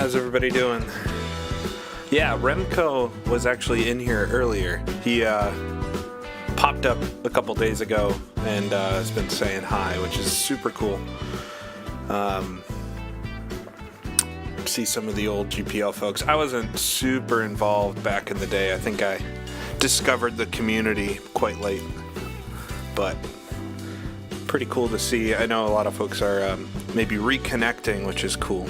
How's everybody doing? Yeah, Remco was actually in here earlier. He popped up a couple days ago and has been saying hi, which is super cool. See some of the old GPL folks. I wasn't super involved back in the day. I think I discovered the community quite late, but pretty cool to see. I know a lot of folks are maybe reconnecting, which is cool.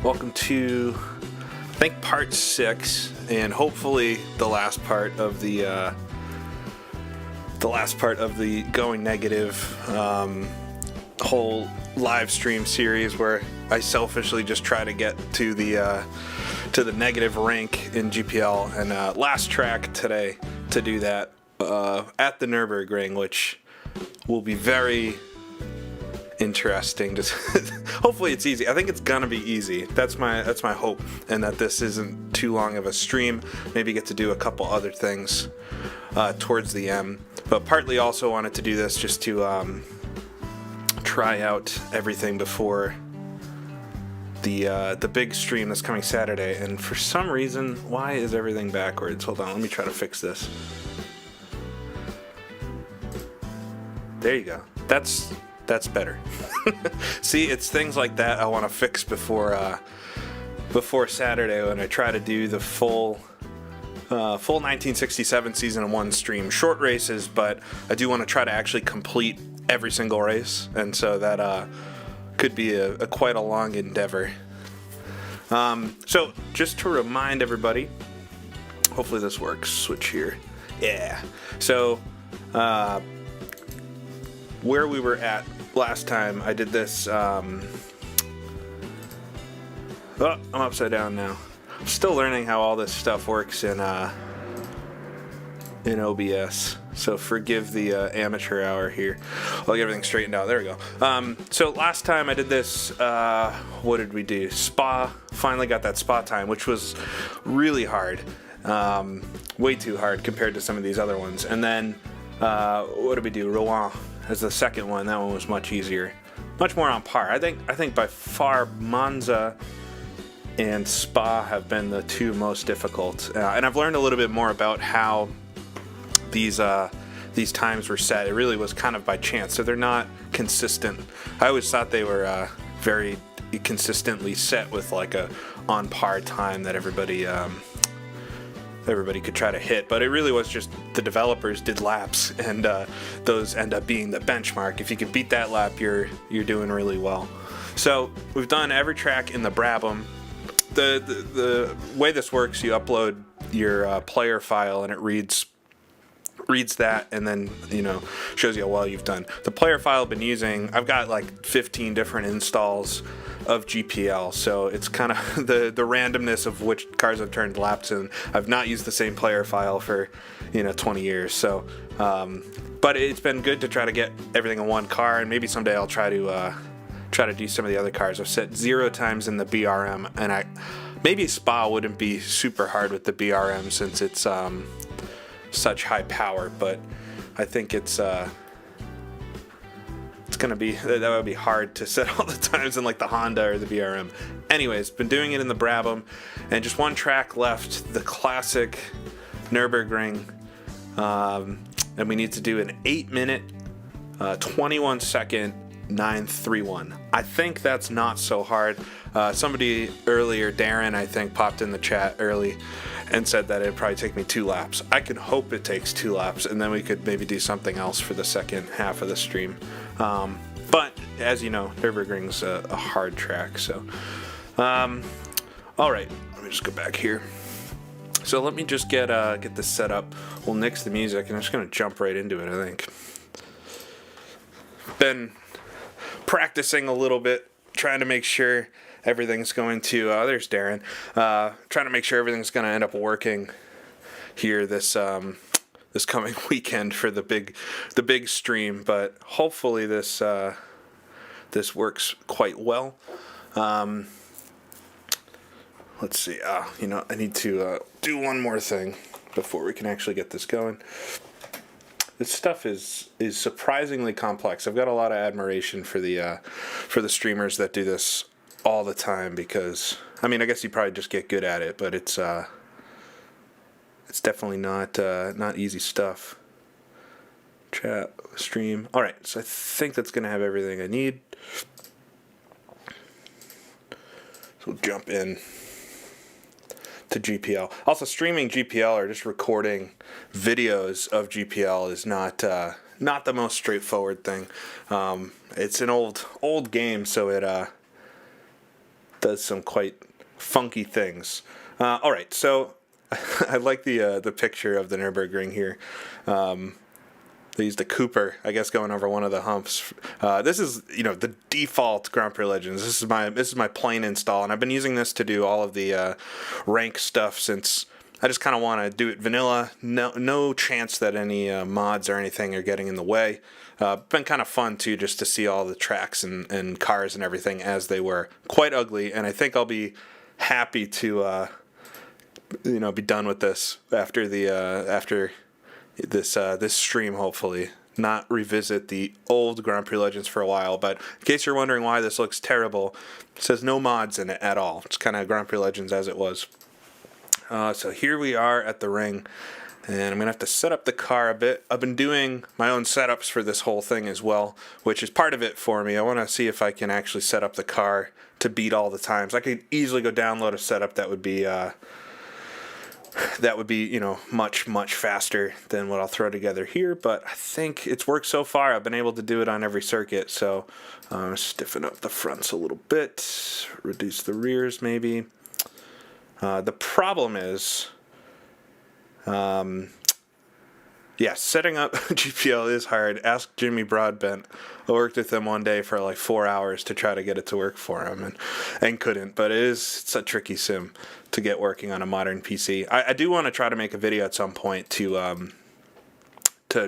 Welcome to, I think, part 6, and hopefully the last part of the going negative whole live stream series, where I selfishly just try to get to the negative rank in GPL, and last track today to do that at the Nurburgring, which will be very interesting. Just hopefully it's easy. I think it's gonna be easy. That's my hope, and that this isn't too long of a stream. Maybe get to do a couple other things towards the end, but partly also wanted to do this just to try out everything before the big stream that's coming Saturday. And for some reason, why is everything backwards? Hold on, let me try to fix this. There you go. That's better. See, it's things like that I want to fix before Saturday, when I try to do the full 1967 season 1 stream. Short races, but I do want to try to actually complete every single race, and so that could be a quite a long endeavor. So just to remind everybody, hopefully this works. Switch here. Yeah. So where we were at last time, I did this. Oh, I'm upside down now. I'm still learning how all this stuff works in OBS, so forgive the amateur hour here. I'll get everything straightened out. There we go. So last time I did this, what did we do? Spa. Finally got that spa time, which was really hard. Way too hard compared to some of these other ones. And then what did we do? Rouen as the second one. That one was much easier, much more on par. I think by far Monza and Spa have been the two most difficult, and I've learned a little bit more about how these times were set. It really was kind of by chance, so they're not consistent. I always thought they were very consistently set with like a on par time that everybody could try to hit, but it really was just the developers did laps, and those end up being the benchmark. If you can beat that lap, you're doing really well. So we've done every track in the Brabham. The way this works, you upload your player file, and it reads that, and then shows you how well you've done. The player file I've been using, I've got like 15 different installs of GPL, so it's kind of the randomness of which cars I've turned laps in. I've not used the same player file for 20 years, so but it's been good to try to get everything in one car, and maybe someday I'll try to do some of the other cars. I've set 0 times in the BRM, and maybe Spa wouldn't be super hard with the BRM since it's such high power, but I think it's gonna be, that would be hard to set all the times in like the Honda or the BRM. Anyways, been doing it in the Brabham, and just one track left, the classic Nurburgring, and we need to do an 8-minute 21-second 931. I think that's not so hard. Somebody earlier, Darren, I think, popped in the chat early and said that it'd probably take me 2 laps. I can hope it takes 2 laps, and then we could maybe do something else for the second half of the stream. But as you know, Nurburgring's a hard track. So, all right, let me just go back here. So let me just get this set up. We'll nix the music, and I'm just gonna jump right into it. I think. Been practicing a little bit, trying to make sure everything's going to there's Darren, trying to make sure everything's going to end up working here this coming weekend for the big stream, but hopefully this works quite well. Let's see, I need to do one more thing before we can actually get this going. This stuff is surprisingly complex. I've got a lot of admiration for the streamers that do this all the time because, I mean, I guess you probably just get good at it, but it's definitely not easy stuff. Chat, stream. All right, so I think that's gonna have everything I need. So we'll jump in to GPL. Also, streaming GPL or just recording videos of GPL is not the most straightforward thing. It's an old game, so it does some quite funky things. All right, so I like the picture of the Nurburgring here. They used a Cooper, I guess, going over one of the humps. This is, the default Grand Prix Legends. This is my plain install, and I've been using this to do all of the rank stuff since I just kind of want to do it vanilla. No chance that any mods or anything are getting in the way. Been kind of fun too, just to see all the tracks and cars and everything as they were. Quite ugly, and I think I'll be happy to be done with this after this stream, hopefully. Not revisit the old Grand Prix Legends for a while, but in case you're wondering why this looks terrible, it says no mods in it at all. It's kind of Grand Prix Legends as it was. So here we are at the ring, and I'm going to have to set up the car a bit. I've been doing my own setups for this whole thing as well, which is part of it for me. I want to see if I can actually set up the car to beat all the times. I could easily go download a setup that would be much faster than what I'll throw together here, but I think it's worked so far. I've been able to do it on every circuit, so stiffen up the fronts a little bit, reduce the rears maybe. The problem is, setting up GPL is hard. Ask Jimmy Broadbent. I worked with him one day for like 4 hours to try to get it to work for him, and couldn't. But it's a tricky sim to get working on a modern PC. I do want to try to make a video at some point to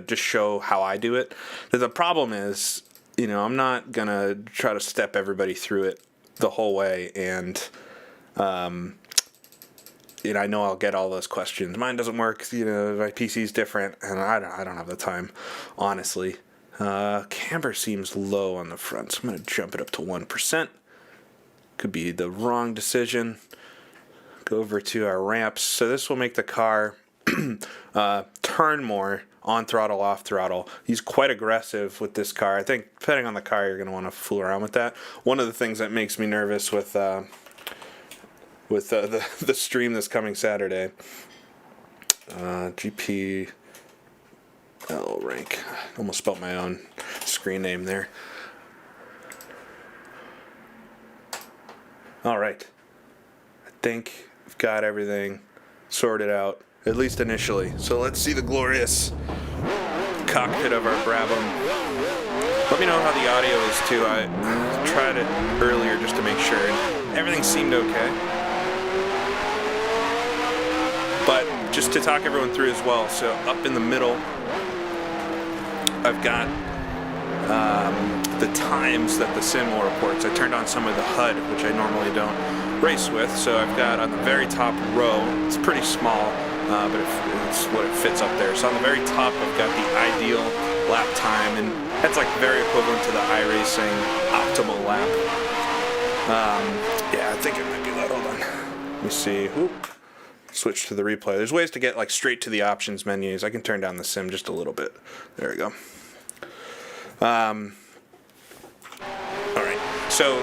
just show how I do it. The problem is, I'm not gonna try to step everybody through it the whole way, and I know I'll get all those questions. Mine doesn't work. My PC's different, and I don't have the time, honestly. Camber seems low on the front, so I'm going to jump it up to 1%. Could be the wrong decision. Go over to our ramps. So this will make the car turn more on throttle, off throttle. He's quite aggressive with this car. I think depending on the car, you're going to want to fool around with that. One of the things that makes me nervous with the stream this coming Saturday, GPLRank. Almost spelled my own screen name there. All right. I think we've got everything sorted out, at least initially. So let's see the glorious cockpit of our Brabham. Let me know how the audio is too. I tried it earlier just to make sure, and everything seemed okay. But just to talk everyone through as well, so up in the middle, I've got the times that the sim will reports. I turned on some of the HUD, which I normally don't race with, so I've got on the very top row, it's pretty small, but it's what it fits up there. So on the very top, I've got the ideal lap time, and that's like very equivalent to the iRacing optimal lap. I think it might be that. Hold on. Let me see. Oop. Switch to the replay. There's ways to get like straight to the options menus. I can turn down the sim just a little bit. There we go. All right. So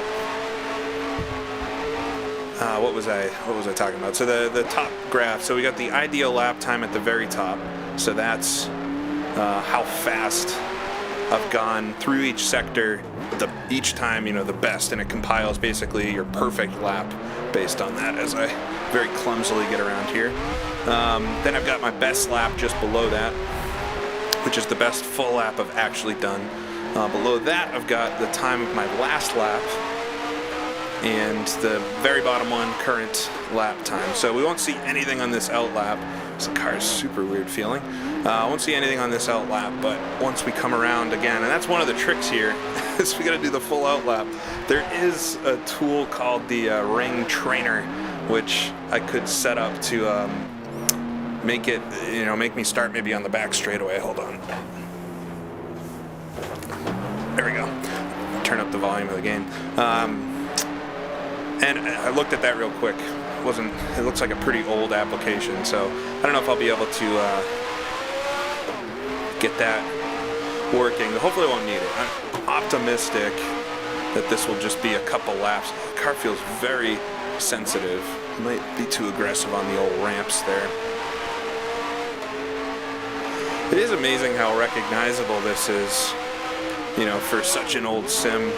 what was I talking about? So the top graph. So we got the ideal lap time at the very top. So that's how fast I've gone through each sector. Each time, the best, and it compiles basically your perfect lap based on that as I very clumsily get around here. Then I've got my best lap just below that, which is the best full lap I've actually done. Below that, I've got the time of my last lap and the very bottom one, current lap time. So we won't see anything on this out lap. This car is super weird feeling. I won't see anything on this out lap, but once we come around again, and that's one of the tricks here, is we got to do the full out lap. There is a tool called the Ring Trainer, which I could set up to make it, make me start maybe on the back straightaway. Hold on. There we go. Turn up the volume of the game. And I looked at that real quick. It looks like a pretty old application, so I don't know if I'll be able to get that working. Hopefully I won't need it. I'm optimistic that this will just be a couple laps. The car feels very sensitive. Might be too aggressive on the old ramps there. It is amazing how recognizable this is, you know, for such an old sim.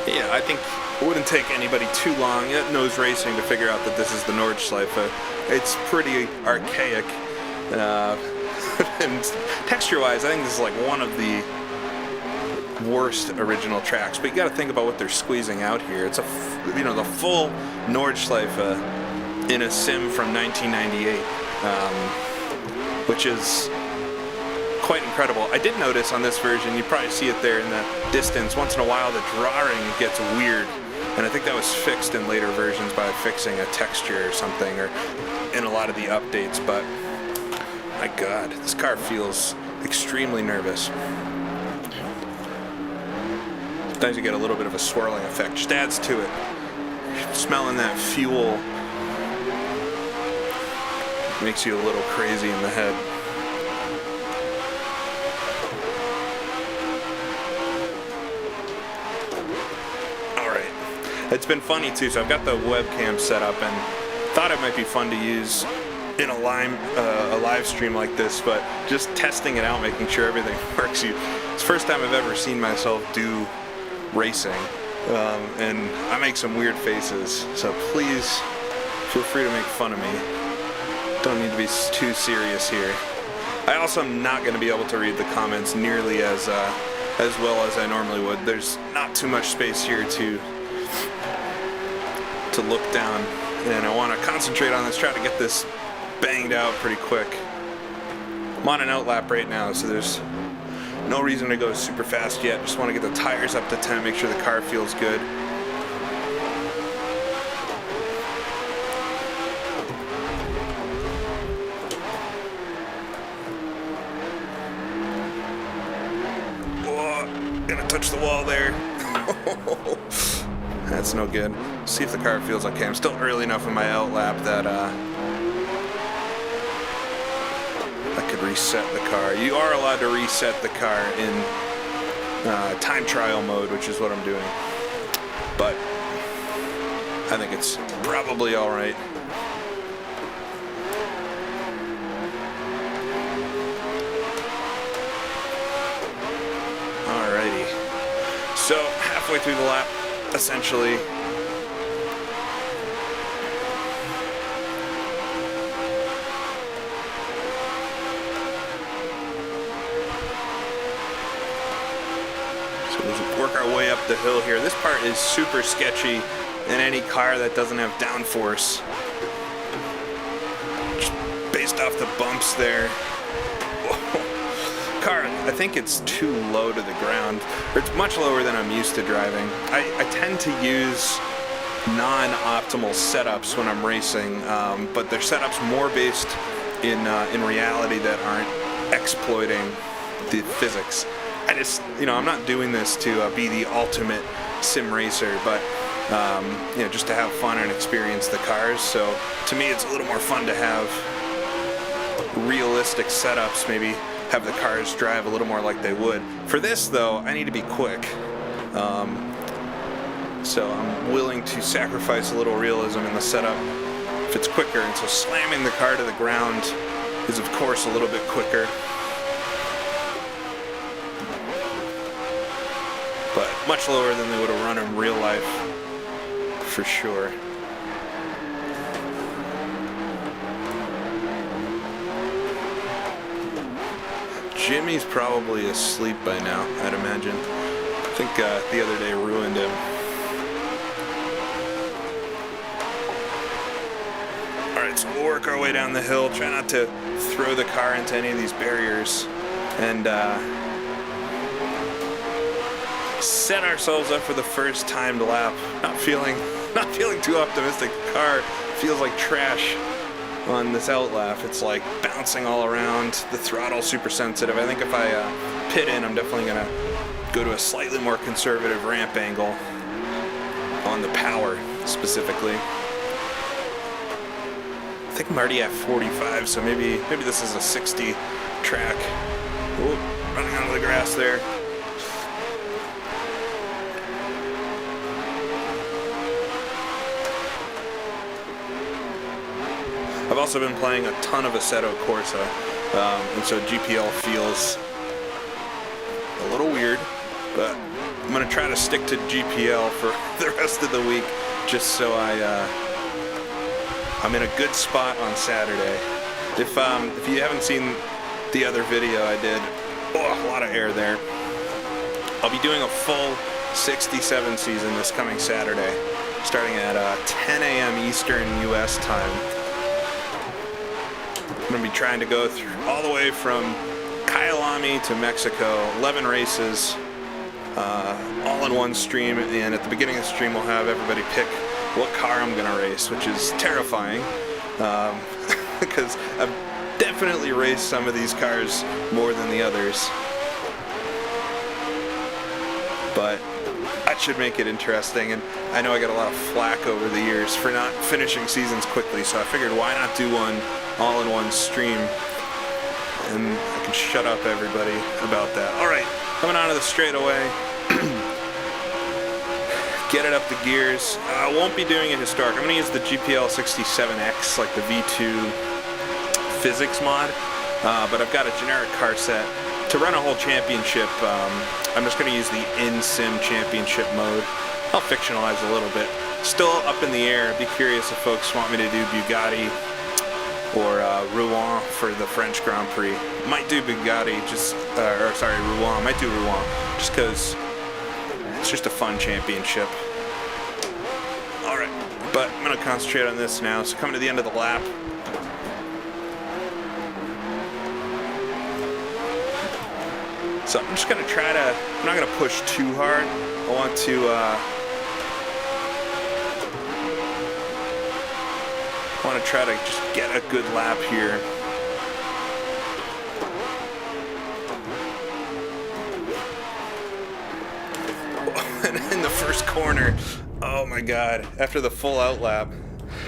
Yeah, I think it wouldn't take anybody too long at Nose Racing to figure out that this is the Nordschleife. It's pretty archaic, and texture-wise, I think this is like one of the worst original tracks. But you got to think about what they're squeezing out here. It's the full Nordschleife in a sim from 1998, which is quite incredible. I did notice on this version, you probably see it there in the distance, once in a while the drawing gets weird, and I think that was fixed in later versions by fixing a texture or something, or in a lot of the updates. But my god, this car feels extremely nervous. Sometimes you get a little bit of a swirling effect, just adds to it. Smelling that fuel makes you a little crazy in the head. It's been funny too, so I've got the webcam set up and thought it might be fun to use in a live stream like this, but just testing it out, making sure everything works. It's the first time I've ever seen myself do racing, and I make some weird faces, so please feel free to make fun of me. Don't need to be too serious here. I also am not going to be able to read the comments nearly as well as I normally would. There's not too much space here to look down, and I want to concentrate on this, try to get this banged out pretty quick. I'm on an outlap right now, so there's no reason to go super fast yet. Just want to get the tires up to 10, make sure the car feels good. Whoa, gonna touch the wall there. That's no good. See if the car feels okay. I'm still early enough in my outlap that I could reset the car. You are allowed to reset the car in time trial mode, which is what I'm doing. But I think it's probably all right. Alrighty. So halfway through the lap, essentially. So we'll work our way up the hill here. This part is super sketchy in any car that doesn't have downforce. Just based off the bumps there. Car, I think it's too low to the ground, or it's much lower than I'm used to driving. I tend to use non-optimal setups when I'm racing, but they're setups more based in reality that aren't exploiting the physics. I just, I'm not doing this to be the ultimate sim racer, but just to have fun and experience the cars. So to me, it's a little more fun to have realistic setups, maybe have the cars drive a little more like they would. For this though, I need to be quick. So I'm willing to sacrifice a little realism in the setup if it's quicker. And so slamming the car to the ground is of course a little bit quicker. But much lower than they would have run in real life, for sure. Jimmy's probably asleep by now, I'd imagine. I think the other day ruined him. Alright, so we'll work our way down the hill, try not to throw the car into any of these barriers, and set ourselves up for the first timed lap. Not feeling too optimistic. The car feels like trash on this outlap. It's like bouncing all around. The throttle's super sensitive. I think if I pit in, I'm definitely gonna go to a slightly more conservative ramp angle on the power specifically. I think I'm already at 45, so maybe this is a 60 track. Ooh, running onto the grass there. I've also been playing a ton of Assetto Corsa, and so GPL feels a little weird, but I'm going to try to stick to GPL for the rest of the week, just so I'm in a good spot on Saturday. If you haven't seen the other video I did, a lot of air there. I'll be doing a full 67 season this coming Saturday, starting at 10 a.m. Eastern U.S. time. I'm going to be trying to go through all the way from Kyalami to Mexico, 11 races, all in one stream, and at the beginning of the stream we'll have everybody pick what car I'm going to race, which is terrifying, because I've definitely raced some of these cars more than the others, but that should make it interesting. And I know I got a lot of flack over the years for not finishing seasons quickly, so I figured why not do one all in one stream, and I can shut up everybody about that. Alright, coming onto the straightaway. Get it up the gears. I won't be doing it historic. I'm going to use the GPL 67X, like the V2 physics mod, but I've got a generic car set. To run a whole championship, I'm just going to use the in-sim championship mode. I'll fictionalize a little bit. Still up in the air. I'd be curious if folks want me to do Bugatti or Rouen for the French Grand Prix. Might do Bugatti, Rouen. Might do Rouen, just because it's just a fun championship. Alright, but I'm going to concentrate on this now. So coming to the end of the lap. So I'm just going to try to, I'm not going to push too hard. I want to try to just get a good lap here. And in the first corner, oh my god, after the full out lap,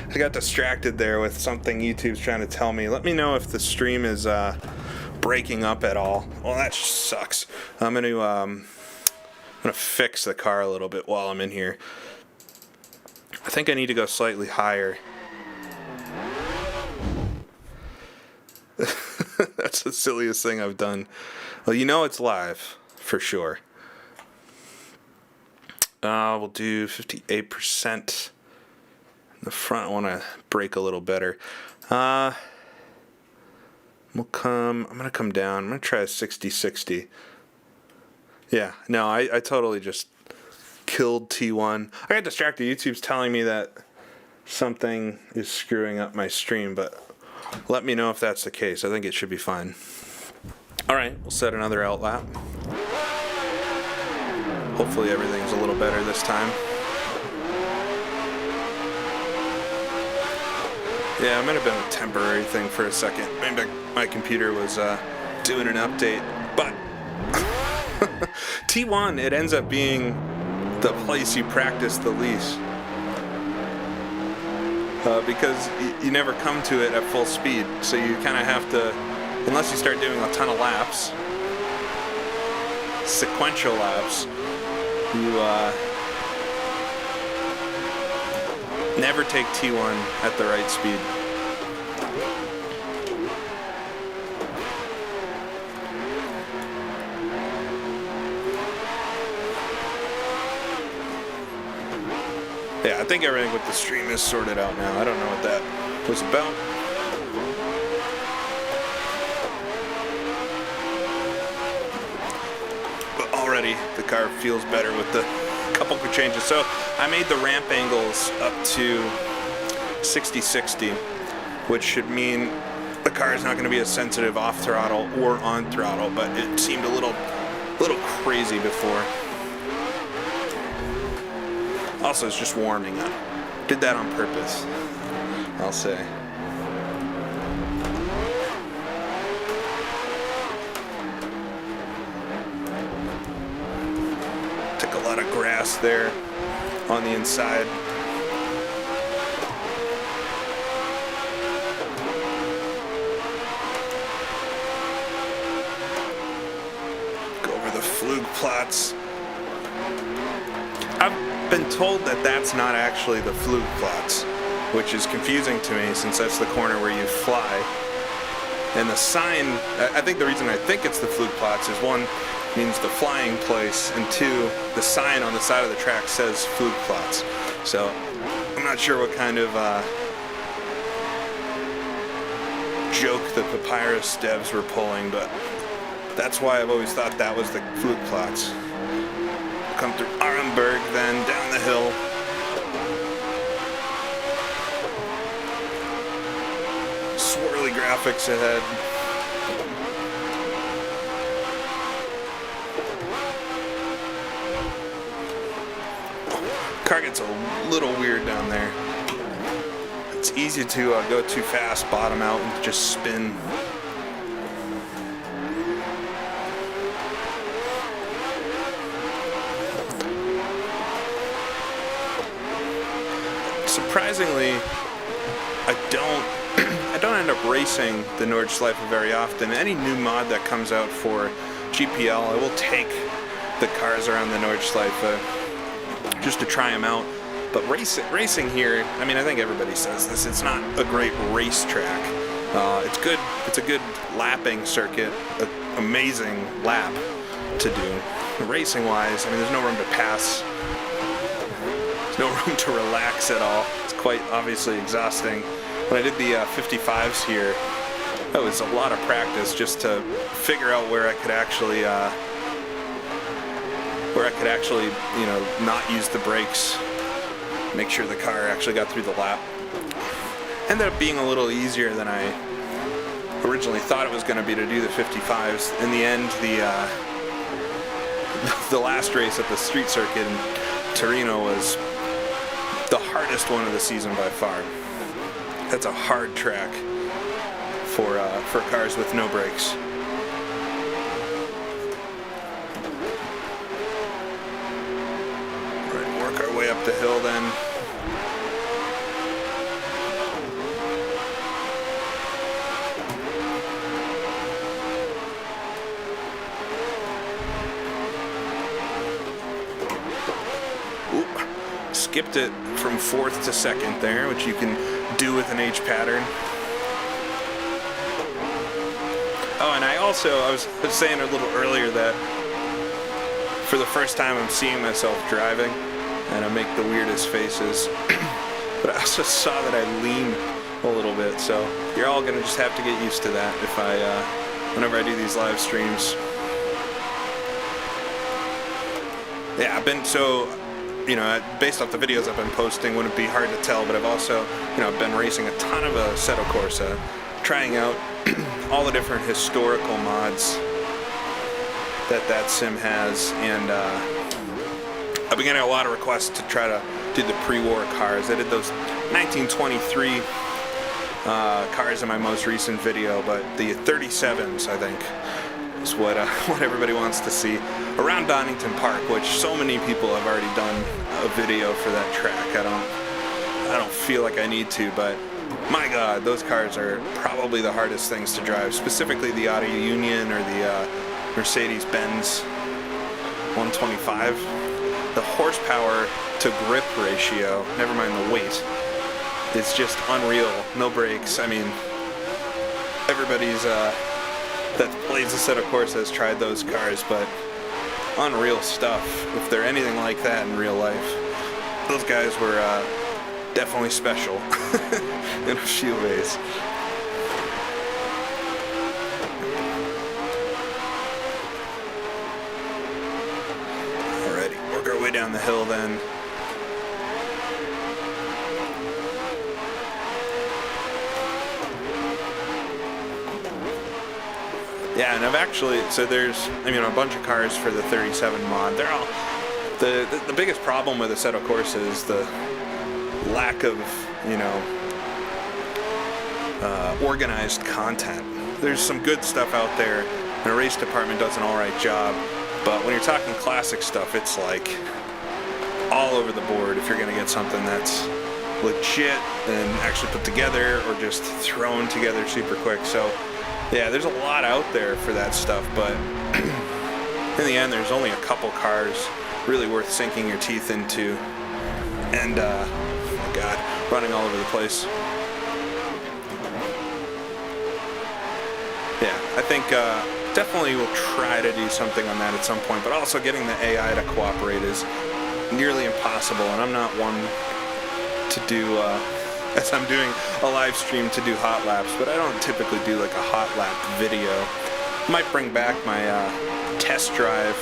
I got distracted there with something YouTube's trying to tell me. Let me know if the stream is breaking up at all. Well, that sucks. I'm gonna fix the car a little bit while I'm in here. I think I need to go slightly higher. That's the silliest thing I've done. Well, you know it's live, for sure. We'll do 58%. In the front, I want to brake a little better. I'm gonna come down. I'm gonna try a 60-60. Yeah, no, I totally just killed T1. I got distracted. YouTube's telling me that something is screwing up my stream, but let me know if that's the case. I think it should be fine. Alright, we'll set another out lap. Hopefully everything's a little better this time. Yeah, it might have been a temporary thing for a second. Maybe my computer was doing an update. But T1, it ends up being the place you practice the least. Because you never come to it at full speed. So you kind of have to, unless you start doing a ton of laps, sequential laps, you never take T1 at the right speed. Yeah, I think everything with the stream is sorted out now. I don't know what that was about. But already the car feels better with the couple of changes. So I made the ramp angles up to 60-60, which should mean the car is not going to be as sensitive off throttle or on throttle, but it seemed a little crazy before. Also, it's just warming up. Did that on purpose, I'll say. gas there on the inside. Go over the Flugplatz. I've been told that that's not actually the Flugplatz, which is confusing to me since that's the corner where you fly. And the sign, I think the reason I think it's the Flugplatz is one, means the flying place, and two, the sign on the side of the track says Flugplatz. So I'm not sure what kind of joke the Papyrus devs were pulling, but that's why I've always thought that was the Flugplatz. Come through Nurburgring, then down the hill. Swirly graphics ahead. Car gets a little weird down there. It's easy to go too fast, bottom out, and just spin. Surprisingly, I don't end up racing the Nordschleife very often. Any new mod that comes out for GPL, I will take the cars around the Nordschleife just to try them out. But racing here, I mean, I think everybody says this, it's not a great racetrack. It's good. It's a good lapping circuit, an amazing lap to do. Racing-wise, I mean, there's no room to pass. There's no room to relax at all. It's quite obviously exhausting. When I did the 55s here, that was a lot of practice just to figure out where I could actually, you know, not use the brakes. Make sure the car actually got through the lap. Ended up being a little easier than I originally thought it was going to be to do the 55s. In the end, the last race at the street circuit in Torino was the hardest one of the season by far. That's a hard track for cars with no brakes. Right, work our way up the hill then. Oop, skipped it from 4th to 2nd there, which you can do with an H pattern. Oh, and I was saying a little earlier that for the first time I'm seeing myself driving and I make the weirdest faces. But I also saw that I lean a little bit, so you're all gonna just have to get used to that if whenever I do these live streams. Yeah, I've been you know, based off the videos I've been posting, wouldn't be hard to tell, but I've also, you know, been racing a ton of Assetto Corsa, trying out all the different historical mods that sim has, and I've been getting a lot of requests to try to do the pre-war cars. I did those 1923 cars in my most recent video, but the 37s, I think, is what everybody wants to see around Donington Park, which so many people have already done a video for that track. I don't feel like I need to, but my God, those cars are probably the hardest things to drive, specifically the Auto Union or the Mercedes-Benz 125. The horsepower to grip ratio, never mind the weight, it's just unreal. No brakes. I mean, everybody's that plays Assetto Corsa has tried those cars, but unreal stuff. If they're anything like that in real life, those guys were definitely special in a few ways. Alrighty, work our way down the hill then. Yeah, and I've actually, so there's, I mean, a bunch of cars for the 37 mod. They're all, the biggest problem with Assetto Corsa is the lack of, you know, organized content. There's some good stuff out there, and a race department does an alright job, but when you're talking classic stuff, it's like all over the board if you're going to get something that's legit and actually put together or just thrown together super quick. So yeah, there's a lot out there for that stuff, but in the end there's only a couple cars really worth sinking your teeth into, and oh my god, running all over the place. Yeah, I think definitely will try to do something on that at some point, but also getting the AI to cooperate is nearly impossible, and I'm not one to do, as I'm doing a live stream, to do hot laps, but I don't typically do like a hot lap video. Might bring back my test drive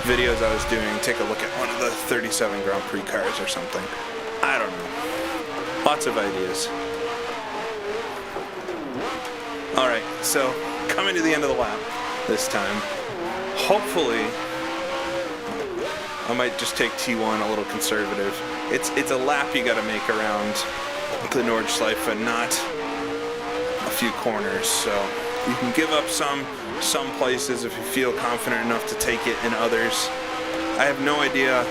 videos I was doing, take a look at one of the 37 Grand Prix cars or something. I don't know. Lots of ideas. Alright, so coming to the end of the lap this time. Hopefully, I might just take T1 a little conservative. It's a lap you gotta make around the Nordschleife, not a few corners, so you can give up some places if you feel confident enough to take it in others. I have no idea.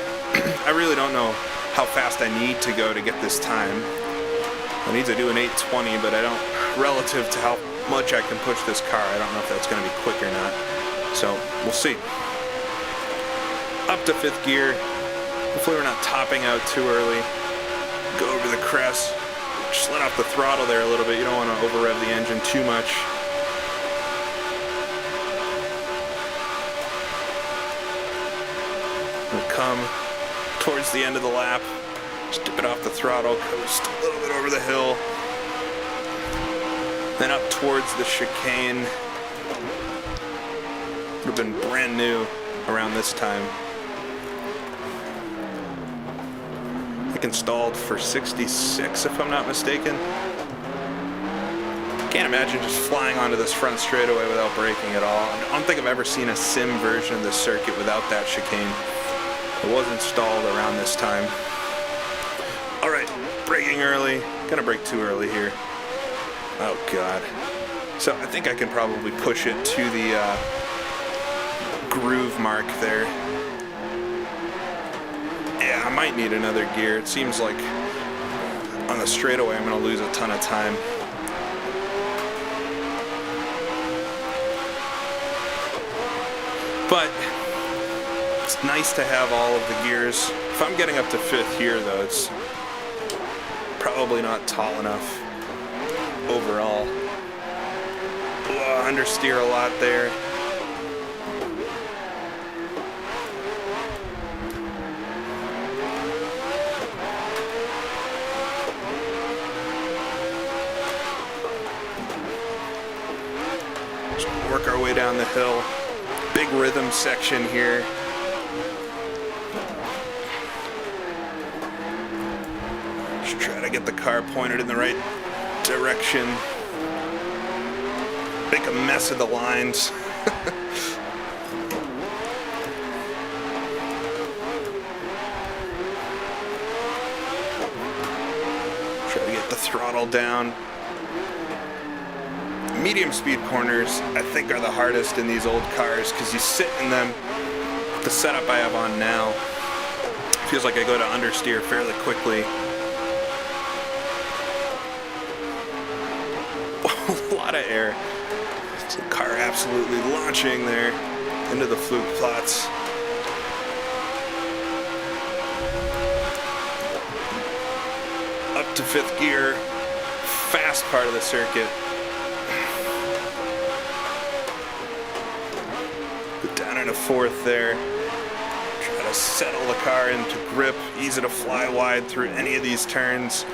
I really don't know how fast I need to go to get this time. I need to do an 8:20, but I don't, relative to how much I can push this car, I don't know if that's going to be quick or not. So we'll see. Up to 5th gear. Hopefully we're not topping out too early. Go over the crest. Just let off the throttle there a little bit. You don't want to over rev the engine too much. We'll come towards the end of the lap. Just dip it off the throttle, coast a little bit over the hill. Then up towards the chicane. Would have been brand new around this time. I think installed for 66 if I'm not mistaken. Can't imagine just flying onto this front straightaway without braking at all. I don't think I've ever seen a sim version of this circuit without that chicane. It was installed around this time. Alright, braking early. Gonna brake too early here. Oh god. So I think I can probably push it to the groove mark there. Yeah, I might need another gear. It seems like on the straightaway I'm going to lose a ton of time. But it's nice to have all of the gears. If I'm getting up to 5th here though, it's probably not tall enough overall. Understeer a lot there. Just work our way down the hill. Big rhythm section here. Just try to get the car pointed in the right direction. Make a mess of the lines. Try to get the throttle down. Medium speed corners, I think, are the hardest in these old cars because you sit in them. The setup I have on now feels like I go to understeer fairly quickly. A lot of air. The car absolutely launching there into the fluke plots. Up to 5th gear, fast part of the circuit. Go down into 4th there. Try to settle the car into grip, easy to fly wide through any of these turns.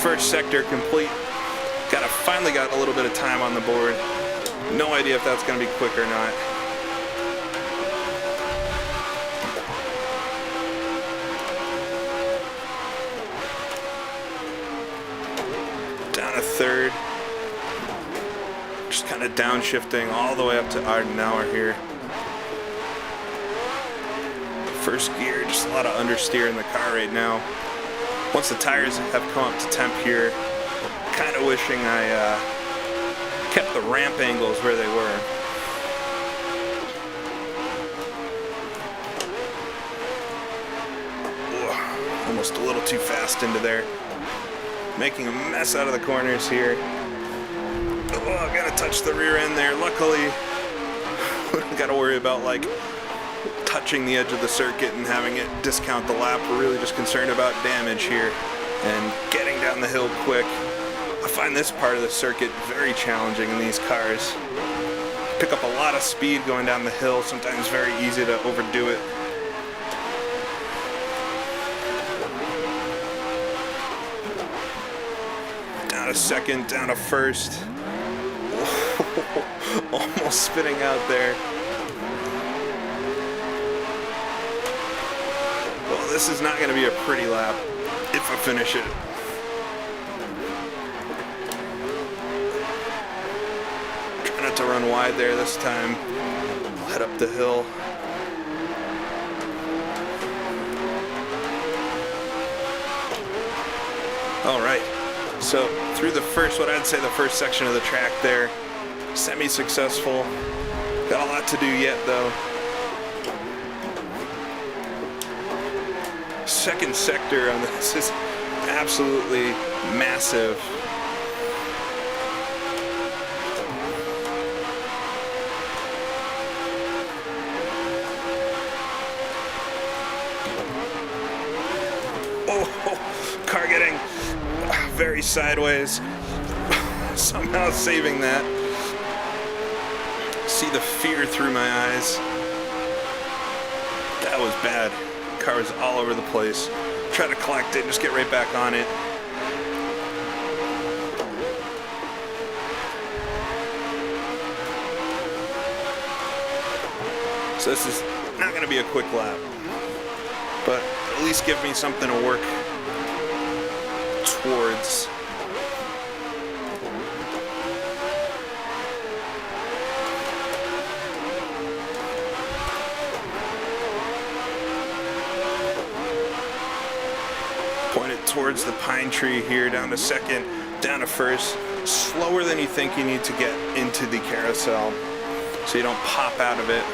First sector complete. Finally got a little bit of time on the board. No idea if that's going to be quick or not. Down to 3rd. Just kind of downshifting all the way up to Ardenauer here. First gear, just a lot of understeer in the car right now. Once the tires have come up to temp here, kind of wishing I kept the ramp angles where they were. almost a little too fast into there. Making a mess out of the corners here. Oh, I gotta touch the rear end there. Luckily, we don't gotta worry about like touching the edge of the circuit and having it discount the lap. We're really just concerned about damage here and getting down the hill quick. I find this part of the circuit very challenging in these cars. Pick up a lot of speed going down the hill, sometimes very easy to overdo it. Down to second, down to first. Almost spinning out there. Well, this is not going to be a pretty lap if I finish it. Try not to run wide there this time. I'll head up the hill. All right. So through the first, what I'd say the first section of the track there, semi-successful. Got a lot to do yet though. Second sector on this is absolutely massive. Oh, car getting very sideways. Somehow saving that. See the fear through my eyes. That was bad. Car was all over the place. Try to collect it, just get right back on it. So this is not going to be a quick lap, but at least give me something to work towards. Point it towards the pine tree here, down to second, down to first. Slower than you think you need to get into the carousel so you don't pop out of it.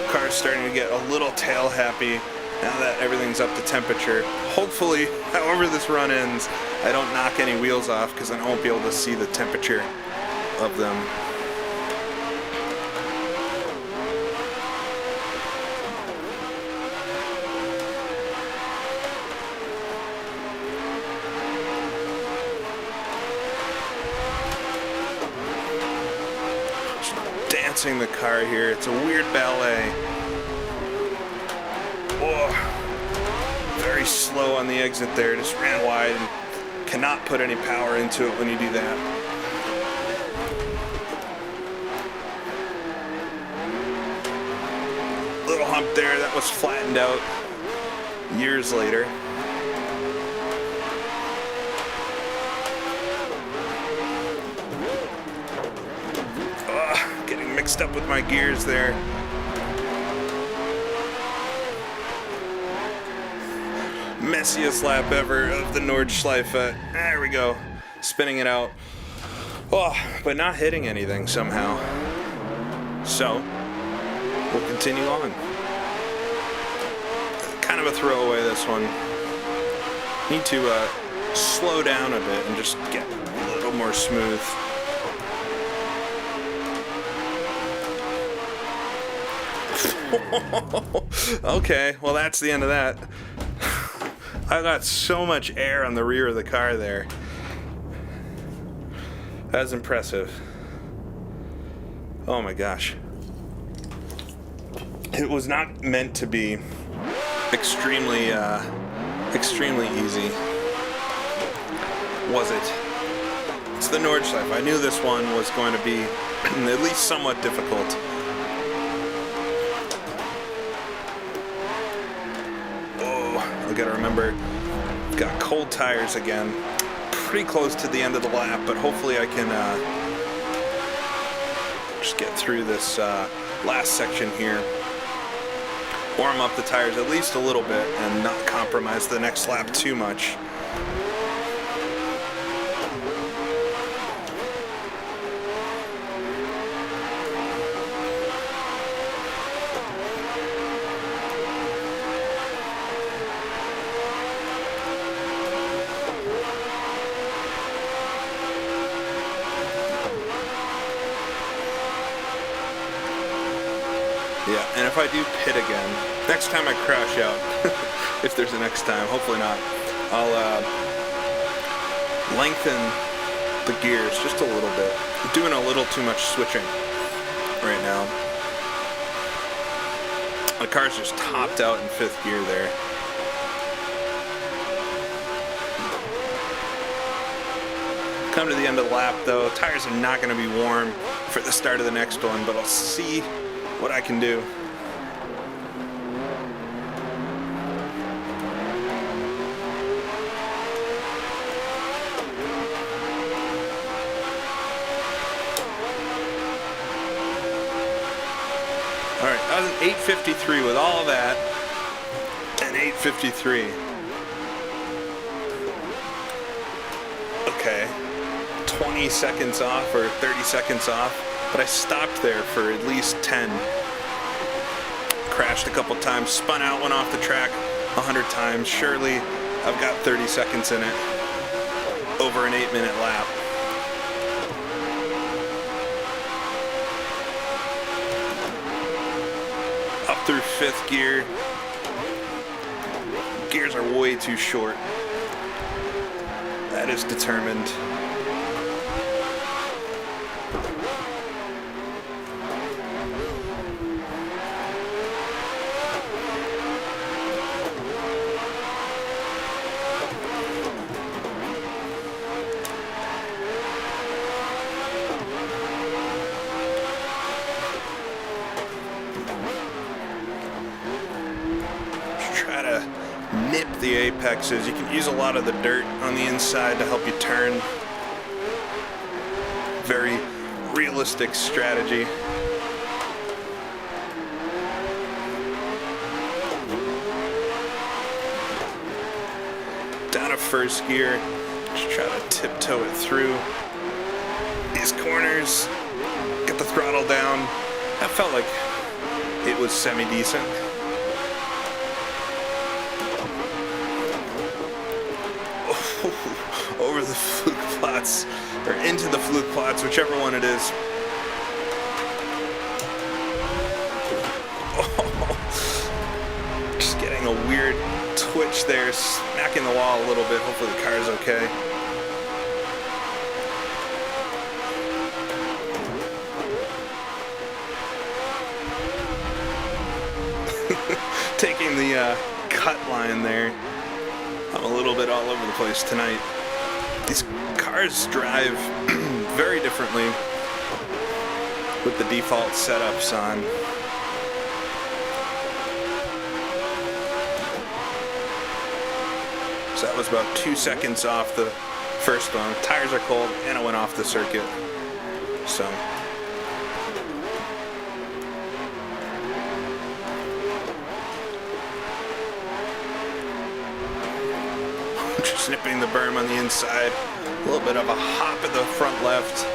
Car's starting to get a little tail happy now that everything's up to temperature. Hopefully, however this run ends, I don't knock any wheels off because I won't be able to see the temperature of them. Just dancing the car here. It's a weird ballet. Oh, very slow on the exit there. Just ran wide and cannot put any power into it when you do that. Little hump there that was flattened out years later. Getting mixed up with my gears there. Messiest lap ever of the Nordschleife. There we go. Spinning it out. Oh, but not hitting anything somehow. So we'll continue on. Kind of a throwaway, this one. Need to slow down a bit and just get a little more smooth. Okay, well that's the end of that. I got so much air on the rear of the car there. That's impressive. Oh my gosh. It was not meant to be extremely easy, was it? It's the Nordschleife. I knew this one was going to be at least somewhat difficult. Oh, I gotta remember, got cold tires again. Pretty close to the end of the lap, but hopefully I can just get through this last section here. Warm up the tires at least a little bit and not compromise the next lap too much. Yeah, and if I do pit again, next time I crash out, if there's a next time, hopefully not, I'll lengthen the gears just a little bit. I'm doing a little too much switching right now. The car's just topped out in 5th gear there. Come to the end of the lap though. Tires are not going to be warm for the start of the next one, but I'll see what I can do. Alright, that was an 8:53 with all of that. An 8:53. Okay. 20 seconds off or 30 seconds off, but I stopped there for at least 10. Crashed a couple times, spun out, went off the track 100 times. Surely I've got 30 seconds in it over an 8-minute lap. Up through 5th gear. Gears are way too short. That is determined. Try to nip the apexes. You can use a lot of the dirt on the inside to help you turn. Very realistic strategy. Down to 1st gear. Just try to tiptoe it through these corners. Get the throttle down. That felt like it was semi-decent. Over the fluke plots, or into the fluke plots, whichever one it is. Oh, just getting a weird twitch there, smacking the wall a little bit. Hopefully the car's okay. Taking the cut line there. I'm a little bit all over the place tonight. These cars drive very differently with the default setups on. So that was about 2 seconds off the first one. Tires are cold and I went off the circuit. So just nipping the berm on the inside. A little bit of a hop at the front left.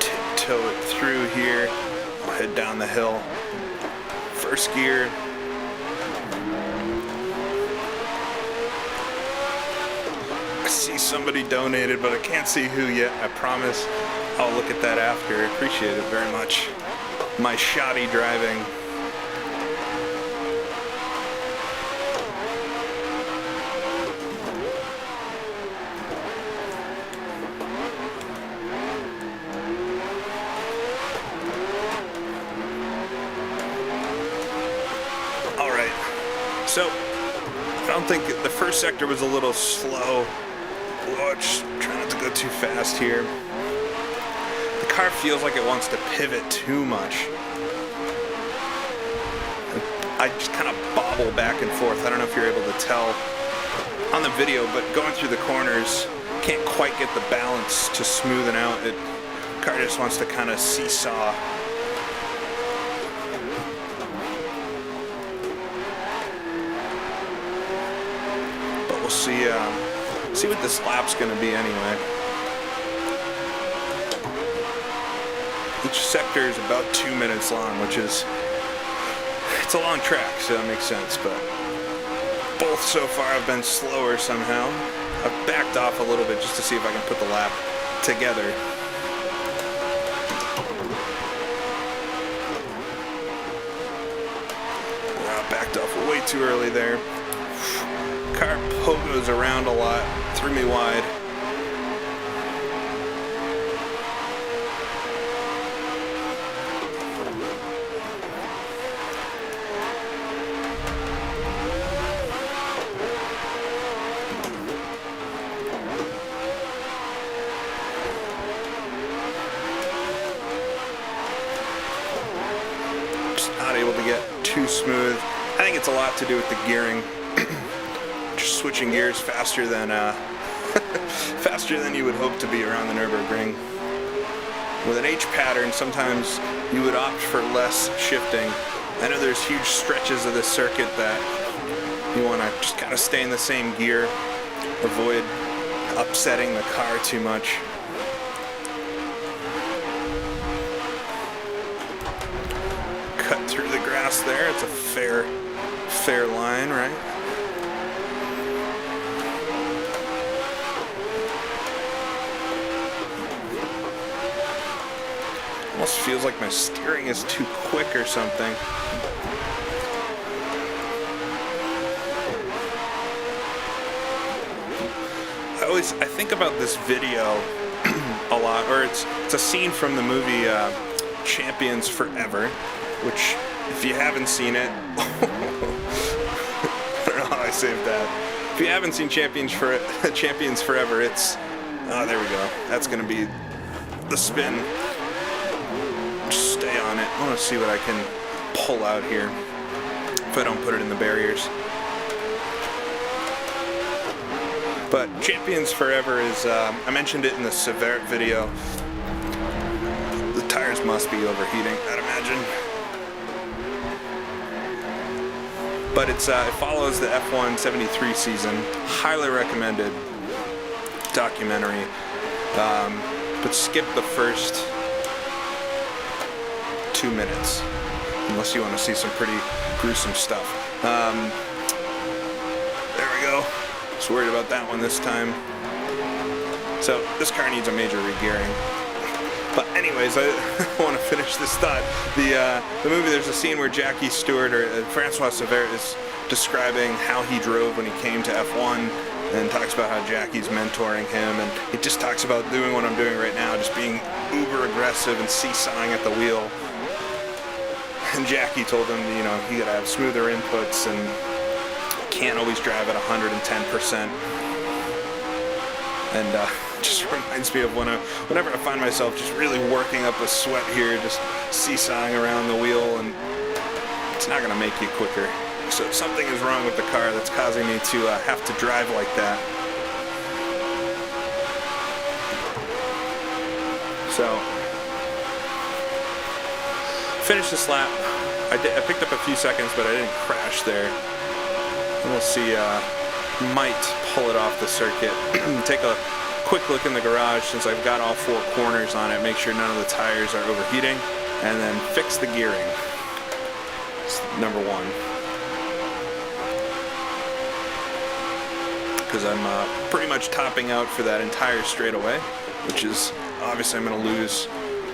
Tiptoe it through here. I'll head down the hill. 1st gear. I see somebody donated, but I can't see who yet. I promise I'll look at that after. I appreciate it very much. My shoddy driving. So, I don't think the first sector was a little slow. Oh, just try not to go too fast here. The car feels like it wants to pivot too much. I just kind of bobble back and forth. I don't know if you're able to tell on the video, but going through the corners, can't quite get the balance to smoothen out. The car just wants to kind of seesaw. We'll see what this lap's gonna be anyway. Each sector is about 2 minutes long, which is, it's a long track, so that makes sense, but both so far have been slower somehow. I've backed off a little bit just to see if I can put the lap together. Backed off way too early there. Car pogos around a lot, threw me wide. Just not able to get too smooth. I think it's a lot to do with the gearing. Just switching gears faster than faster than you would hope to be around the Nurburgring. With an H pattern, sometimes you would opt for less shifting. I know there's huge stretches of this circuit that you want to just kind of stay in the same gear, avoid upsetting the car too much. Cut through the grass there. It's a fair line, right? Almost feels like my steering is too quick or something. I think about this video a lot, or it's a scene from the movie Champions Forever, which, if you haven't seen it, I don't know how I saved that. If you haven't seen Champions Forever, it's, oh, there we go. That's gonna be the spin. Just stay on it. I want to see what I can pull out here if I don't put it in the barriers. But Champions Forever is, I mentioned it in the Severt video. The tires must be overheating, I'd imagine. But it follows the F1 73 season. Highly recommended documentary. But skip the first 2 minutes, unless you want to see some pretty gruesome stuff. There we go. Just worried about that one this time. So this car needs a major re-gearing. But anyways, I want to finish this thought. The movie, there's a scene where Jackie Stewart, or Francois Severt, is describing how he drove when he came to F1, and talks about how Jackie's mentoring him, and he just talks about doing what I'm doing right now, just being uber aggressive and seesawing at the wheel. And Jackie told him, you know, you gotta have smoother inputs and can't always drive at 110%. And just reminds me of whenever I find myself just really working up a sweat here, just seesawing around the wheel, and it's not gonna make you quicker. So something is wrong with the car that's causing me to have to drive like that. So, finish this lap. I picked up a few seconds, but I didn't crash there. And we'll see, might pull it off the circuit. Take a quick look in the garage since I've got all 4 corners on it, make sure none of the tires are overheating, and then fix the gearing. It's number 1. Because I'm pretty much topping out for that entire straightaway, which is obviously I'm going to lose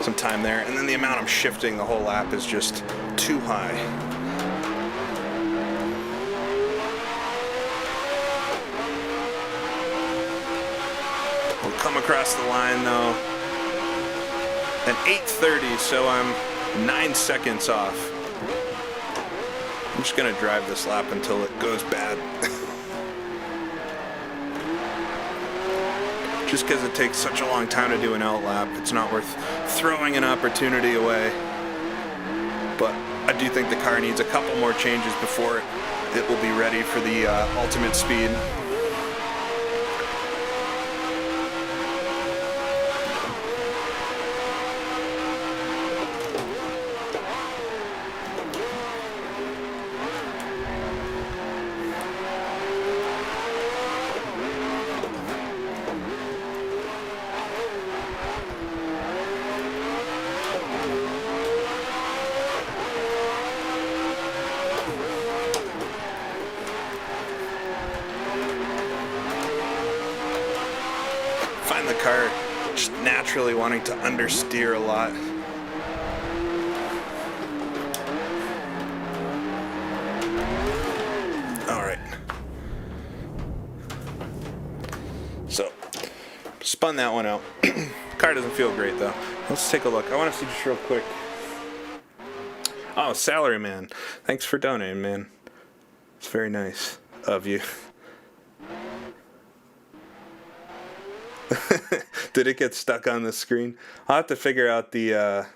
some time there, and then the amount I'm shifting the whole lap is just too high. We'll come across the line though at 8:30, so I'm 9 seconds off. I'm just going to drive this lap until it goes bad. Just because it takes such a long time to do an out lap, it's not worth throwing an opportunity away. But I do think the car needs a couple more changes before it will be ready for the ultimate speed. naturally wanting to understeer a lot. Alright. So, spun that one out. Car doesn't feel great though. Let's take a look. I want to see just real quick. Oh, Salaryman. Thanks for donating, man. It's very nice of you. Did it get stuck on the screen? I'll have to figure out the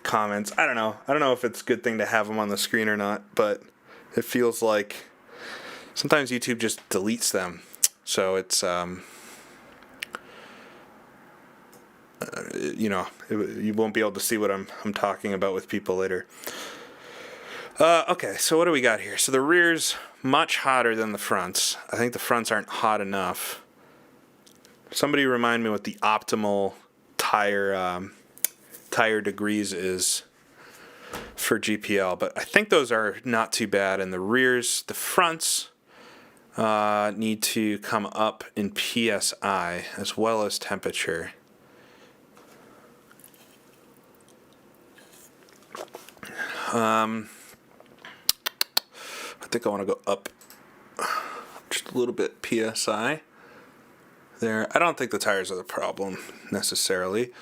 comments. I don't know. I don't know if it's a good thing to have them on the screen or not, but it feels like sometimes YouTube just deletes them. So it's, you know, you won't be able to see what I'm talking about with people later. Okay, so what do we got here? So the rear's much hotter than the fronts. I think the fronts aren't hot enough. Somebody remind me what the optimal tire degrees is for GPL, but I think those are not too bad. And the fronts need to come up in PSI as well as temperature. I think I want to go up just a little bit PSI there. I don't think the tires are the problem necessarily.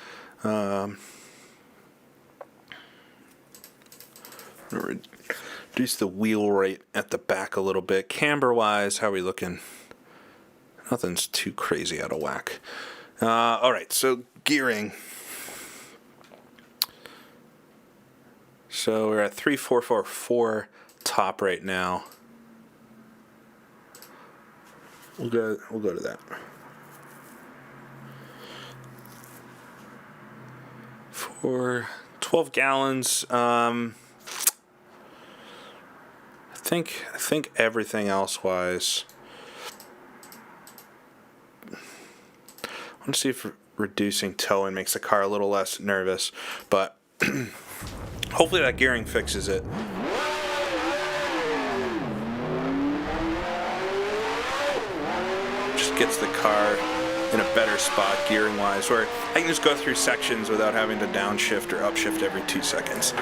Reduce the wheel rate at the back a little bit. Camber wise, how are we looking? Nothing's too crazy out of whack. Alright, so gearing. So we're at 3,444 top right now. We'll go to that. For 12 gallons, I think everything else wise. I want to see if reducing towing makes the car a little less nervous, but hopefully that gearing fixes it. Just gets the car in a better spot gearing wise, where I can just go through sections without having to downshift or upshift every 2 seconds.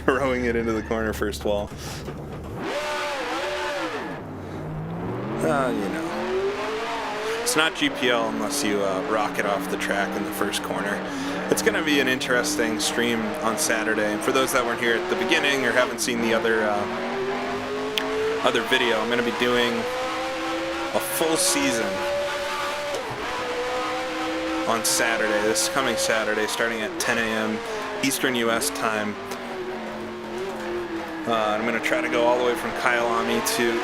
Throwing it into the corner first wall. You know. It's not GPL unless you rock it off the track in the first corner. It's going to be an interesting stream on Saturday. And for those that weren't here at the beginning or haven't seen the other video, I'm going to be doing a full season on Saturday, this coming Saturday, starting at 10 a.m. Eastern U.S. time. I'm going to try to go all the way from Kyalami to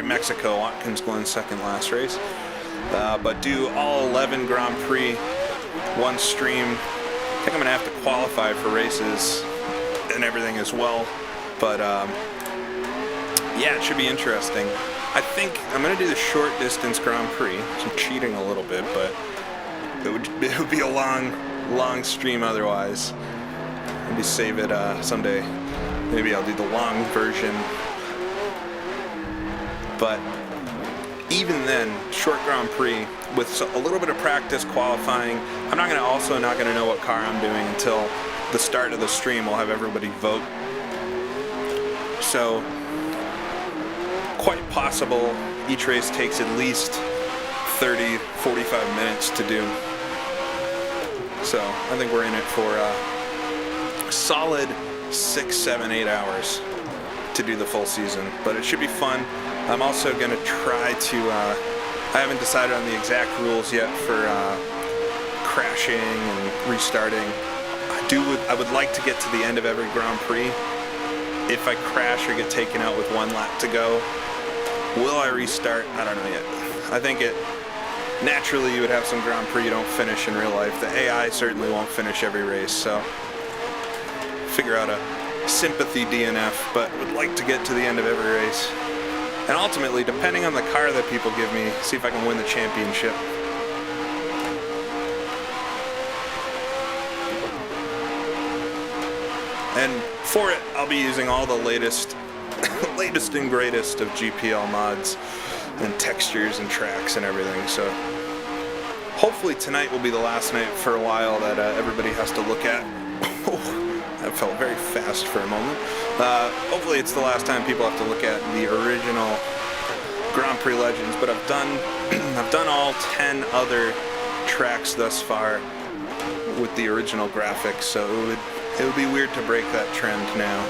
Mexico. Watkins Glen second last race. But do all 11 Grand Prix, one stream. I think I'm going to have to qualify for races and everything as well. But yeah, it should be interesting. I think I'm going to do the short distance Grand Prix. So I'm cheating a little bit, but it would be a long stream otherwise. Maybe save it someday. Maybe I'll do the long version. But even then, short Grand Prix with a little bit of practice qualifying. I'm not going to know what car I'm doing until the start of the stream. We'll have everybody vote. So quite possible each race takes at least 30, 45 minutes to do. So I think we're in it for a solid 6, 7, 8 hours to do the full season. But it should be fun. I'm also going to try to, I haven't decided on the exact rules yet for crashing and restarting. I would like to get to the end of every Grand Prix. If I crash or get taken out with 1 lap to go, will I restart? I don't know yet. I think naturally you would have some Grand Prix you don't finish in real life. The AI certainly won't finish every race, so figure out a sympathy DNF, but would like to get to the end of every race. And ultimately, depending on the car that people give me, see if I can win the championship. And for it, I'll be using all the latest and greatest of GPL mods. and textures and tracks and everything. So hopefully tonight will be the last night for a while that everybody has to look at. That felt very fast for a moment. Hopefully it's the last time people have to look at the original Grand Prix Legends, but I've done all 10 other tracks thus far with the original graphics, so it would be weird to break that trend now.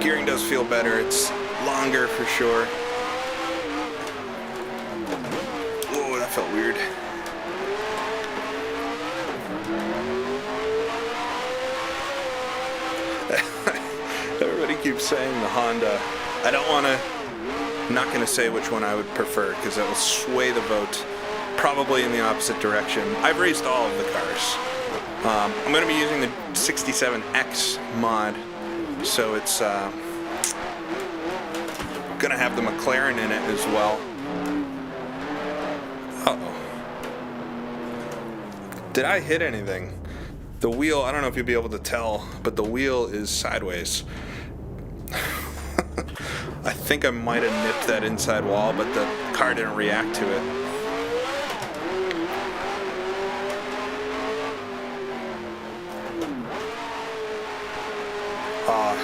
Gearing does feel better. It's longer for sure. Whoa, that felt weird. Everybody keeps saying the Honda. I don't want to. I'm not going to say which one I would prefer because that will sway the vote probably in the opposite direction. I've raced all of the cars. I'm going to be using the 67X mod, so it's going to have the McLaren in it as well. Uh-oh. Did I hit anything? The wheel, I don't know if you'll be able to tell, but the wheel is sideways. I think I might have nipped that inside wall, but the car didn't react to it.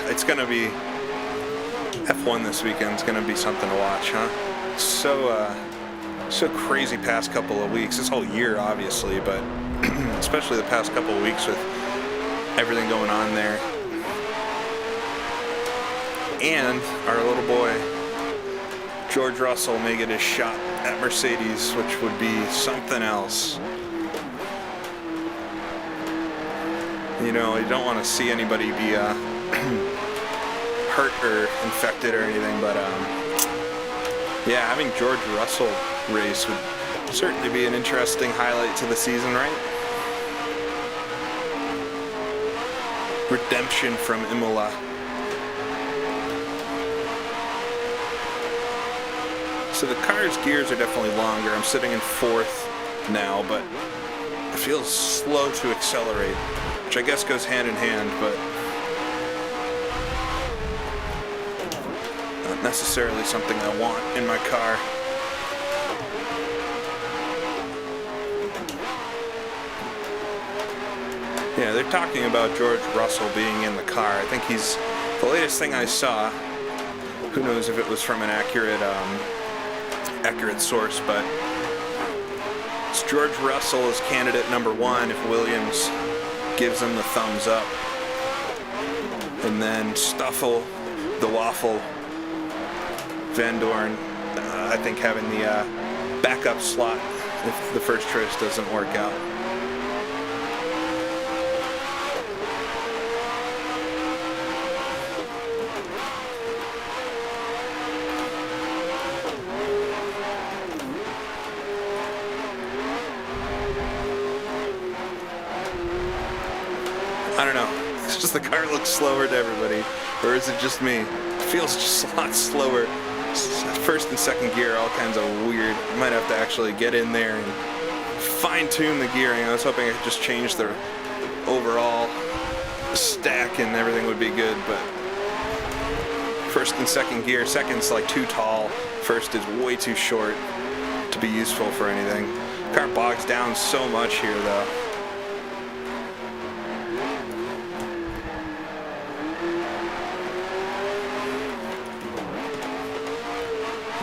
It's gonna be F1 this weekend. It's gonna be something to watch, huh? So crazy past couple of weeks. This whole year, obviously, but especially the past couple of weeks with everything going on there. And our little boy, George Russell, may get his shot at Mercedes, which would be something else. You know, you don't want to see anybody be hurt or infected or anything, but yeah, having George Russell race would certainly be an interesting highlight to the season, right? Redemption from Imola. So the car's gears are definitely longer. I'm sitting in 4th now, but it feels slow to accelerate, which I guess goes hand in hand, but not necessarily something I want in my car. Yeah, they're talking about George Russell being in the car. I think he's, the latest thing I saw, who knows if it was from an accurate source, but it's George Russell as candidate number 1 if Williams gives him the thumbs up. And then Stoffel, the Waffle, Van Dorn, I think having the backup slot if the first choice doesn't work out. I don't know. It's just the car looks slower to everybody. Or is it just me? It feels just a lot slower. First and second gear, all kinds of weird. I might have to actually get in there and fine-tune the gearing. I was hoping I could just change the overall stack and everything would be good, but first and second gear, second's like too tall. First is way too short to be useful for anything. The car bogs down so much here, though.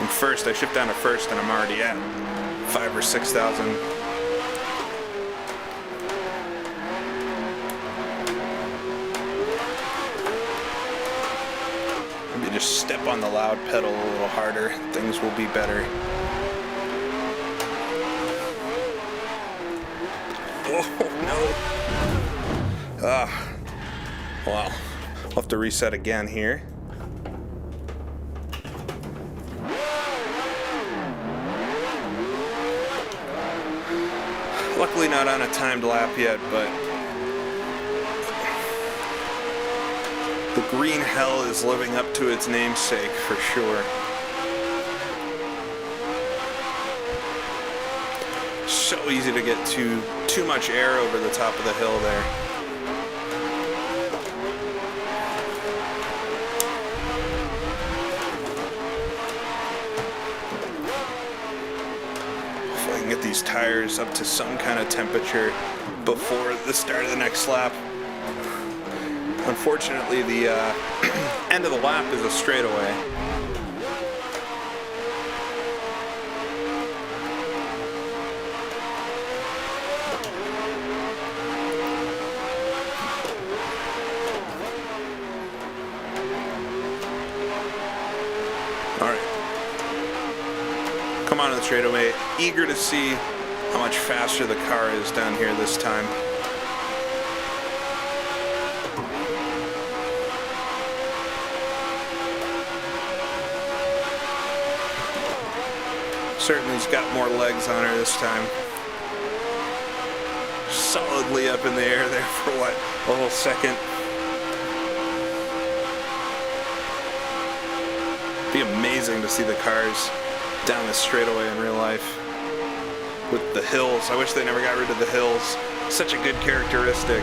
First, I shift down to first and I'm already at 5,000 or 6,000. Maybe just step on the loud pedal a little harder, things will be better. Oh no! Well, I'll have to reset again here. Luckily not on a timed lap yet, but the green hell is living up to its namesake for sure. So easy to get too much air over the top of the hill there. get these tires up to some kind of temperature before the start of the next lap. Unfortunately, the end of the lap is a straightaway. Come on to the straightaway. Eager to see how much faster the car is down here this time. Certainly's got more legs on her this time. Solidly up in the air there for what, a whole second. Be amazing to see the cars down this straightaway in real life with the hills. I wish they never got rid of the hills. Such a good characteristic.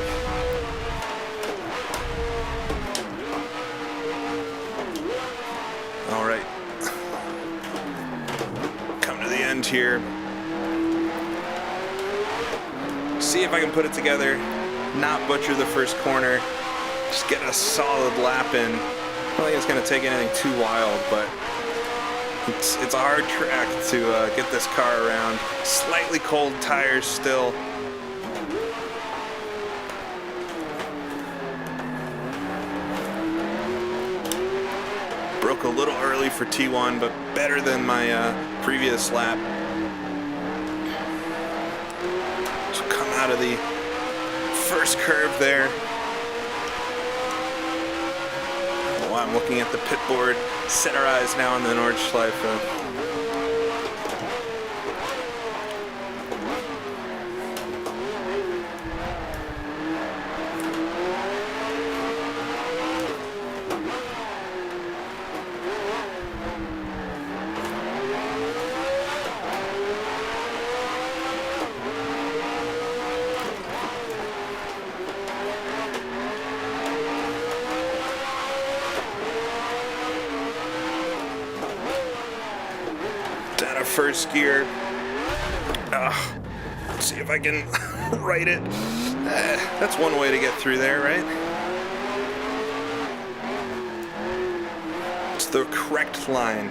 All right, come to the end here. See if I can put it together, not butcher the first corner, just get a solid lap in. I don't think it's going to take anything too wild, but it's a hard track to get this car around. Slightly cold tires still. Broke a little early for T1, but better than my previous lap. So come out of the first curve there. I'm looking at the pit board, set our eyes now on the Nordschleife. First gear. Let's see if I can right it. That's one way to get through there, right? It's the correct line.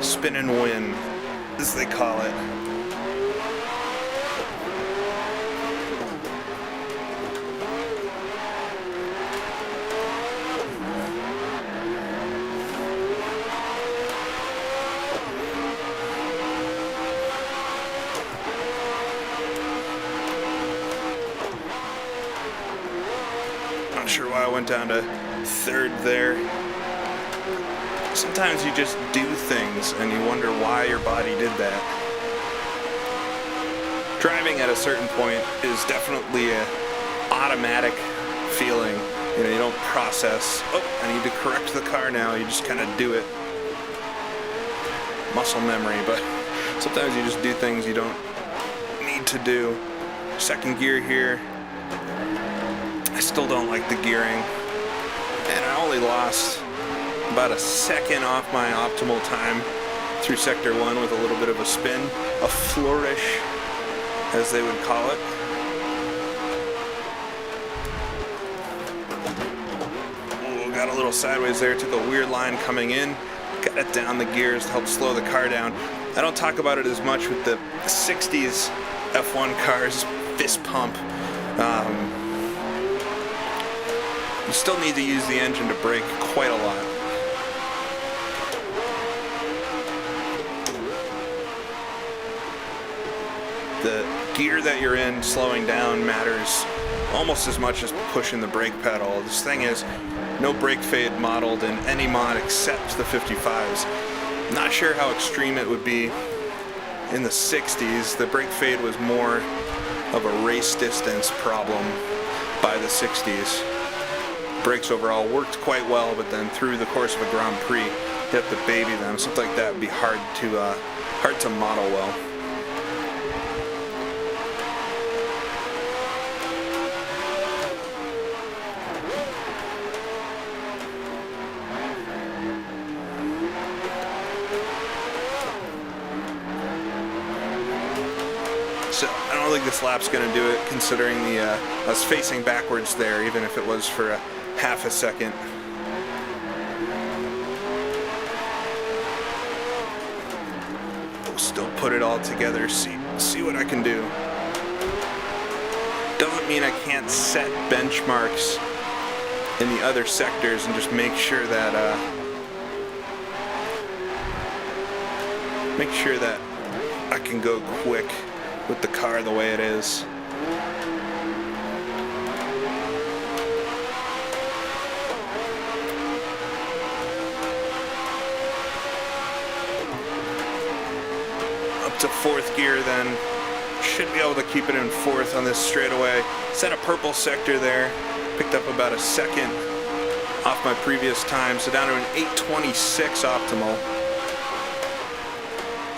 Spin and win, as they call it. Not sure why I went down to third there. Sometimes you just do things and you wonder why your body did that. Driving at a certain point is definitely an automatic feeling. You know, you don't process, oh, I need to correct the car now. You just kind of do it. Muscle memory, but sometimes you just do things you don't need to do. Second gear here. I still don't like the gearing, and I only lost about a second off my optimal time through sector 1 with a little bit of a spin, a flourish as they would call it. Oh, got a little sideways there, took a weird line coming in, got it down the gears to help slow the car down. I don't talk about it as much with the 60s F1 cars, fist pump. You still need to use the engine to brake quite a lot. The gear that you're in slowing down matters almost as much as pushing the brake pedal. This thing is no brake fade modeled in any mod except the 55s. Not sure how extreme it would be in the 60s. The brake fade was more of a race distance problem by the 60s. Brakes overall worked quite well, but then through the course of a Grand Prix, you have to baby them. Something like that would be hard to model well. So I don't think this lap's going to do it, considering I was facing backwards there, even if it was for a half a second. We'll still put it all together, see what I can do. Doesn't mean I can't set benchmarks in the other sectors and just make sure that I can go quick with the car the way it is. Up to fourth gear then. Should be able to keep it in fourth on this straightaway. Set a purple sector there. Picked up about a second off my previous time, so down to an 8:26 optimal.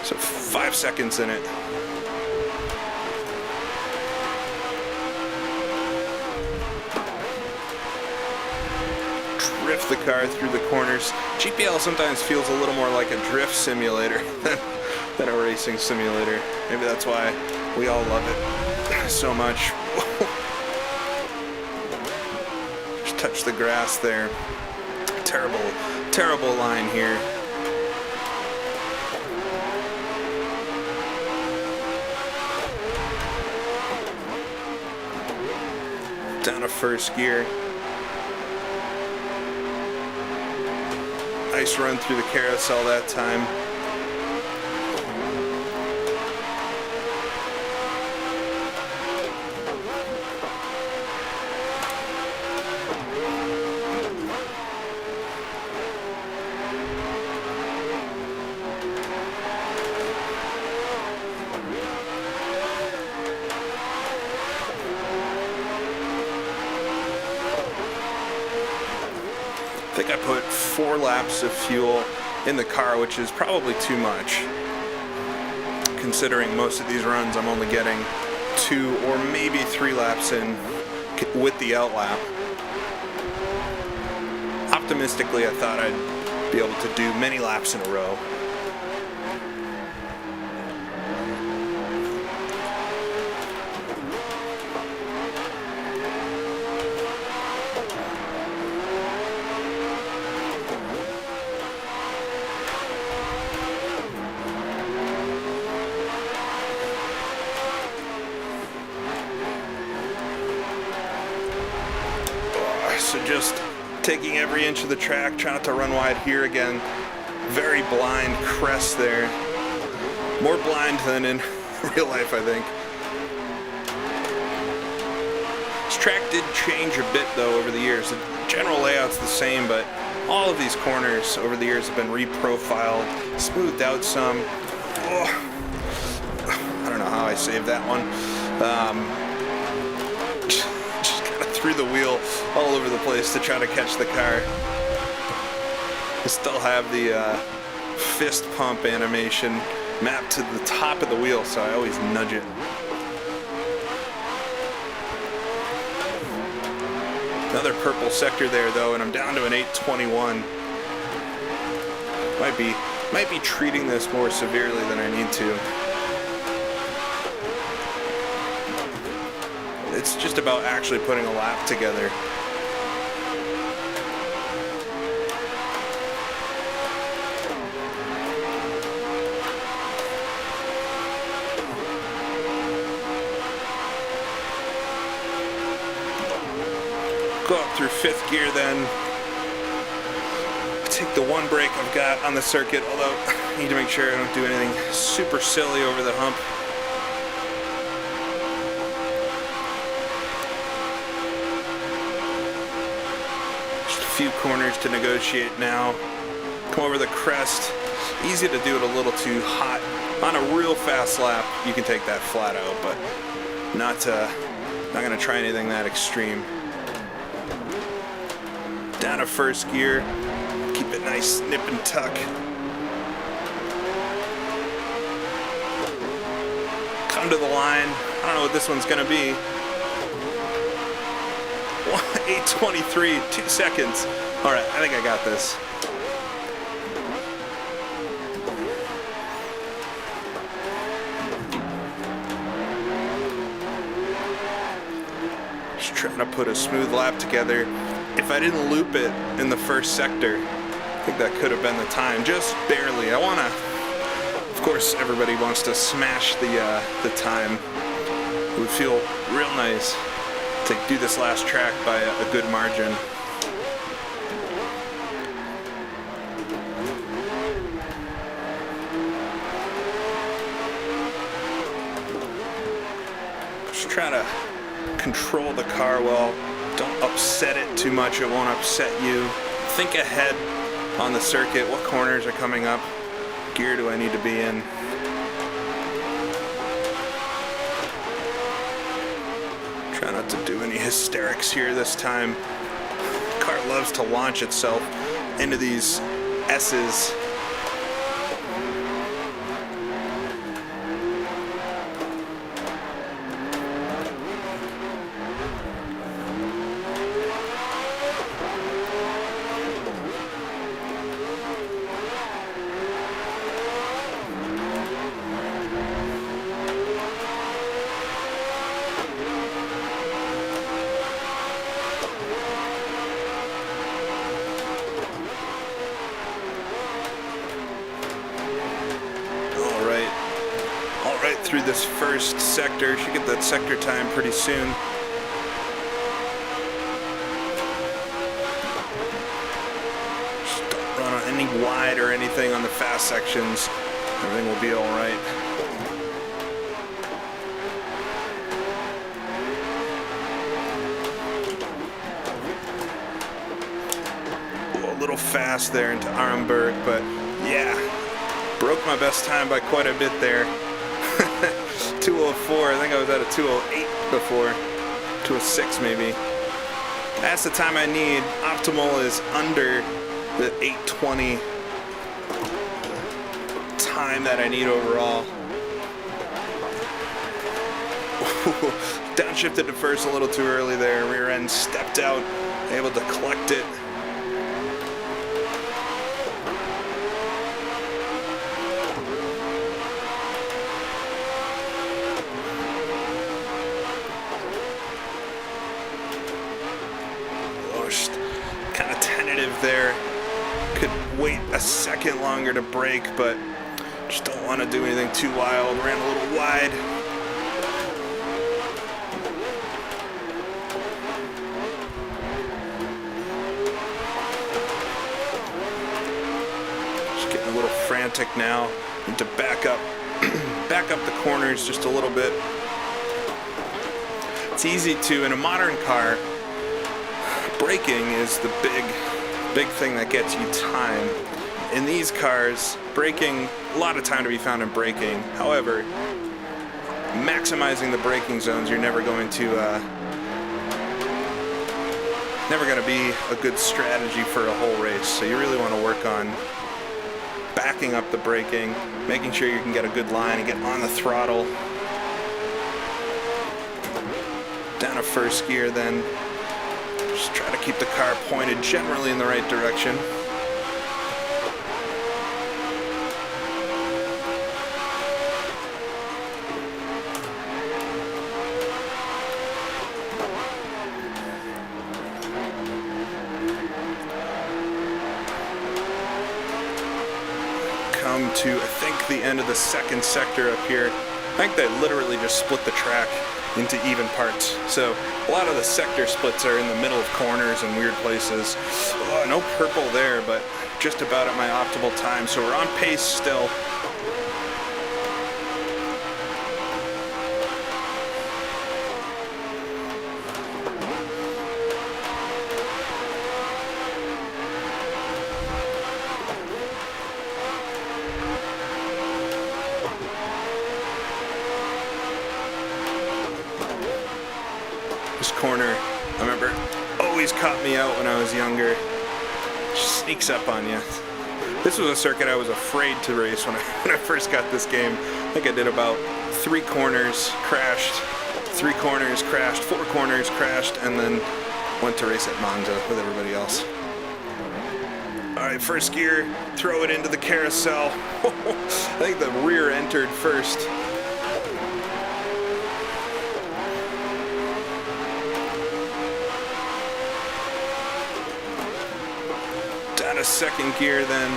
So 5 seconds in it. Drift the car through the corners. GPL sometimes feels a little more like a drift simulator than a racing simulator. Maybe that's why we all love it so much. Just touch the grass there. Terrible line here. Down to first gear. Nice run through the carousel that time. I think I put 4 laps of fuel in the car, which is probably too much, considering most of these runs I'm only getting 2 or maybe 3 laps in with the out lap. Optimistically, I thought I'd be able to do many laps in a row. So just taking every inch of the track, trying not to run wide here again. Very blind crest there. More blind than in real life, I think. This track did change a bit though over the years. The general layout's the same, but all of these corners over the years have been reprofiled, smoothed out some. Oh, I don't know how I saved that one. Through the wheel all over the place to try to catch the car. I still have the fist pump animation mapped to the top of the wheel, so I always nudge it. Another purple sector there though, and I'm down to an 8:21. Might be treating this more severely than I need to. It's just about actually putting a lap together. Go up through 5th gear then. Take the one brake I've got on the circuit, although I need to make sure I don't do anything super silly over the hump. Few corners to negotiate now. Come over the crest. Easy to do it a little too hot. On a real fast lap, you can take that flat out, but not gonna try anything that extreme. Down to 1st gear. Keep it nice, nip and tuck. Come to the line. I don't know what this one's gonna be. 8:23, 2 seconds. All right, I think I got this. Just trying to put a smooth lap together. If I didn't loop it in the first sector, I think that could have been the time, just barely. I want to, of course, everybody wants to smash the time. It would feel real nice to do this last track by a good margin. Just try to control the car well. Don't upset it too much, it won't upset you. Think ahead on the circuit. What corners are coming up? Gear do I need to be in? Try not to do any hysterics here this time. The car loves to launch itself into these S's. Through this first sector, should get that sector time pretty soon. Just don't run on any wide or anything on the fast sections. Everything will be all right. A little fast there into Nurburgring, but yeah, broke my best time by quite a bit there. 2:04, I think I was at a 2:08 before, 2:06 maybe. That's the time I need. Optimal is under the 8:20 time that I need overall. Downshifted to first a little too early there. Rear end stepped out, able to collect it. Kind of tentative there. Could wait a second longer to brake, but just don't want to do anything too wild. Ran a little wide. Just getting a little frantic now. Need to back up the corners just a little bit. It's easy to, in a modern car, braking is the big thing that gets you time. In these cars, braking, a lot of time to be found in braking. However, maximizing the braking zones, you're never going to be a good strategy for a whole race. So you really want to work on backing up the braking, making sure you can get a good line and get on the throttle. Down to first gear then. Just try to keep the car pointed generally in the right direction. Come to, I think, the end of the second sector up here. I think they literally just split the track into even parts. So a lot of the sector splits are in the middle of corners and weird places. Oh, no purple there, but just about at my optimal time. So we're on pace still. This corner, I remember, always caught me out when I was younger. Just sneaks up on you. This was a circuit I was afraid to race when I first got this game. I think I did about 3 corners, crashed, 3 corners, crashed, 4 corners, crashed, and then went to race at Monza with everybody else. All right, first gear, throw it into the carousel. I think the rear entered first. second gear then.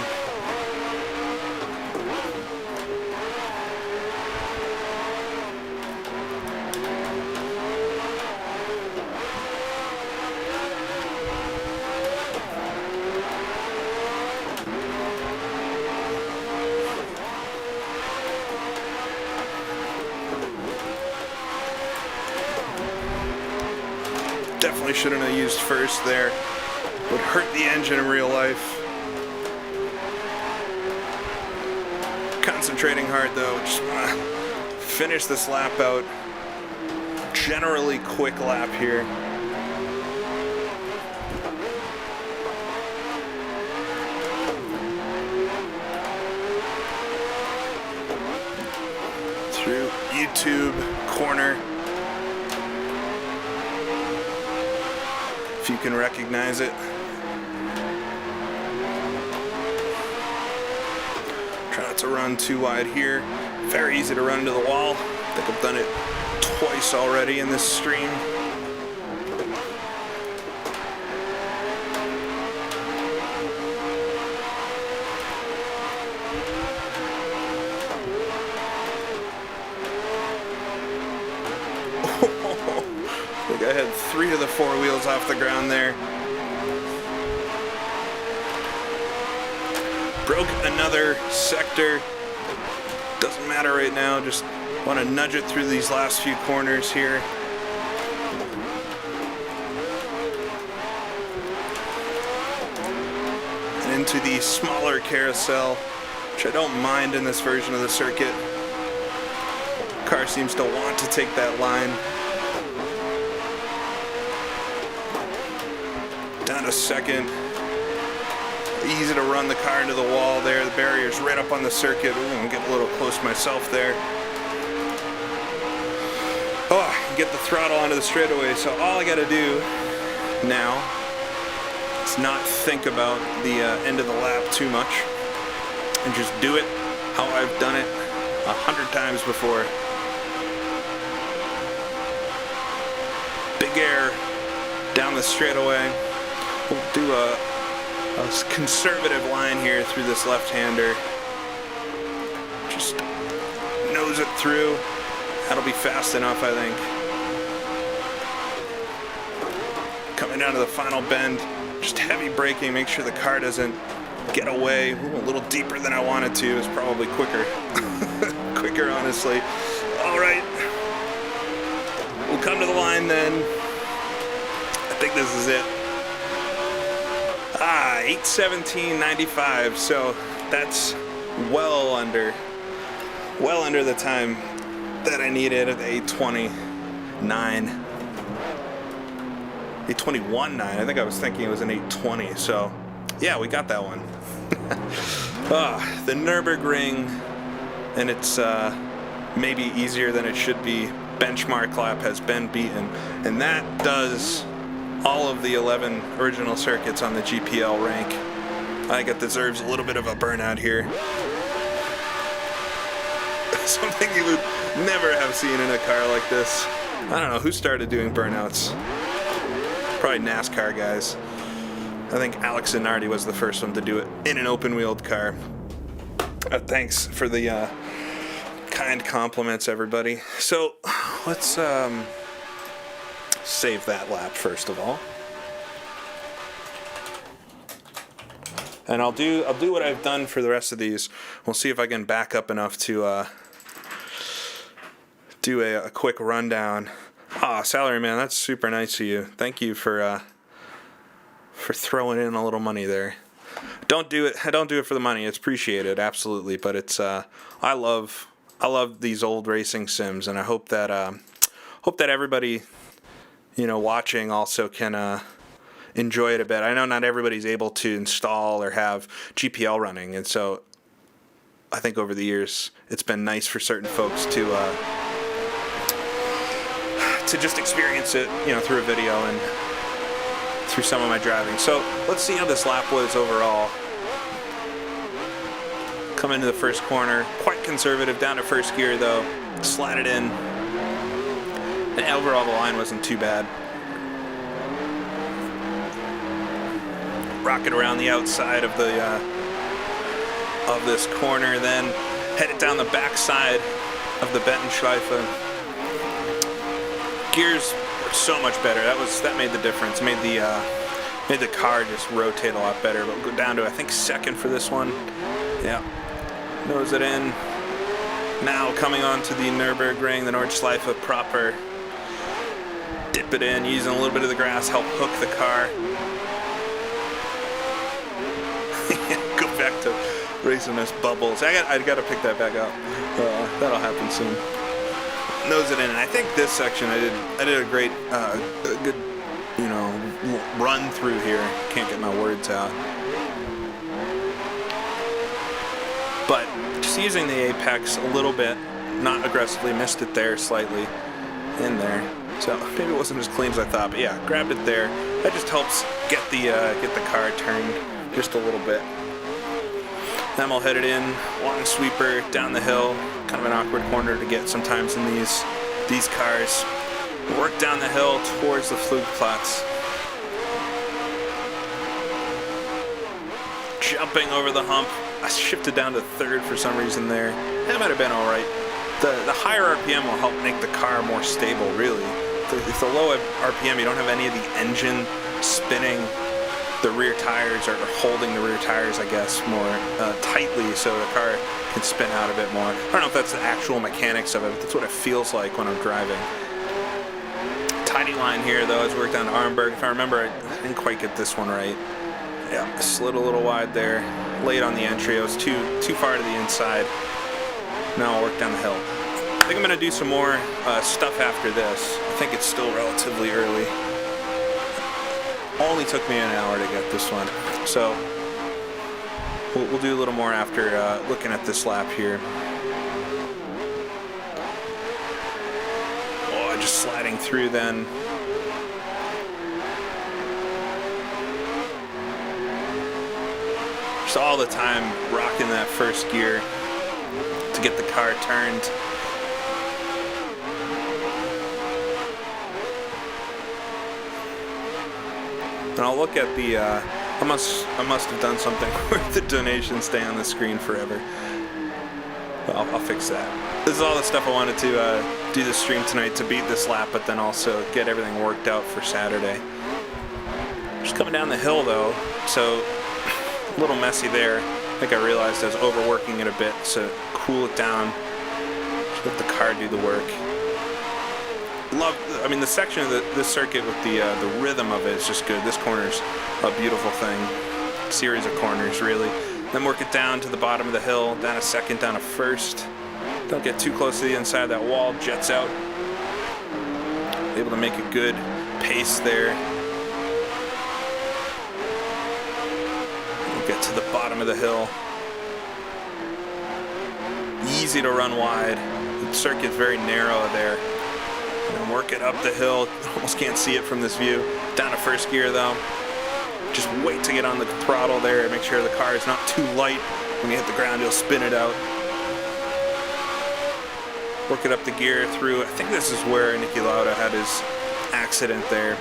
Definitely shouldn't have used first there. Would hurt the engine in real life. Concentrating hard though. Just want to finish this lap out. Generally quick lap here. Through YouTube corner. If you can recognize it. Try not to run too wide here. Very easy to run into the wall. I think I've done it twice already in this stream. I think I had 3 of the 4 wheels off the ground there. Broke another sector. Doesn't matter right now, just want to nudge it through these last few corners here. And into the smaller carousel, which I don't mind in this version of the circuit. Car seems to want to take that line. Down to second. Easy to run the car into the wall there. The barrier's right up on the circuit. Ooh, I'm getting a little close myself there. Oh, get the throttle onto the straightaway. So all I gotta do now is not think about the end of the lap too much and just do it how I've done it 100 times before. Big air down the straightaway. We'll do a conservative line here through this left-hander. Just nose it through. That'll be fast enough, I think. Coming down to the final bend, just heavy braking, make sure the car doesn't get away. Ooh, a little deeper than I wanted to. It's probably quicker. Quicker, honestly. All right. We'll come to the line then. I think this is it. 8:17.95, so that's well under the time that I needed at 8:29. 8:21.9. I think I was thinking it was an 8:20, so yeah, we got that one. The Nurburgring, and it's maybe easier than it should be. Benchmark lap has been beaten, and that does all of the 11 original circuits on the GPLRank. I think it deserves a little bit of a burnout here. Something you would never have seen in a car like this. I don't know who started doing burnouts. Probably NASCAR guys. I think Alex Zanardi was the first one to do it in an open-wheeled car. Thanks for the kind compliments, everybody. So let's save that lap first of all, and I'll do what I've done for the rest of these. We'll see if I can back up enough to do a quick rundown. Salary man, that's super nice of you. Thank you for throwing in a little money there. Don't do it. I don't do it for the money. It's appreciated, absolutely. But it's I love these old racing sims, and I hope that everybody, watching also can enjoy it a bit. I know not everybody's able to install or have GPL running, and so I think over the years it's been nice for certain folks to just experience it, through a video and through some of my driving. So let's see how this lap was overall. Come into the first corner, quite conservative, down to first gear though, slatted in. And overall the line wasn't too bad. rocket around the outside of the of this corner, then headed down the backside of the Bentenschleife. Gears were so much better. That made the difference. Made the car just rotate a lot better. But we'll go down to, I think, second for this one. Yeah, nose it in. Now coming on to the Nurburgring, the Nordschleife proper. Dip it in, using a little bit of the grass, help hook the car. Go back to racing those bubbles. I got to pick that back up. That'll happen soon. Nose it in, and I think this section I did a great, a good, run through here. Can't get my words out. But just using the apex a little bit, not aggressively, missed it there slightly in there. So maybe it wasn't as clean as I thought, but yeah, grabbed it there. That just helps get the car turned just a little bit. Then we'll head it in, long sweeper down the hill. Kind of an awkward corner to get sometimes in these cars. Work down the hill towards the Flugplatz. Jumping over the hump. I shifted down to third for some reason there. That might have been all right. The higher RPM will help make the car more stable, really. If the low RPM, you don't have any of the engine spinning the rear tires or holding the rear tires, I guess, more tightly so the car can spin out a bit more. I don't know if that's the actual mechanics of it, but that's what it feels like when I'm driving. Tidy line here, though, as we work down to Armberg. If I remember, I didn't quite get this one right. Yeah, slid a little wide there. Late on the entry. I was too far to the inside. Now I'll work down the hill. I think I'm going to do some more stuff after this. I think it's still relatively early. Only took me an hour to get this one. So we'll do a little more after looking at this lap here. Oh, just sliding through then. Just all the time rocking that first gear to get the car turned. And I'll look at the, I must have done something where the donations stay on the screen forever. Well, I'll fix that. This is all the stuff I wanted to do the stream tonight to beat this lap, but then also get everything worked out for Saturday. Just coming down the hill though, so a little messy there. I think I realized I was overworking it a bit, so cool it down. Just let the car do the work. I mean, the section of this circuit with the rhythm of it is just good. This corner's a beautiful thing. Series of corners, really. Then work it down to the bottom of the hill, down a second, down a first. Don't get too close to the inside of that wall, jets out. Able to make a good pace there. We'll get to the bottom of the hill. Easy to run wide. The circuit's very narrow there. And work it up the hill. Almost can't see it from this view. Down to first gear though. Just wait to get on the throttle there. Make sure the car is not too light. When you hit the ground, you'll spin it out. Work it up the gear through. I think this is where Niki Lauda had his accident there.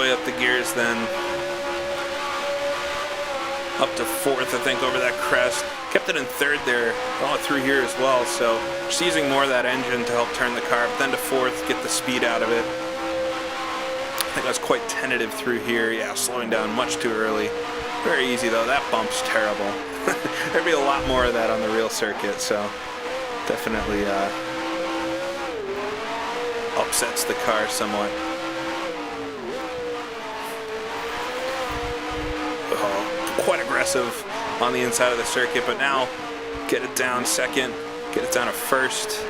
Up the gears then up to fourth, I think, over that crest. Kept it in third there all through here as well, so just using more of that engine to help turn the car, but then to fourth, get the speed out of it. I think I was quite tentative through here. Yeah, slowing down much too early. Very easy though. That bump's terrible. There'd be a lot more of that on the real circuit, so definitely upsets the car somewhat. Quite aggressive on the inside of the circuit, but now get it down second, get it down to first,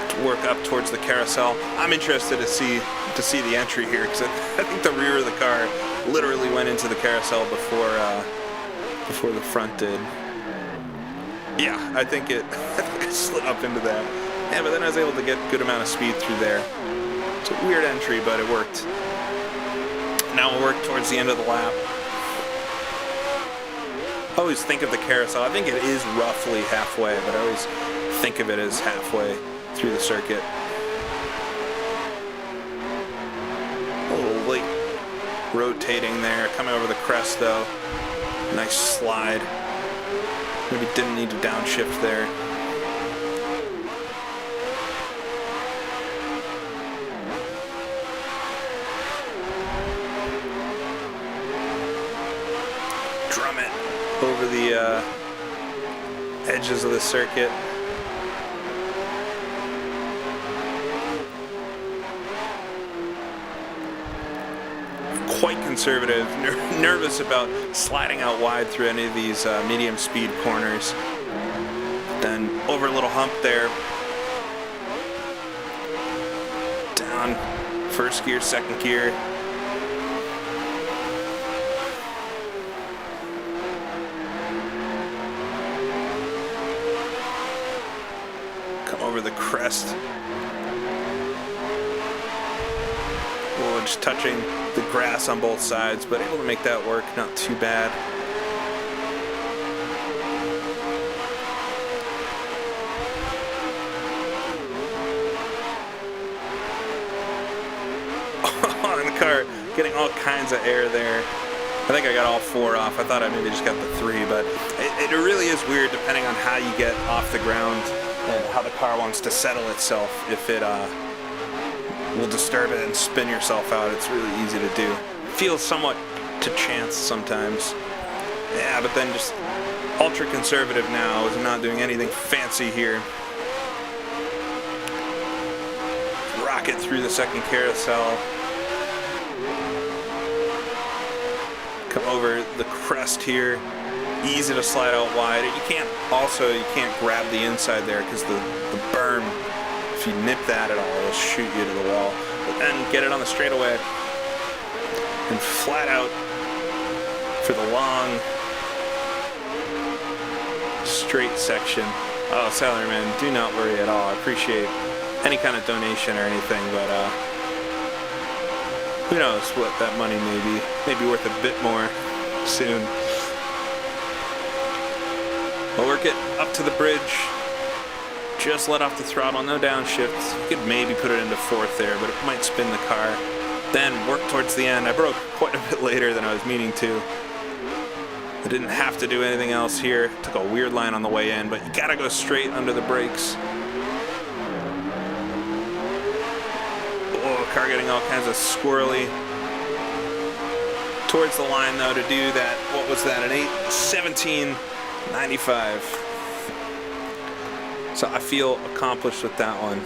to work up towards the carousel. I'm interested to see the entry here because I think the rear of the car literally went into the carousel before the front did. Yeah, I think it slid up into that. Yeah, but then I was able to get a good amount of speed through there. It's a weird entry, but it worked. Now we'll work towards the end of the lap. I always think of the carousel. I think it is roughly halfway, but I always think of it as halfway through the circuit. A little late rotating there, coming over the crest though. Nice slide. Maybe didn't need to downshift there. Drum it over the edges of the circuit. Quite conservative, nervous about sliding out wide through any of these medium speed corners. Then over a little hump there. Down, first gear, second gear. Come over the crest. Oh, just touching the grass on both sides, but able to make that work, not too bad. Oh, and the car getting all kinds of air there. I think I got all 4 off. I thought I maybe just got the 3, but it really is weird depending on how you get off the ground and how the car wants to settle itself. If it will disturb it and spin yourself out, it's really easy to do. Feels somewhat to chance sometimes. Yeah, but then just ultra conservative now, is not doing anything fancy here. Rocket through the second carousel. Come over the crest here. Easy to slide out wide. You can't grab the inside there because the berm, if you nip that at all, it'll shoot you to the wall. But then get it on the straightaway and flat out for the long straight section. Oh, Salaryman, do not worry at all. I appreciate any kind of donation or anything, but who knows what that money may be. Maybe worth a bit more soon. We'll work it up to the bridge. Just let off the throttle, no downshifts. You could maybe put it into 4th there, but it might spin the car. Then work towards the end. I broke quite a bit later than I was meaning to. I didn't have to do anything else here. Took a weird line on the way in, but you gotta go straight under the brakes. Oh, car getting all kinds of squirrely. Towards the line though to do that, what was that, an 8:17.95. So I feel accomplished with that one.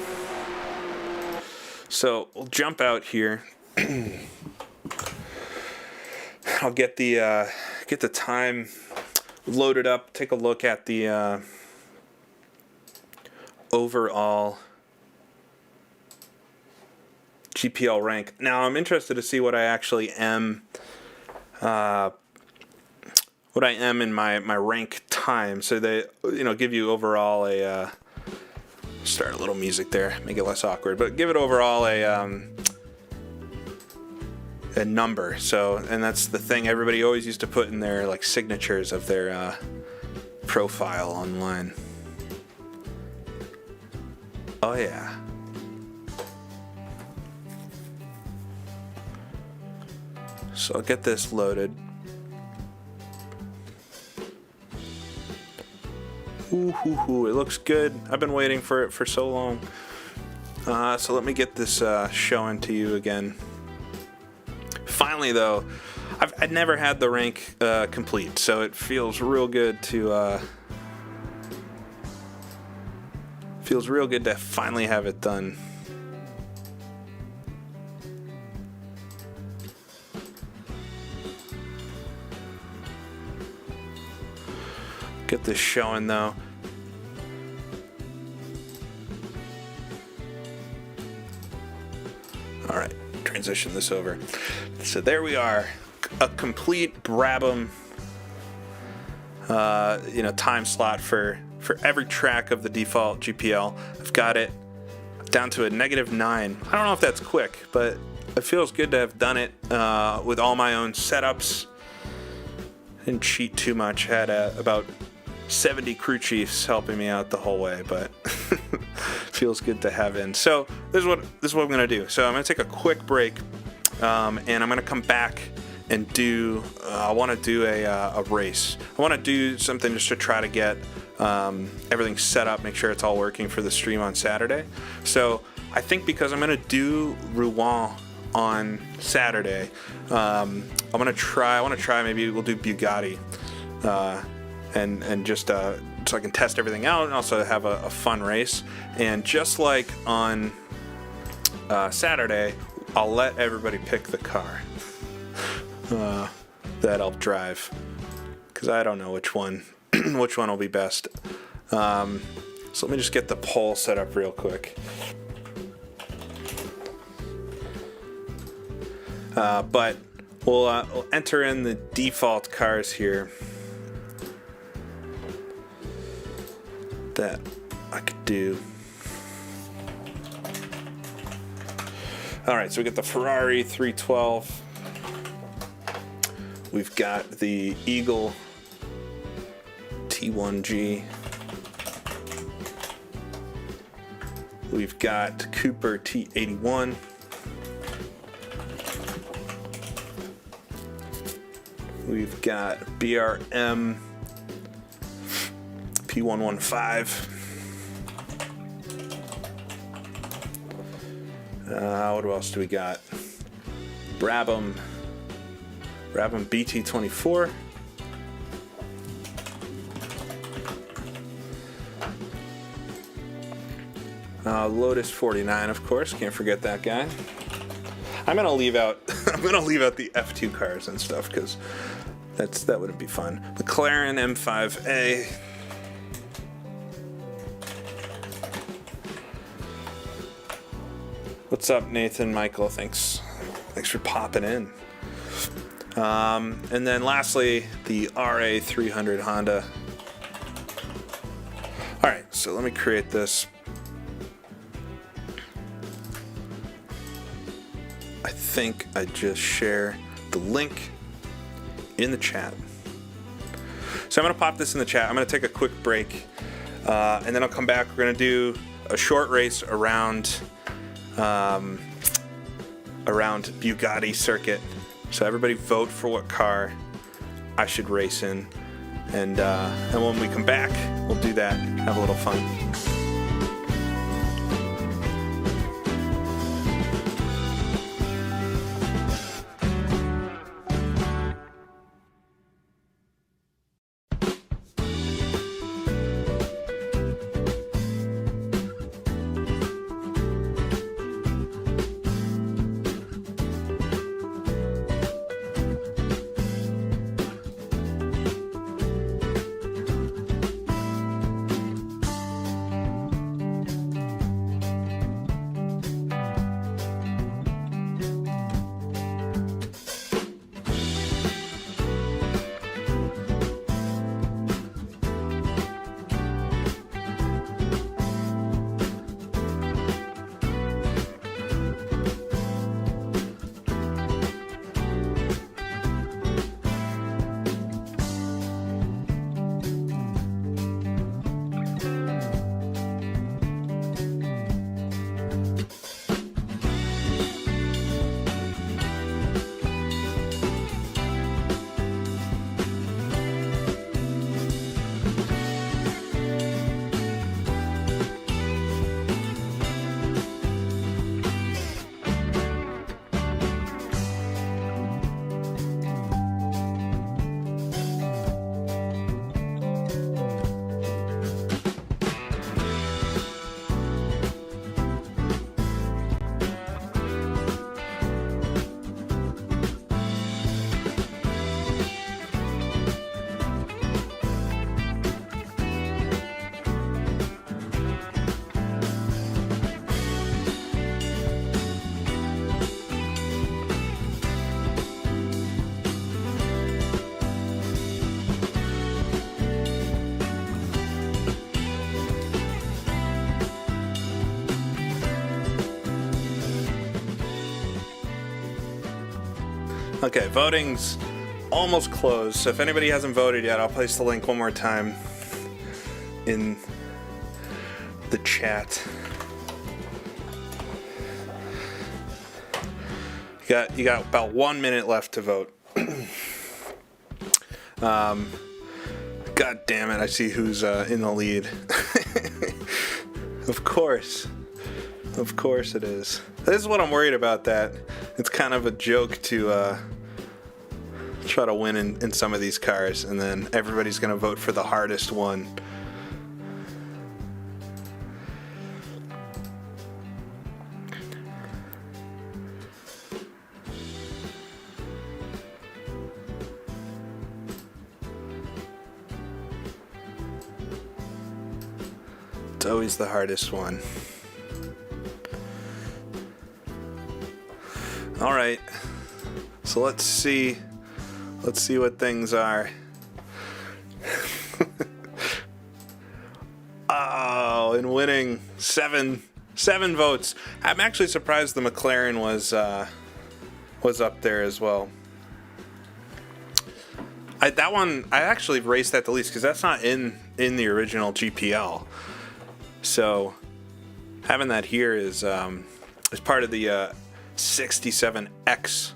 So we'll jump out here. I'll get the time loaded up. Take a look at the overall GPLRank. Now I'm interested to see what I actually am. What I am in my rank time. So they give you overall a start a little music there, make it less awkward, but give it overall a number. So, and that's the thing everybody always used to put in their like signatures of their profile online. Oh yeah. So I'll get this loaded. Ooh, it looks good. I've been waiting for it for so long. So let me get this showing to you again. Finally, though, I'd never had the rank complete, so it feels real good to finally have it done. Get this showing though. All right, transition this over. So there we are, a complete Brabham, time slot for every track of the default GPL. I've got it down to a -9. I don't know if that's quick, but it feels good to have done it with all my own setups. Didn't cheat too much. Had about 70 crew chiefs helping me out the whole way, but feels good to have in. So this is what I'm gonna do. So I'm gonna take a quick break, and I'm gonna come back and do. I want to do a race. I want to do something just to try to get everything set up, make sure it's all working for the stream on Saturday. So I think because I'm gonna do Rouen on Saturday, I want to try. Maybe we'll do Bugatti. And just so I can test everything out and also have a fun race. And just like on Saturday, I'll let everybody pick the car that I'll drive, because I don't know which one will be best. So let me just get the poll set up real quick. But we'll enter in the default cars here that I could do. All right, so we got the Ferrari 312. We've got the Eagle T1G. We've got Cooper T81. We've got BRM P115. What else do we got? Brabham BT24. Lotus 49, of course. Can't forget that guy. I'm gonna leave out the F2 cars and stuff because that wouldn't be fun. McLaren M5A. What's up, Nathan Michael? Thanks for popping in. And then lastly, the RA300 Honda. All right, so let me create this. I think I just share the link in the chat. So I'm gonna pop this in the chat. I'm gonna take a quick break, and then I'll come back. We're gonna do a short race around Bugatti circuit. So everybody vote for what car I should race in, and when we come back, we'll do that. Have a little fun. Okay, voting's almost closed. So if anybody hasn't voted yet, I'll place the link one more time in the chat. You got about 1 minute left to vote. God damn it, I see who's in the lead. Of course it is. This is what I'm worried about, that it's kind of a joke to try to win in some of these cars, and then everybody's gonna vote for the hardest one. It's always the hardest one. All right, so let's see what things are. Oh, and winning seven votes. I'm actually surprised the McLaren was up there as well. That one I actually raced that the least because that's not in the original GPL. So having that here is part of the 67X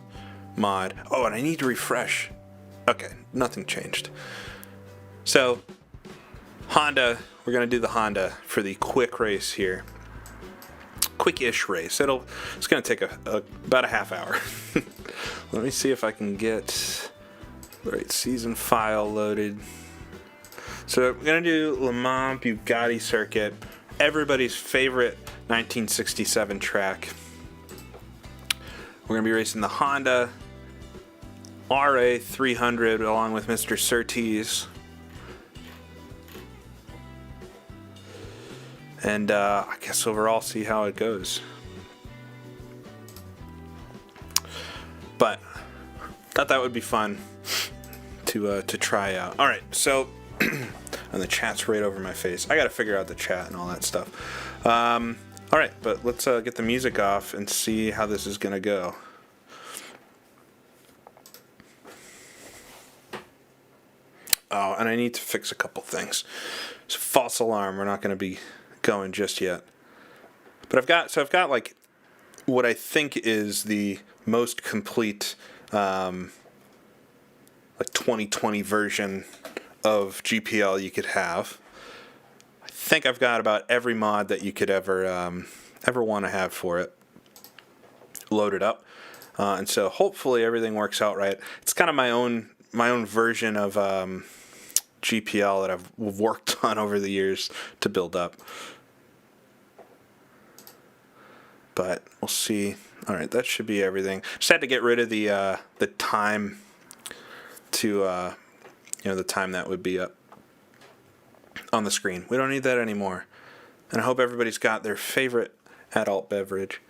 mod. Oh, and I need to refresh. Okay, nothing changed. So Honda, we're gonna do the Honda for the quick race here. Quick-ish race. It's gonna take about a half hour. Let me see if I can get the right season file loaded. So we're gonna do Le Mans Bugatti circuit, everybody's favorite 1967 track. We're going to be racing the Honda RA300 along with Mr. Surtees. And I guess overall see how it goes. But thought that would be fun to try out. All right, so and the chat's right over my face. I got to figure out the chat and all that stuff. All right, but let's get the music off and see how this is going to go. Oh, and I need to fix a couple things. So false alarm, we're not going to be going just yet. But I've got like what I think is the most complete like 2020 version of GPL you could have. I think I've got about every mod that you could ever want to have for it loaded up, and so hopefully everything works out right. It's kind of my own version of GPL that I've worked on over the years to build up. But we'll see. All right, that should be everything. Just had to get rid of the time to the time that would be up on the screen. We don't need that anymore. And I hope everybody's got their favorite adult beverage.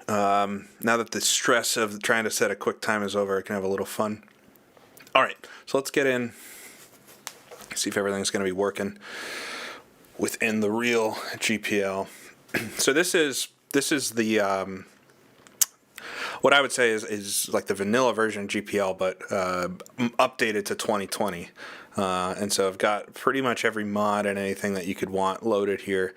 Now that the stress of trying to set a quick time is over, I can have a little fun. All right, so let's get in, see if everything's going to be working within the real GPL. So this is the what I would say is like the vanilla version of GPL, but updated to 2020. And so I've got pretty much every mod and anything that you could want loaded here.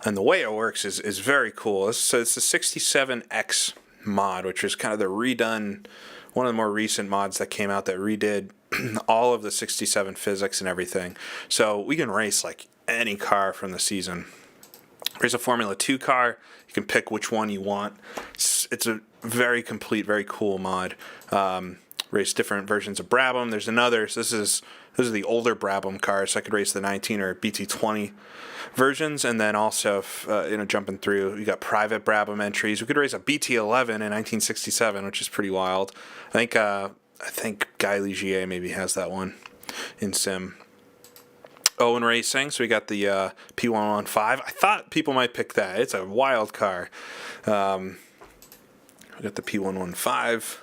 And the way it works is very cool. So it's the 67X mod, which is kind of the redone, one of the more recent mods that came out that redid all of the 67 physics and everything. So we can race like any car from the season. Race a Formula 2 car. You can pick which one you want. It's a very complete, very cool mod. Race different versions of Brabham. There's another. So this is the older Brabham cars. So I could race the 19 or BT20 versions, and then also jumping through, you got private Brabham entries. We could race a BT11 in 1967, which is pretty wild. I think Guy Ligier maybe has that one in sim. Owen Racing, so we got the P115. I thought people might pick that. It's a wild car. We got the P115.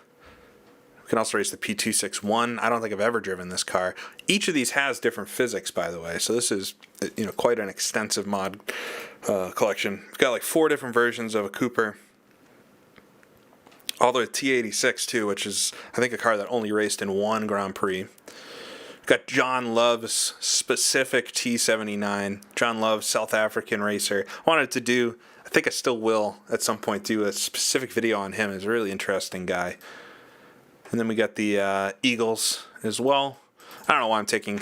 We can also race the P261. I don't think I've ever driven this car. Each of these has different physics, by the way. So this is quite an extensive mod collection. We've got like 4 different versions of a Cooper. All the way T86 too, which is, I think, a car that only raced in one Grand Prix. Got John Love's specific T79. John Love, South African racer. Wanted to do, I think I still will at some point, do a specific video on him. He's a really interesting guy. And then we got the Eagles as well. I don't know why I'm taking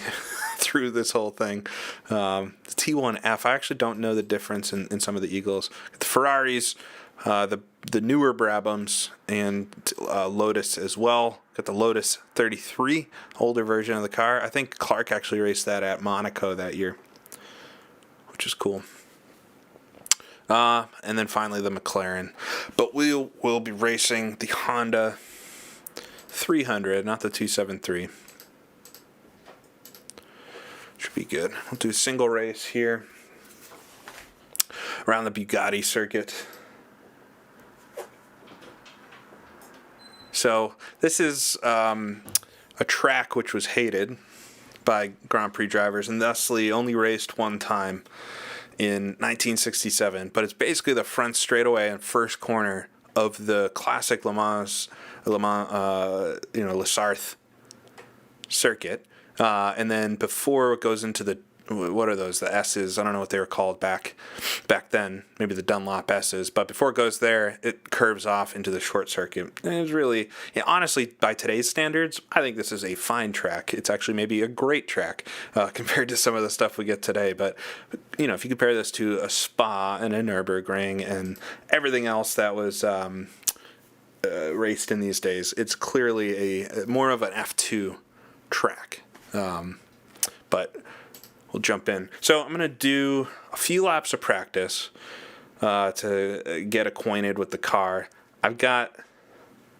through this whole thing. The T1F, I actually don't know the difference in some of the Eagles. The Ferraris, the newer Brabhams, and Lotus as well. Got the Lotus 33, older version of the car. I think Clark actually raced that at Monaco that year, which is cool. And then finally the McLaren. But we'll be racing the Honda 300, not the 273. Should be good. We'll do a single race here around the Bugatti circuit. So this is a track which was hated by Grand Prix drivers and thusly only raced one time in 1967. But it's basically the front straightaway and first corner of the classic Le Mans, Le Sarthe circuit. And then before it goes into the, what are those, the S's? I don't know what they were called back then, maybe the Dunlop S's. But before it goes there, it curves off into the short circuit. And it was really, honestly, by today's standards, I think this is a fine track. It's actually maybe a great track compared to some of the stuff we get today. But, if you compare this to a Spa and a Nurburgring and everything else that was raced in these days, it's clearly a more of an F2 track. But we'll jump in. So I'm going to do a few laps of practice to get acquainted with the car. I've got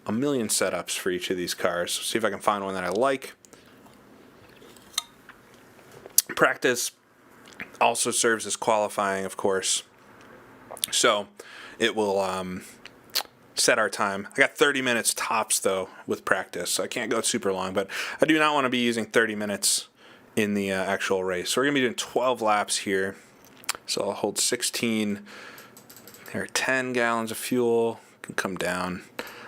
a million setups for each of these cars. See if I can find one that I like. Practice also serves as qualifying, of course. So it will set our time. I got 30 minutes tops, though, with practice, so I can't go super long. But I do not want to be using 30 minutes in the actual race. So we're going to be doing 12 laps here. So I'll hold 16. There are 10 gallons of fuel. Can come down.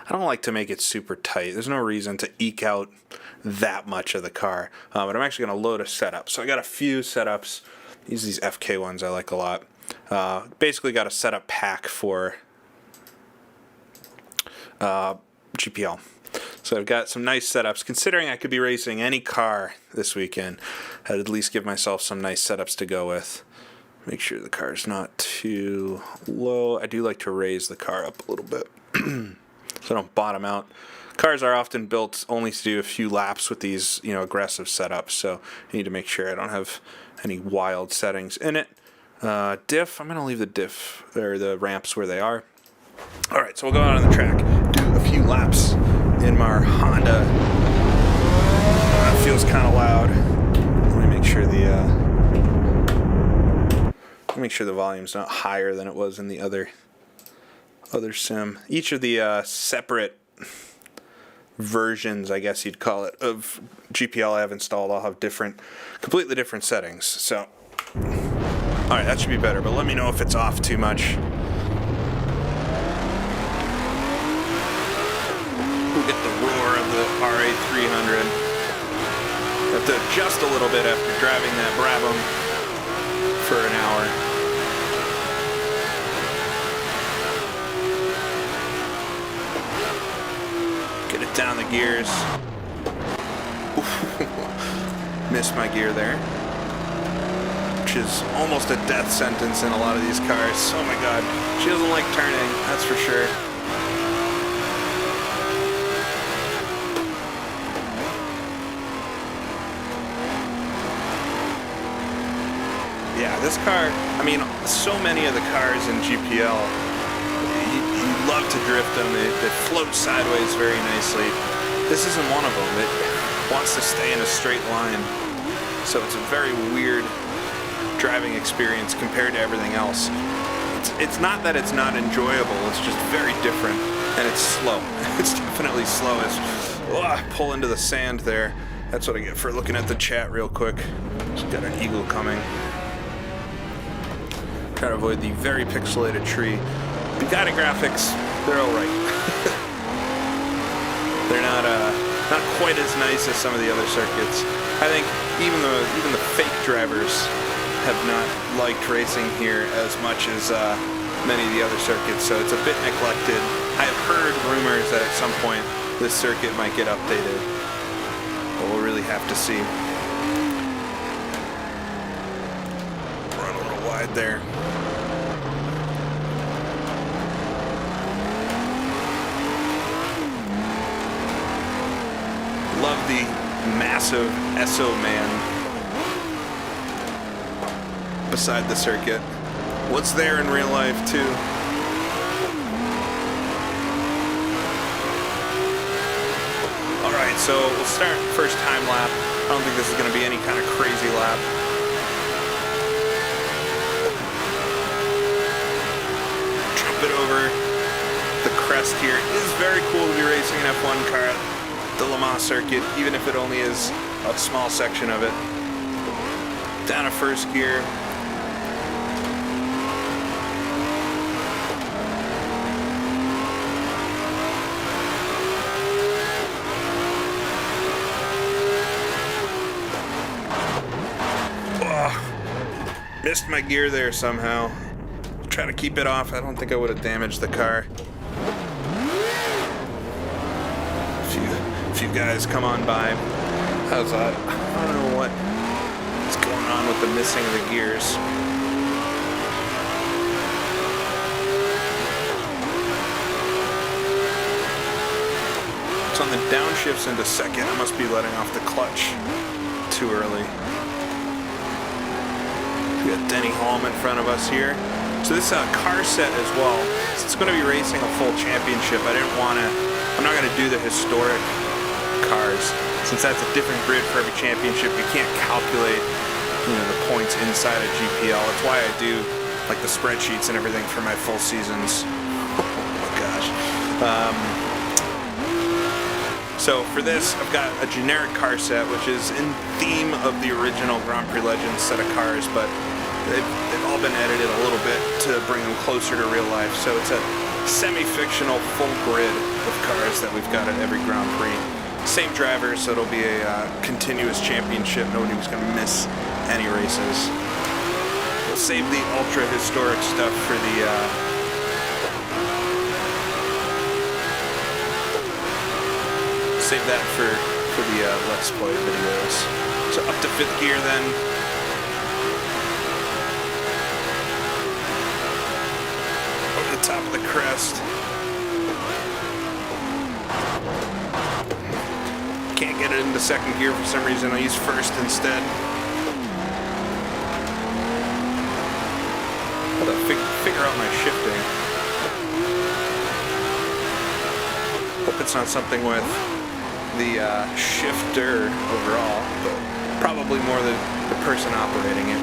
I don't like to make it super tight. There's no reason to eke out that much of the car. But I'm actually going to load a setup. So I got a few setups. These FK ones I like a lot. Basically got a setup pack for GPL. So I've got some nice setups. Considering I could be racing any car this weekend, I'd at least give myself some nice setups to go with. Make sure the car's not too low. I do like to raise the car up a little bit so I don't bottom out. Cars are often built only to do a few laps with these, aggressive setups. So I need to make sure I don't have any wild settings in it. Diff, I'm going to leave the diff or the ramps where they are. All right, so we'll go out on the track, do a few laps in my Honda. It feels kind of loud. Let me make sure the volume's not higher than it was in the other sim. Each of the separate versions, I guess you'd call it, of GPL I have installed, I'll have completely different settings. So, all right, that should be better. But let me know if it's off too much. We'll get the roar of the RA300. Have to adjust a little bit after driving that Brabham for an hour. Get it down the gears. Missed my gear there, which is almost a death sentence in a lot of these cars. Oh my god, she doesn't like turning, that's for sure. Yeah, this car, so many of the cars in GPL, you love to drift them. They float sideways very nicely. This isn't one of them. It wants to stay in a straight line. So it's a very weird driving experience compared to everything else. It's not that it's not enjoyable, it's just very different, and it's slow. It's definitely slow. I pull into the sand there. That's what I get for looking at the chat real quick. Just got an eagle coming. Try to avoid the very pixelated tree. Bugatti graphics, they're alright. They're not quite as nice as some of the other circuits. I think even the fake drivers have not liked racing here as much as many of the other circuits, so it's a bit neglected. I've heard rumors that at some point this circuit might get updated, but we'll really have to see. Run a little wide there. Love the massive SO man beside the circuit. What's there in real life too? Alright, so we'll start first time lap. I don't think this is going to be any kind of crazy lap. Jump it over the crest here. It is very cool to be racing an F1 car at the Le Mans circuit, even if it only is a small section of it. Down to first gear. Missed my gear there somehow. Try to keep it off. I don't think I would have damaged the car. A few guys come on by. How's that? I don't know what's going on with the missing of the gears. It's on the downshifts into second. I must be letting off the clutch too early. We got Denny Holm in front of us here. So this is a car set as well. It's going to be racing a full championship. I'm not going to do the historic cars. Since that's a different grid for every championship, you can't calculate, the points inside of GPL. That's why I do like the spreadsheets and everything for my full seasons. Oh my gosh. So for this, I've got a generic car set, which is in theme of the original Grand Prix Legends set of cars, but they've all been edited a little bit to bring them closer to real life. So it's a semi-fictional full grid of cars that we've got at every Grand Prix. Same drivers, so it'll be a continuous championship. Nobody was going to miss any races. We'll save the ultra historic stuff for the save that for the Let's Play videos. So up to fifth gear then. Over the top of the crest. Can't get it into second gear for some reason. I'll use first instead. Got to figure out my shifting. Hope it's not something with the shifter overall, but probably more the person operating it.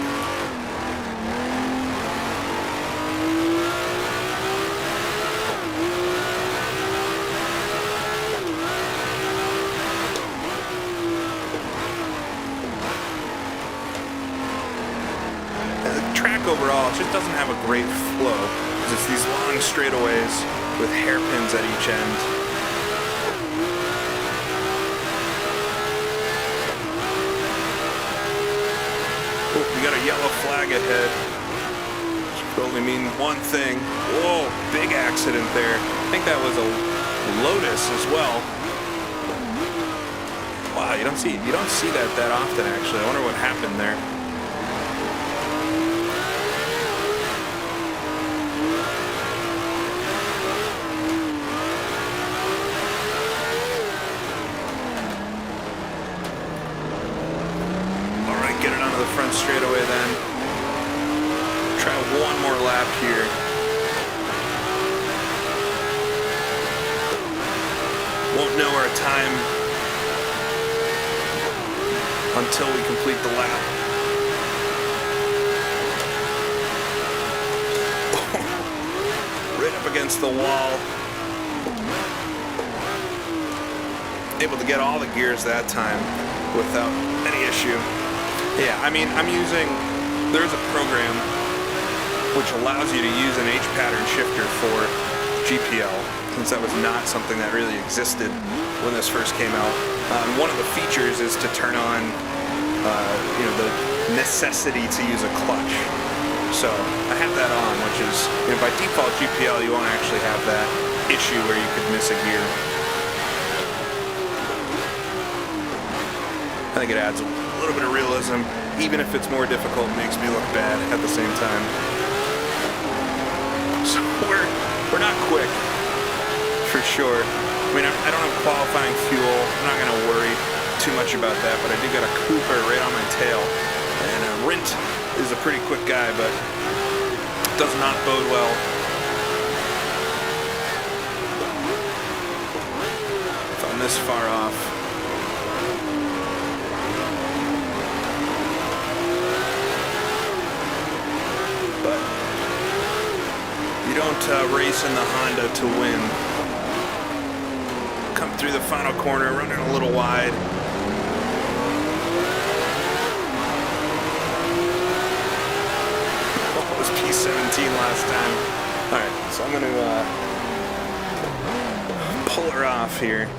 The track overall just doesn't have a great flow, because it's these long straightaways with hairpins at each end. We got a yellow flag ahead, which could only mean one thing. Whoa, big accident there. I think that was a Lotus as well. Wow, you don't see that often actually. I wonder what happened there. Front straightaway then. Try one more lap here. Won't know our time until we complete the lap. Right up against the wall. Able to get all the gears that time without any issue. Yeah, I mean, there's a program which allows you to use an H pattern shifter for GPL. since that was not something that really existed when this first came out. One of the features is to turn on, the necessity to use a clutch. So I have that on, which is, by default GPL you won't actually have that issue where you could miss a gear. I think it adds a little bit of realism, even if it's more difficult, it makes me look bad at the same time. So we're not quick, for sure. I mean, I don't have qualifying fuel. I'm not going to worry too much about that, but I do got a Cooper right on my tail. And Rint is a pretty quick guy, but does not bode well. If I'm this far off. But you don't race in the Honda to win. Come through the final corner, running a little wide. Oh, it was P17 last time. Alright, so I'm going to pull her off here.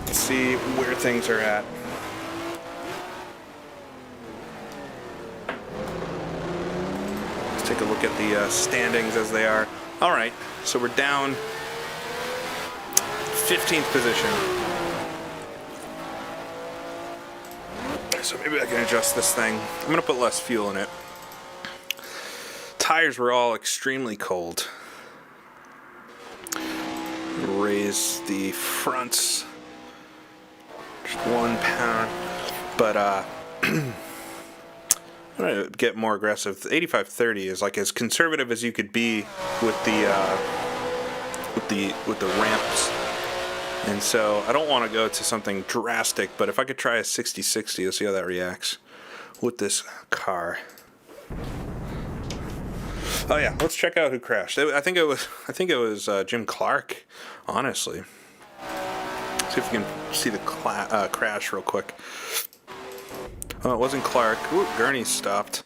See where things are at. Let's take a look at the standings as they are. Alright, so we're down 15th position. So maybe I can adjust this thing. I'm going to put less fuel in it. Tires were all extremely cold. Raise the fronts just 1 pound. But I'm going to get more aggressive. 85-30 is like as conservative as you could be with the ramps. And so I don't want to go to something drastic, but if I could try a 60-60, let's see how that reacts with this car. Oh yeah, let's check out who crashed. I think it was Jim Clark, honestly. See if we can see the crash real quick. Oh, it wasn't Clark. Ooh, Gurney stopped.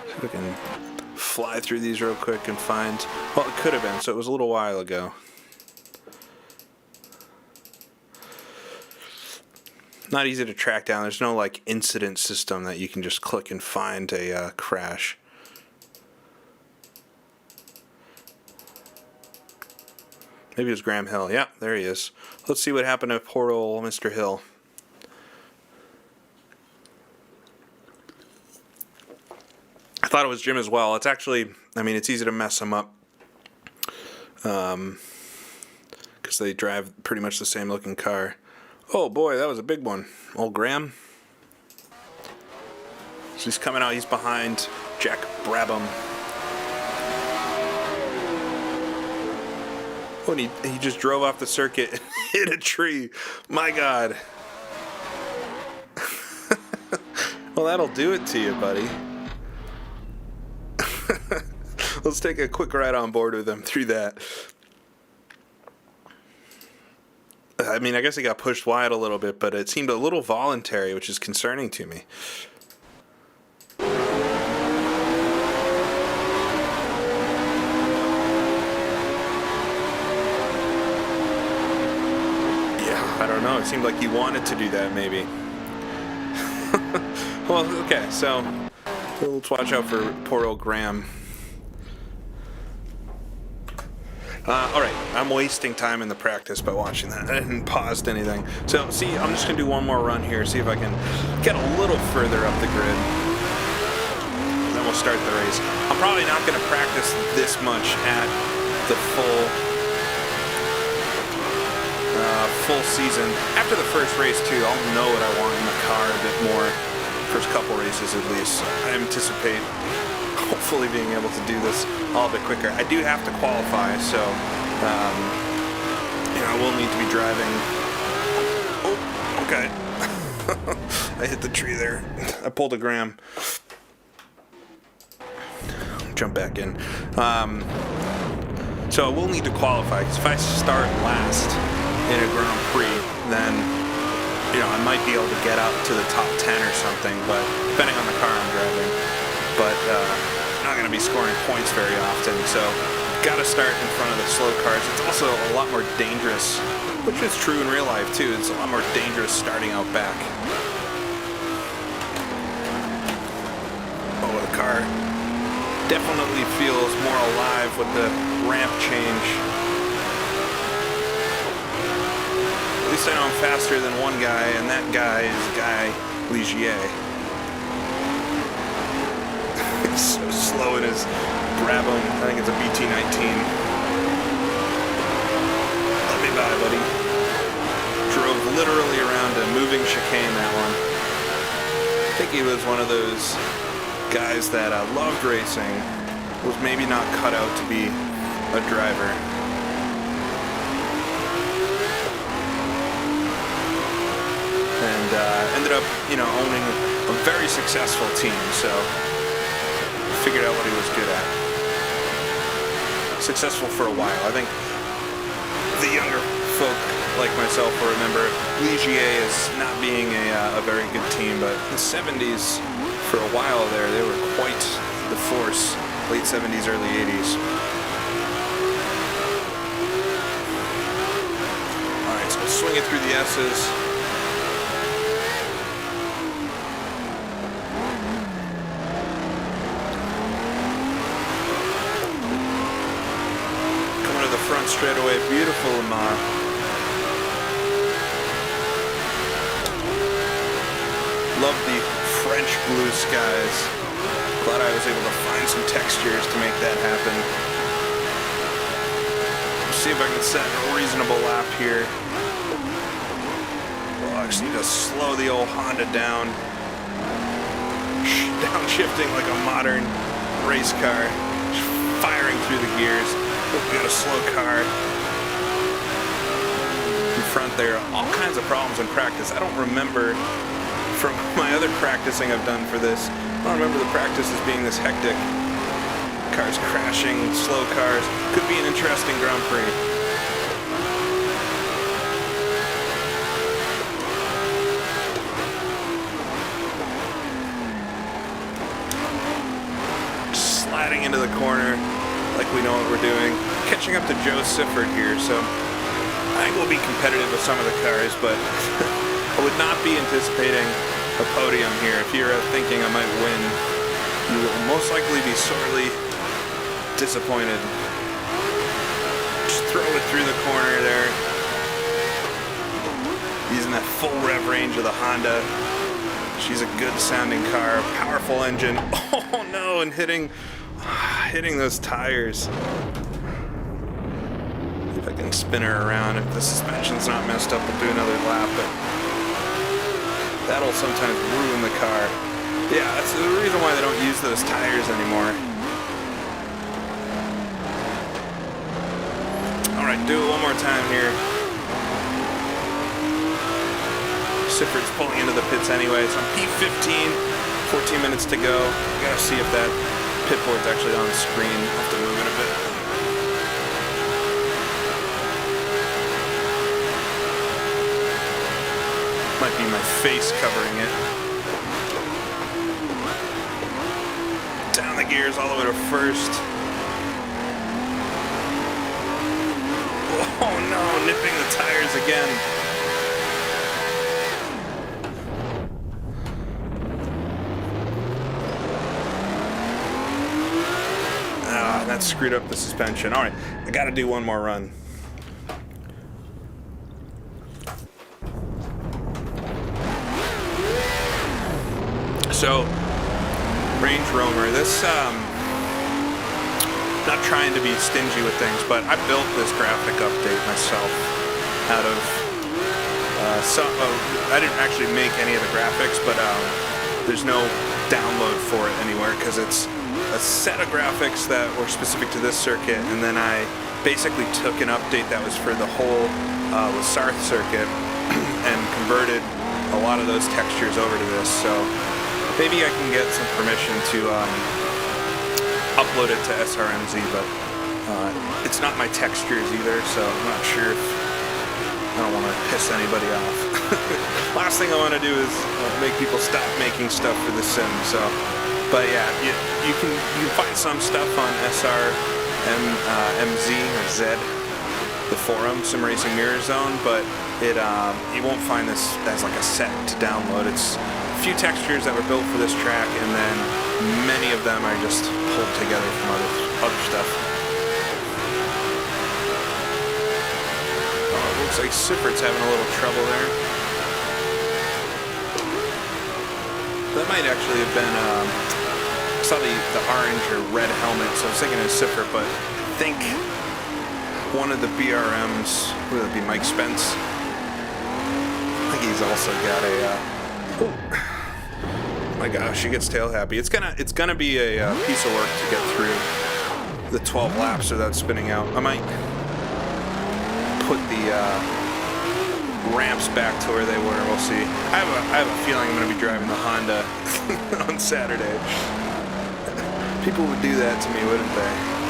See if we can fly through these real quick and find... Well, it could have been, so it was a little while ago. Not easy to track down. There's no, like, incident system that you can just click and find a crash. Maybe it was Graham Hill. Yeah, there he is. Let's see what happened to poor old Mr. Hill. I thought it was Jim as well. It's actually, I mean, it's easy to mess him up. Because they drive pretty much the same looking car. Oh boy, that was a big one. Old Graham. So he's coming out, he's behind Jack Brabham. Oh, and he just drove off the circuit and hit a tree. My God. Well, that'll do it to you, buddy. Let's take a quick ride on board with him through that. I mean, I guess he got pushed wide a little bit, but it seemed a little voluntary, which is concerning to me. Yeah, I don't know. It seemed like he wanted to do that, maybe. Well, okay, so let's watch out for poor old Graham. Alright, I'm wasting time in the practice by watching that. I didn't pause anything. So, see, I'm just going to do one more run here, see if I can get a little further up the grid. Then we'll start the race. I'm probably not going to practice this much at the full season. After the first race, too, I'll know what I want in the car a bit more. First couple races, at least. I anticipate hopefully being able to do this all a bit quicker. I do have to qualify, so I will need to be driving. Oh, okay. I hit the tree there. I pulled a Graham. Jump back in. So I will need to qualify, because if I start last in a Grand Prix, then I might be able to get up to the top 10 or something, but depending on the car I'm driving. But not going to be scoring points very often. So gotta start in front of the slow cars. It's also a lot more dangerous, which is true in real life too. It's a lot more dangerous starting out back. Oh, the car definitely feels more alive with the ramp change. At least I know I'm faster than one guy, and that guy is Guy Ligier. He's so slow in his Brabham. I think it's a BT19. Let me by, buddy. Drove literally around a moving chicane, that one. I think he was one of those guys that loved racing, was maybe not cut out to be a driver. And ended up, owning a very successful team, so figured out what he was good at. Successful for a while. I think the younger folk like myself will remember Ligier as not being a very good team, but in the 70s, for a while there, they were quite the force. Late 70s, early 80s. Alright, so we'll swing it through the S's. Front straightaway, beautiful Lamar. Love the French blue skies. Glad I was able to find some textures to make that happen. Let's see if I can set a reasonable lap here. Well, I just need to slow the old Honda down. Downshifting like a modern race car. Just firing through the gears. We got a slow car in front there. All kinds of problems in practice. I don't remember from my other practicing I've done for this. I don't remember the practice as being this hectic. Cars crashing, slow cars. Could be an interesting Grand Prix. Sliding into the corner. Like we know what we're doing. Catching up to Joe Sifford here, so I think we'll be competitive with some of the cars, but I would not be anticipating a podium here. If you're thinking I might win, you will most likely be sorely disappointed. Just throw it through the corner there. Using that full rev range of the Honda. She's a good sounding car, powerful engine. Oh no, and hitting those tires. See if I can spin her around. If the suspension's not messed up, we'll do another lap, but that'll sometimes ruin the car. Yeah, that's the reason why they don't use those tires anymore. Alright, do it one more time here. Sifford's pulling into the pits anyway, so I'm P15, 14 minutes to go. Gotta see if that pit board's actually on the screen. I'll have to move it a bit. Might be my face covering it. Down the gears all the way to first. Oh no, nipping the tires again. That screwed up the suspension. All right, I gotta do one more run. So, Range Rover, this, not trying to be stingy with things, but I built this graphic update myself out of, I didn't actually make any of the graphics, but there's no download for it anywhere because it's a set of graphics that were specific to this circuit, and then I basically took an update that was for the whole Sarth circuit and converted a lot of those textures over to this. So maybe I can get some permission to upload it to SRMZ, but it's not my textures either, so I'm not sure if don't want to piss anybody off. Last thing I want to do is make people stop making stuff for the sim. So, but yeah, you can find some stuff on MZ or Z, the forum, Sim Racing Mirror Zone, but you won't find this as like a set to download. It's a few textures that were built for this track, and then many of them are just pulled together from other stuff. Oh, it looks like Sifrit's having a little trouble there. That might actually have been, I saw the orange or red helmet, so I was thinking it was Sifrit, but I think one of the BRMs, would it be Mike Spence? I think he's also got a, oh my gosh, he gets tail happy. It's gonna be a piece of work to get through the 12 laps without spinning out. I might put the ramps back to where they were. We'll see. I have a feeling I'm gonna be driving the Honda on Saturday. People would do that to me, wouldn't they?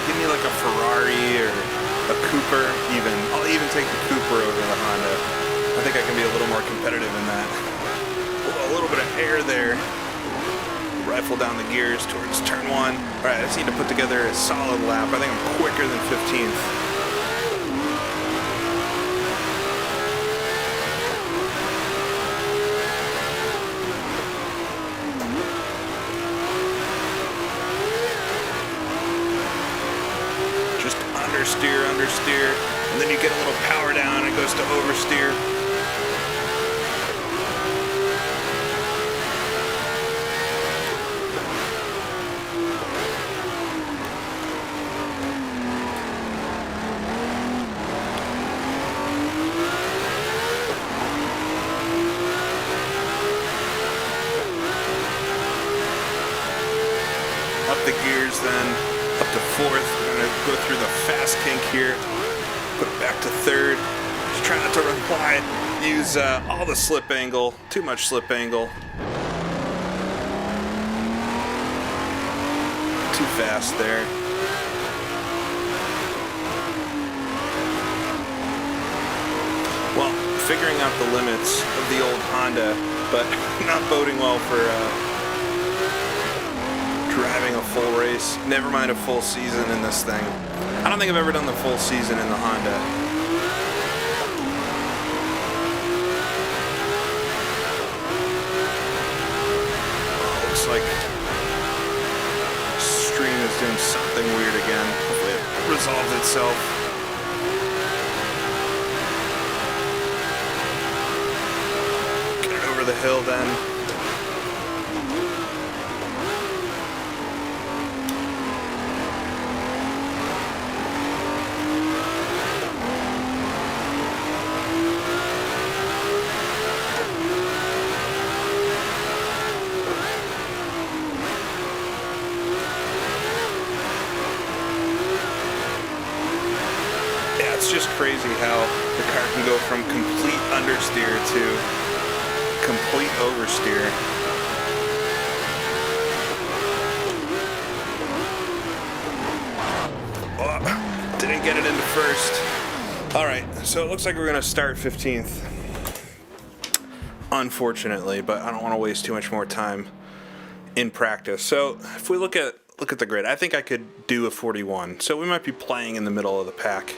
Give me like a Ferrari or a Cooper even. I'll even take the Cooper over the Honda. I think I can be a little more competitive in that. Oh, a little bit of air there. Rifle down the gears towards turn 1. Alright, I just need to put together a solid lap. I think I'm quicker than 15th. Understeer, and then you get a little power down and it goes to oversteer. Up the gears then, up to 4th. Go through the fast kink here, put it back to 3rd, just try not to run wide, use all the slip angle, too much slip angle, too fast there. Well, figuring out the limits of the old Honda, but not boding well for driving a full race, never mind a full season in this thing. I don't think I've ever done the full season in the Honda. Oh, looks like stream is doing something weird again. Hopefully it resolves itself. Get it over the hill then. It's just crazy how the car can go from complete understeer to complete oversteer. Oh, didn't get it into 1st. Alright, so it looks like we're going to start 15th. Unfortunately, but I don't want to waste too much more time in practice. So if we look at the grid, I think I could do a 41. So we might be playing in the middle of the pack.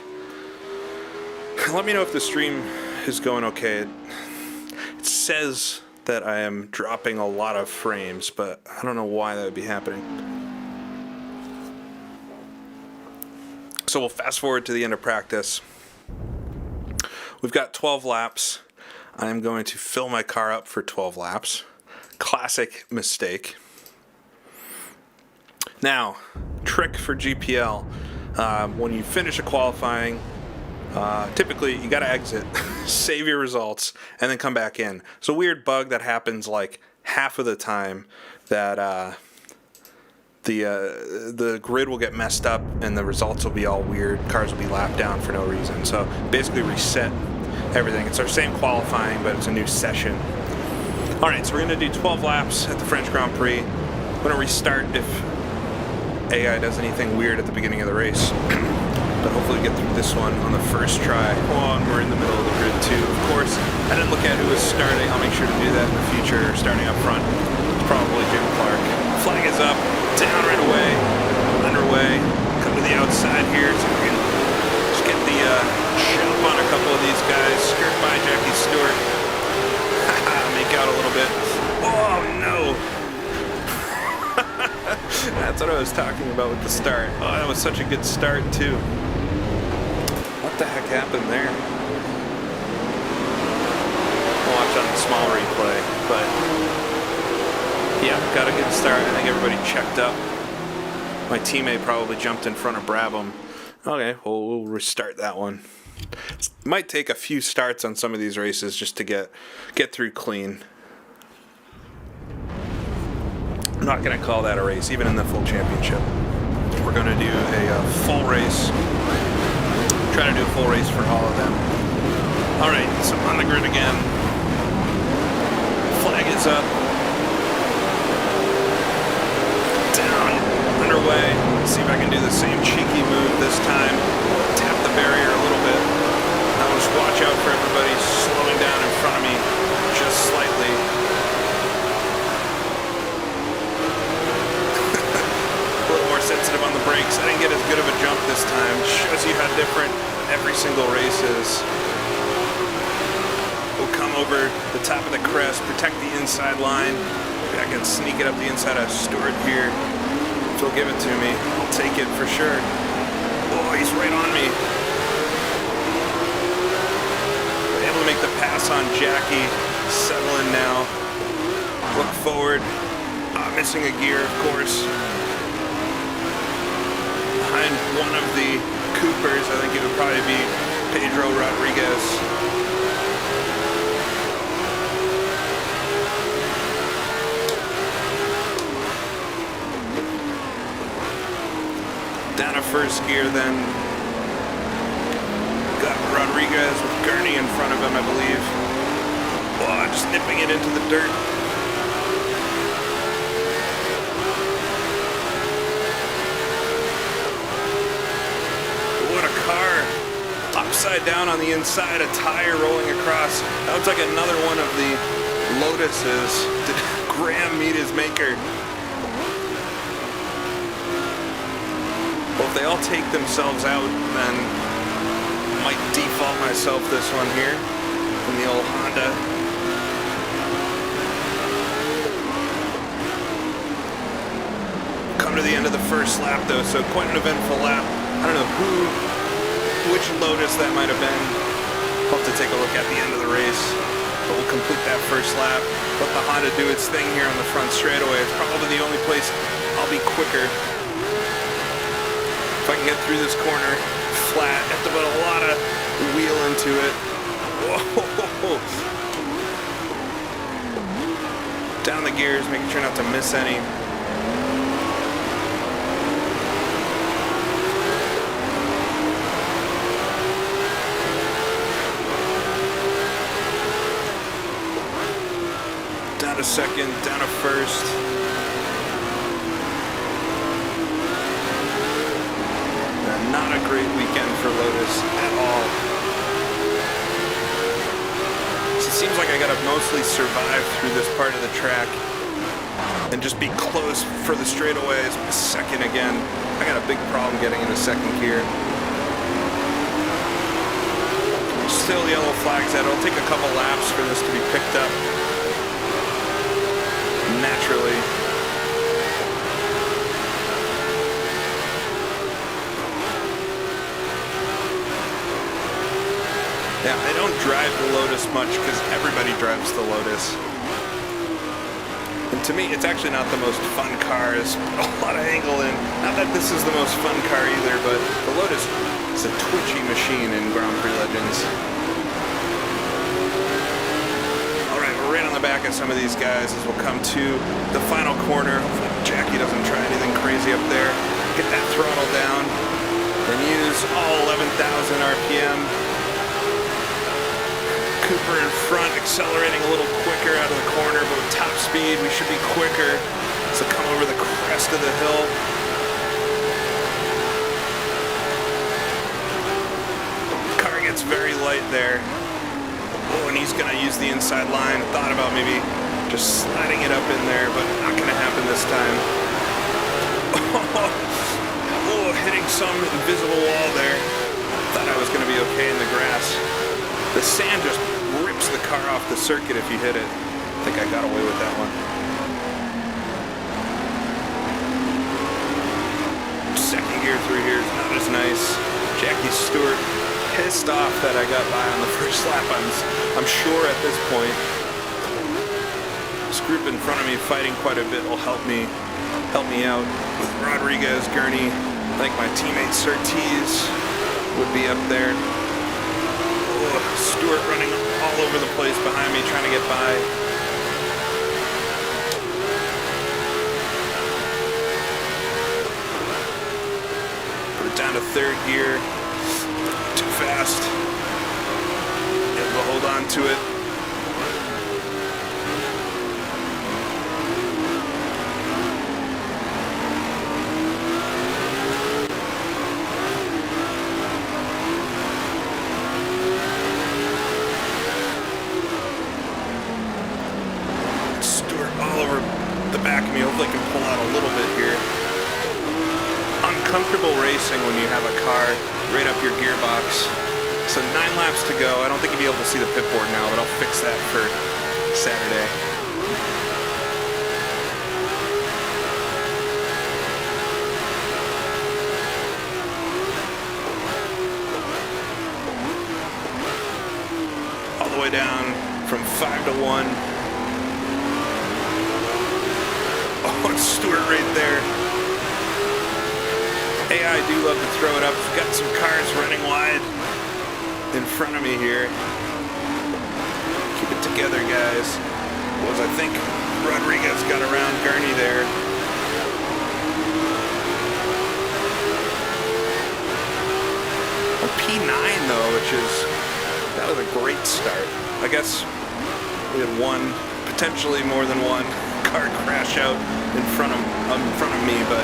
Let me know if the stream is going okay. It says that I am dropping a lot of frames, but I don't know why that would be happening. So we'll fast forward to the end of practice. We've got 12 laps. I am going to fill my car up for 12 laps. Classic mistake. Now, trick for GPL. When you finish a qualifying, typically you gotta exit, save your results, and then come back in. It's a weird bug that happens like half of the time, that the grid will get messed up and the results will be all weird. Cars will be lapped down for no reason. So basically reset everything. It's our same qualifying, but it's a new session. Alright, so we're going to do 12 laps at the French Grand Prix. I'm going to restart if AI does anything weird at the beginning of the race. But hopefully get through this one on the first try. Oh, and we're in the middle of the grid too. Of course, I didn't look at who was starting. I'll make sure to do that in the future, starting up front. It's probably Jim Clark. Flag is up, down right away, underway. Come to the outside here so we can just get the jump on a couple of these guys. Skirt by Jackie Stewart. Make out a little bit. Oh no! That's what I was talking about with the start. Oh, that was such a good start too. What the heck happened there? I'll watch on the small replay, but yeah, got a good start. I think everybody checked up. My teammate probably jumped in front of Brabham. Okay, well, we'll restart that one. It might take a few starts on some of these races just to get through clean. I'm not going to call that a race, even in the full championship. We're going to do a full race. Try to do a full race for all of them. All right, so on the grid again. Flag is up. Down, underway. See if I can do the same cheeky move this time. Tap the barrier a little bit. Now just watch out for everybody slowing down in front of me just slightly. Sensitive on the brakes. I didn't get as good of a jump this time. Shows you how different every single race is. We'll come over the top of the crest, protect the inside line. Maybe I can sneak it up the inside of Stewart here. If he'll give it to me, I'll take it for sure. Oh, he's right on me. Able to make the pass on Jackie. Settle in now. Look forward. Missing a gear, of course. Behind one of the Coopers, I think it would probably be Pedro Rodriguez. Down to first gear then. Got Rodriguez with Gurney in front of him, I believe. Oh, just nipping it into the dirt. Upside down on the inside, a tire rolling across. That looks like another one of the Lotuses. Did Graham meet his maker? Well, if they all take themselves out, then I might default myself this one here in the old Honda. Come to the end of the first lap though, so quite an eventful lap. I don't know which Lotus that might have been. We'll have to take a look at the end of the race. But we'll complete that first lap. Let the Honda do its thing here on the front straightaway. It's probably the only place I'll be quicker. If I can get through this corner flat, I have to put a lot of wheel into it. Whoa. Down the gears, making sure not to miss any. Down to second, down to first. Not a great weekend for Lotus at all. So it seems like I gotta mostly survive through this part of the track and just be close for the straightaways. Second again. I got a big problem getting into second gear. Still yellow flags out. It'll take a couple laps for this to be picked up. Naturally. Yeah, I don't drive the Lotus much because everybody drives the Lotus. And to me, it's actually not the most fun car. There's a lot of angle in. Not that this is the most fun car either, but the Lotus is a twitchy machine in Grand Prix Legends. Alright, we're right on the back of some of these guys as we'll come to the final corner. Hopefully Jackie doesn't try anything crazy up there. Get that throttle down. Then use all 11,000 RPM. bumper in front, accelerating a little quicker out of the corner, but with top speed, we should be quicker. So come over the crest of the hill. Car gets very light there. Oh, and he's gonna use the inside line. Thought about maybe just sliding it up in there, but not gonna happen this time. Oh, hitting some invisible wall there. Thought I was gonna be okay in the grass. The sand just rips the car off the circuit if you hit it. I think I got away with that one. Second gear through here is not as nice. Jackie Stewart pissed off that I got by on the first lap. I'm sure at this point. This group in front of me fighting quite a bit will help me out with Rodriguez, Gurney. I think my teammate Surtees would be up there. Oh, Stewart running all over the place behind me, trying to get by. Put it down to third gear. Too fast. Able to hold on to it. Hopefully I can pull out a little bit here. Uncomfortable racing when you have a car right up your gearbox. So 9 laps to go. I don't think you'll be able to see the pit board now, but I'll fix that for Saturday. All the way down from 5 to 1. Oh, it's Stewart right there. AI do love to throw it up. We've got some cars running wide in front of me here. Keep it together, guys. I think Rodriguez got around Gurney there. A P9 though, that was a great start. I guess we had one, potentially more than one car crash out in front of me, but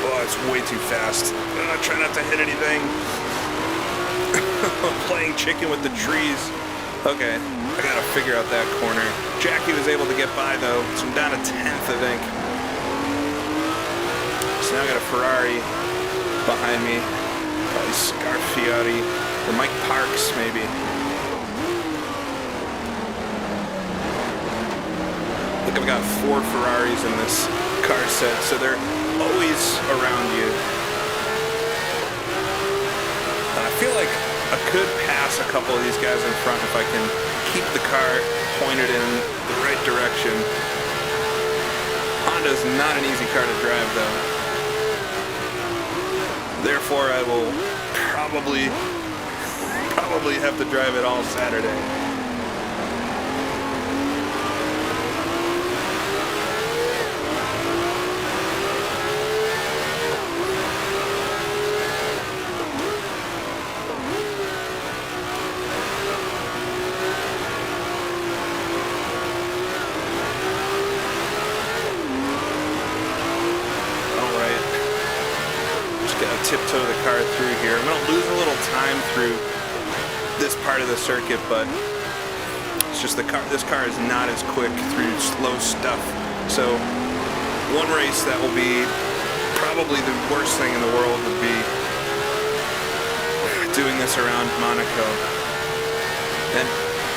oh, it's way too fast. Try not to hit anything. Playing chicken with the trees. Okay, I gotta figure out that corner. Jackie was able to get by though, so I'm down to 10th, I think. So now I got a Ferrari behind me. Probably Scarfiotti or Mike Parks, maybe. I think I've got 4 Ferraris in this car set, so they're always around you. And I feel like I could pass a couple of these guys in front if I can keep the car pointed in the right direction. Honda's not an easy car to drive though. Therefore, I will probably have to drive it all Saturday. Tiptoe the car through here. I'm going to lose a little time through this part of the circuit, but it's just this car is not as quick through slow stuff. So one race that will be probably the worst thing in the world would be doing this around Monaco. And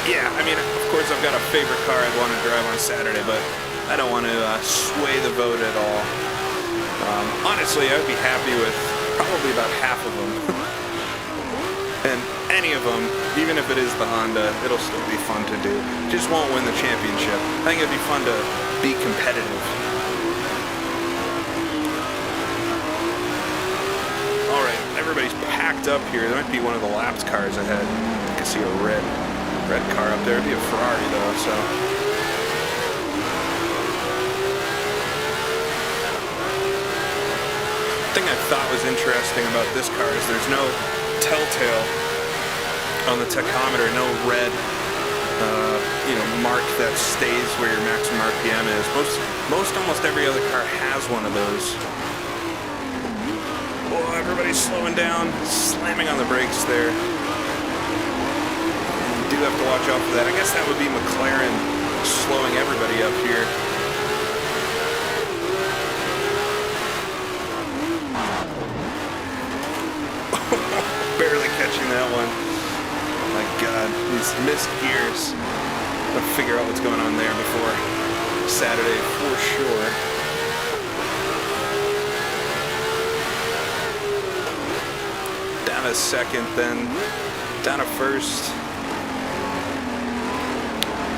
yeah, I mean, of course I've got a favorite car I'd want to drive on Saturday, but I don't want to sway the vote at all. Honestly, I would be happy with probably about half of them. And any of them, even if it is the Honda, it'll still be fun to do. Just won't win the championship. I think it'd be fun to be competitive. Alright, everybody's packed up here. There might be one of the laps cars ahead. I can see a red. Red car up there. It'd be a Ferrari though, so. The thing I thought was interesting about this car is there's no telltale on the tachometer, no red mark that stays where your maximum RPM is. Almost every other car has one of those. Oh, everybody's slowing down, slamming on the brakes there. You do have to watch out for that. I guess that would be McLaren slowing everybody up here. Barely catching that one. Oh my God, these missed gears. I'll figure out what's going on there before Saturday for sure. Down a second, then down a first.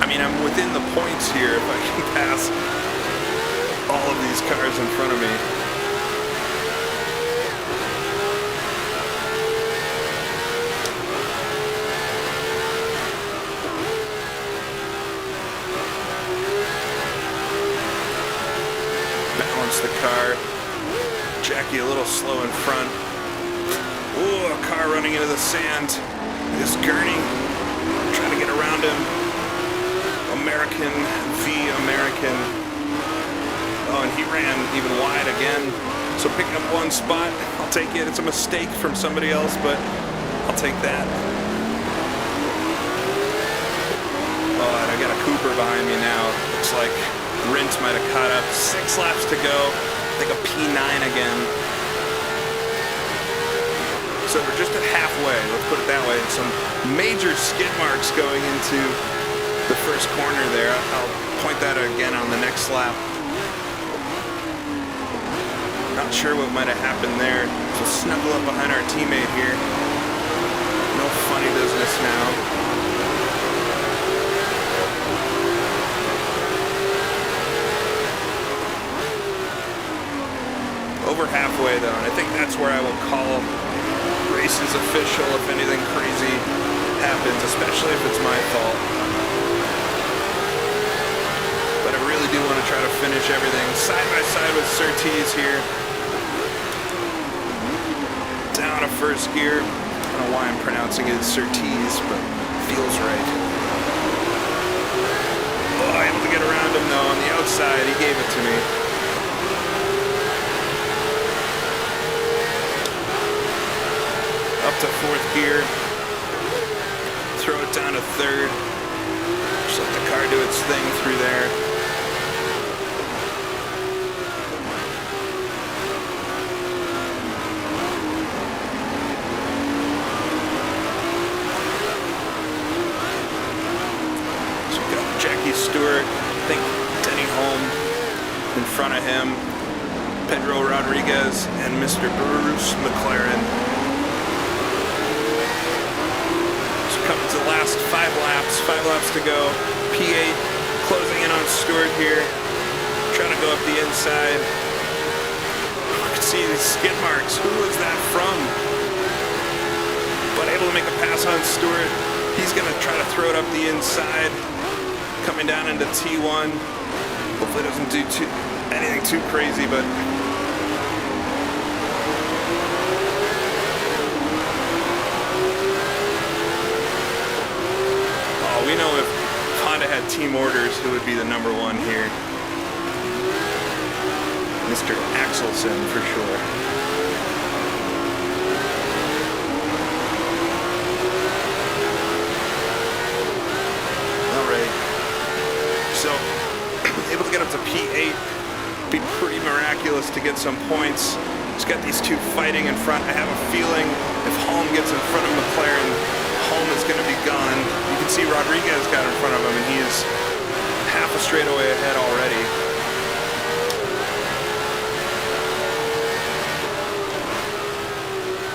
I mean, I'm within the points here if I can pass all of these cars in front of me. Balance the car. Jackie a little slow in front. Ooh, a car running into the sand. This gurney trying to get around him. American v American. Oh, and he ran even wide again. So picking up one spot, I'll take it. It's a mistake from somebody else, but I'll take that. Oh, and I got a Cooper behind me now. Looks like Rint might have caught up. 6 laps to go. I think a P9 again. So we're just at halfway, let's put it that way. Some major skid marks going into the first corner there. I'll point that again on the next lap. Not sure what might have happened there. So snuggle up behind our teammate here. No funny business now. Over halfway though, and I think that's where I will call races official if anything crazy happens, especially if it's my fault. But I really do want to try to finish everything side by side with Surtees here. Down a first gear. I don't know why I'm pronouncing it Surtees, but feels right. Oh, able to get around him though on the outside. He gave it to me. Up to 4th gear, throw it down to 3rd, just let the car do its thing through there. So we've got Jackie Stewart, I think Denny Holm in front of him, Pedro Rodriguez, and Mr. Bruce McLaren. Coming to the last 5 laps to go. P8 closing in on Stewart here. Trying to go up the inside. You can see these skid marks. Who was that from? But able to make a pass on Stewart. He's going to try to throw it up the inside. Coming down into T1. Hopefully it doesn't do anything too crazy, but we know if Honda had team orders, who would be the number 1 here? Mr. Axelson, for sure. All right. So, able to get up to P8. Be pretty miraculous to get some points. Just got these two fighting in front. I have a feeling if Holm gets in front of McLaren, Holm is going to be gone. You can see Rodriguez got in front of him, and he is half a straightaway ahead already.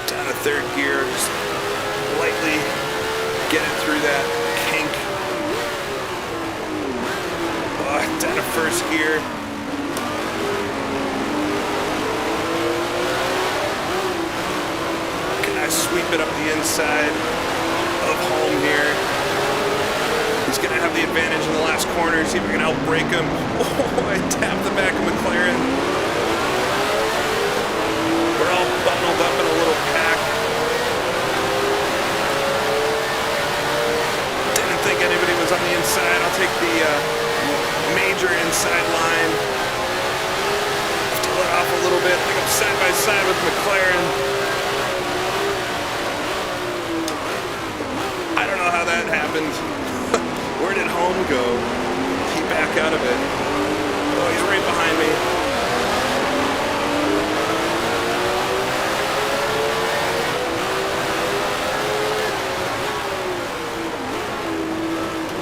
Down to 3rd gear, just lightly get it through that kink. Down to 1st gear. Can I sweep it up the inside of Holm here? He's going to have the advantage in the last corner. See if we can outbrake him. Oh, I tapped the back of McLaren. We're all bundled up in a little pack. Didn't think anybody was on the inside. I'll take the major inside line. Have to let off a little bit. I think I'm side by side with McLaren. I don't know how that happened. Where did home go? He back out of it. Oh, he's right behind me.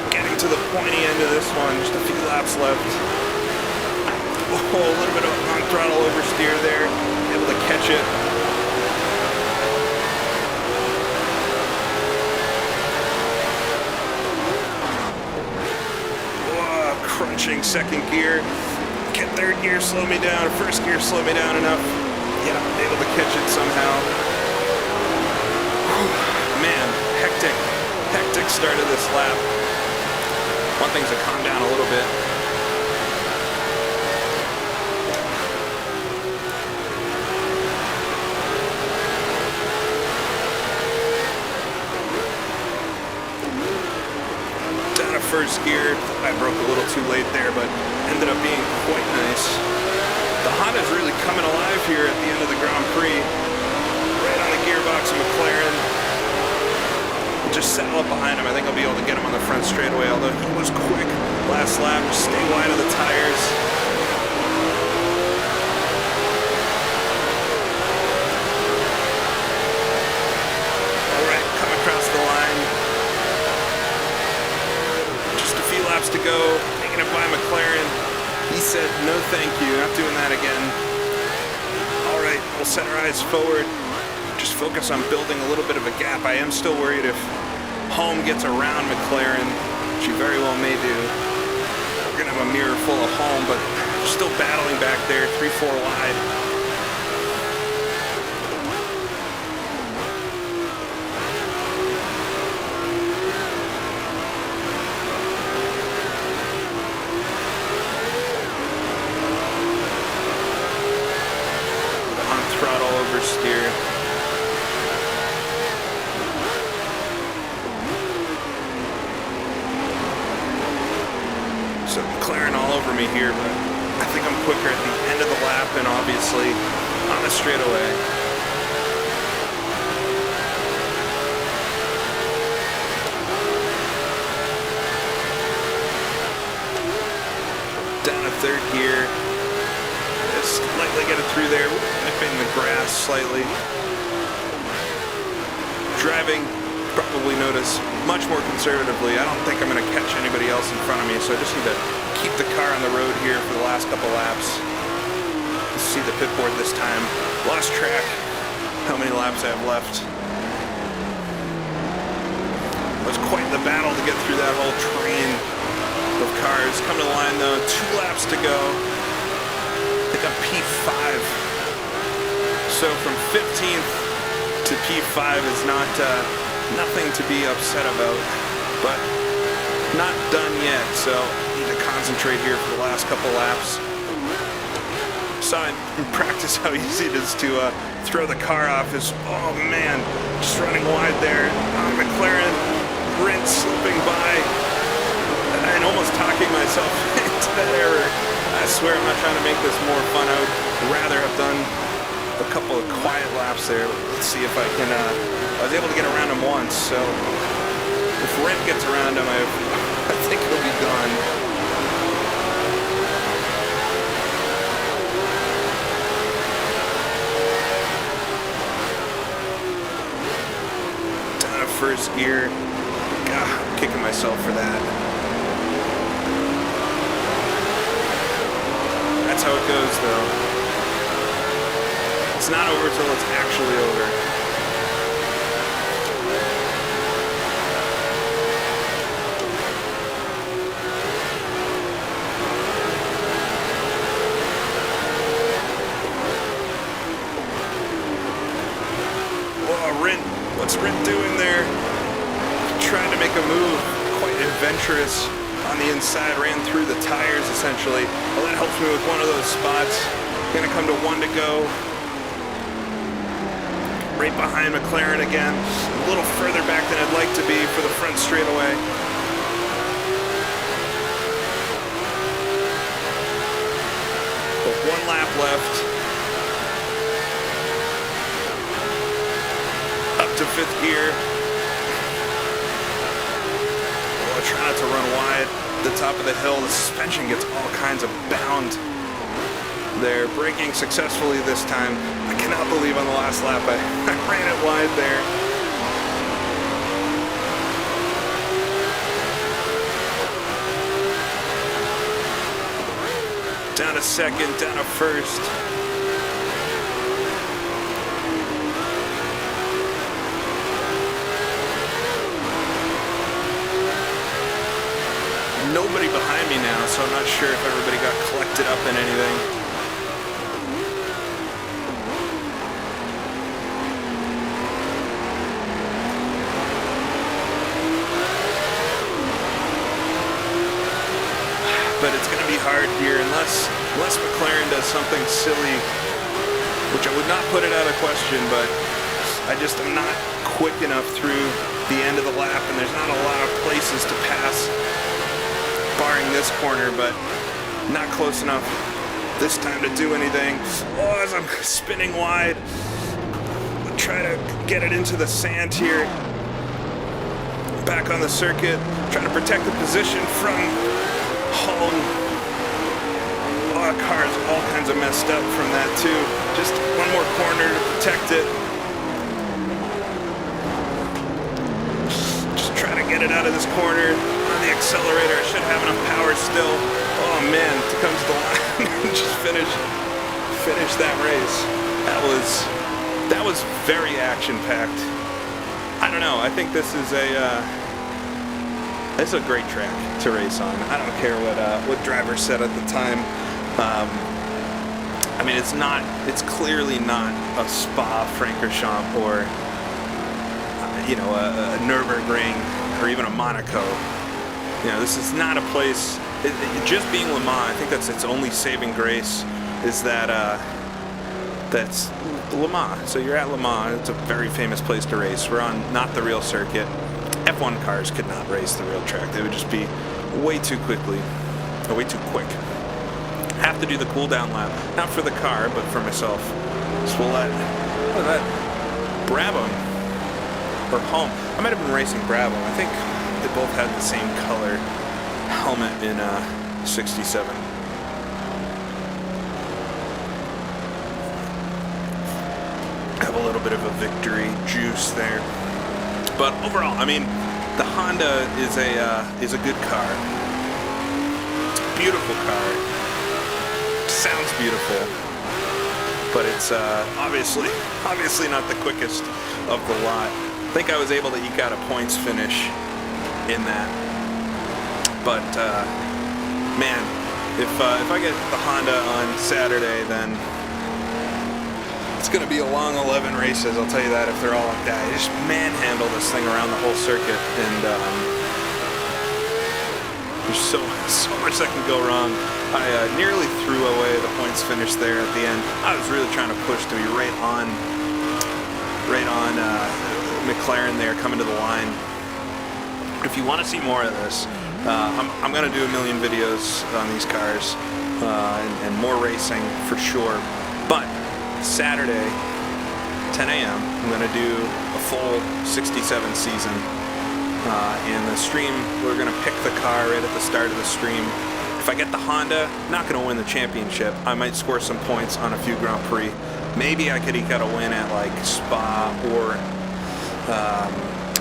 Getting to the pointy end of this one. Just a few laps left. Oh, a little bit of on throttle oversteer there. Able to catch it. Crunching second gear. Get third gear, slow me down. First gear, slow me down enough. Yeah, able to catch it somehow. Whew, man, hectic start of this lap. Want things to calm down a little bit. First gear, I broke a little too late there, but ended up being quite nice. The Honda's really coming alive here at the end of the Grand Prix. Right on the gearbox of McLaren. Just settle up behind him. I think I'll be able to get him on the front straightaway, although he was quick last lap. Just stay wide of the tires. All right, come across the line. Laps to go, taking it by McLaren. He said, no thank you, not doing that again. All right, we'll set our eyes forward. Just focus on building a little bit of a gap. I am still worried if home gets around McLaren, which he very well may do. We're gonna have a mirror full of home, but still battling back there, 3-4 wide. Oversteer. So McLaren all over me here, but I think I'm quicker at the end of the lap and obviously on the straightaway. Down to third gear. Just lightly get it through there, nipping the grass slightly. Driving, probably notice, much more conservatively. I don't think I'm going to catch anybody else in front of me, so I just need to keep the car on the road here for the last couple laps. Let's see the pit board this time. Lost track how many laps I have left. It was quite the battle to get through that whole train of cars. Come to the line though, 2 laps to go. I think I'm P5. So from 15th to P5 is not nothing to be upset about, but not done yet. So need to concentrate here for the last couple laps. Saw in practice how easy it is to throw the car off. Oh man, just running wide there. McLaren, Rint slipping by, and almost talking myself into that error. I swear I'm not trying to make this more fun. I would rather have done a couple of quiet laps there. Let's see if I can, I was able to get around him once, so if Rent gets around him, I think he'll be gone. Down to first gear. God, I'm kicking myself for that. That's how it goes, though. It's not over till it's actually over. Whoa, Rint. What's Rint doing there? Trying to make a move. quite adventurous on the inside, ran through the tires essentially. Well, that helps me with one of those spots. Gonna come to 1 to go. Right behind McLaren again. A little further back than I'd like to be for the front straightaway. But 1 lap left. Up to 5th gear. Try not to run wide. The top of the hill, the suspension gets all kinds of bound. They're braking successfully this time. I cannot believe on the last lap I ran it wide there. Down to 2nd, down to 1st. Nobody behind me now, so I'm not sure if everybody got collected up in anything. But it's going to be hard here unless McLaren does something silly, which I would not put it out of question, but I just am not quick enough through the end of the lap, and there's not a lot of places to pass. Barring this corner, but not close enough this time to do anything. Oh, as I'm spinning wide, I'll try to get it into the sand here. Back on the circuit, trying to protect the position from home. Oh, the car's all kinds of messed up from that too. Just 1 more corner to protect it. Just try to get it out of this corner. The accelerator, I should have enough power still. Oh man, to come to the line and just finish that race. That was very action-packed. I don't know. I think this is a great track to race on. I don't care what driver said at the time. I mean, it's clearly not a Spa-Francorchamps or a Nurburgring or even a Monaco. This is not a place. Just being Le Mans, I think that's its only saving grace. Is that that's Le Mans. So you're at Le Mans. It's a very famous place to race. We're on not the real circuit. F1 cars could not race the real track. They would just be way too quick. Have to do the cool down lap, not for the car, but for myself. So we'll let that Brabham or Home. I might have been racing Brabham. I think they both had the same color helmet in 67. Have a little bit of a victory juice there. But overall, I mean, the Honda is a good car. It's a beautiful car. Sounds beautiful. But it's obviously not the quickest of the lot. I think I was able to eke out a points finish in that, but man, if I get the Honda on Saturday, then it's going to be a long 11 races. I'll tell you that. If they're all like that, you just manhandle this thing around the whole circuit, and there's so much that can go wrong. I nearly threw away the points finish there at the end. I was really trying to push to be right on McLaren there coming to the line. If you want to see more of this, I'm going to do a million videos on these cars and more racing for sure. But Saturday, 10 a.m., I'm going to do a full 67 season. And the stream, we're going to pick the car right at the start of the stream. If I get the Honda, not going to win the championship. I might score some points on a few Grand Prix. Maybe I could eke out a win at like Spa or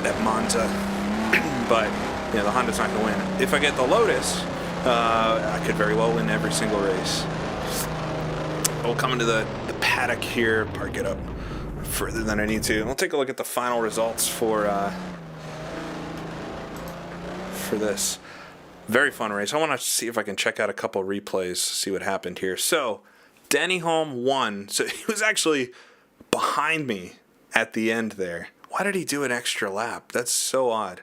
at Monza. But the Honda's not going to win. If I get the Lotus, I could very well win every single race. We'll come into the paddock here, park it up further than I need to. We'll take a look at the final results for this very fun race. I want to see if I can check out a couple replays, see what happened here. So Denny Holm won. So he was actually behind me at the end there. Why did he do an extra lap? That's so odd.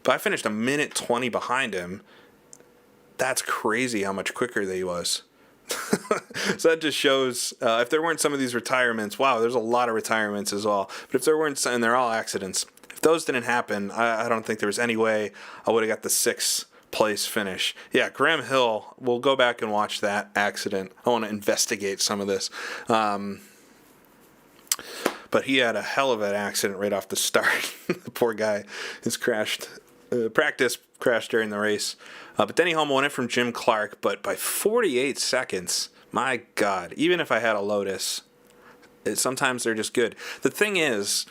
but I finished a minute 20 behind him. That's crazy how much quicker he was. So that just shows, if there weren't some of these retirements, wow, there's a lot of retirements as well. But if there weren't, and they're all accidents, if those didn't happen, I don't think there was any way I would have got the 6th place finish. Yeah, Graham Hill, we'll go back and watch that accident. I want to investigate some of this. But he had a hell of an accident right off the start. The poor guy has crashed, practice crashed during the race. But Denny Hulme won it from Jim Clark, but by 48 seconds. My God, even if I had a Lotus, sometimes they're just good. The thing is,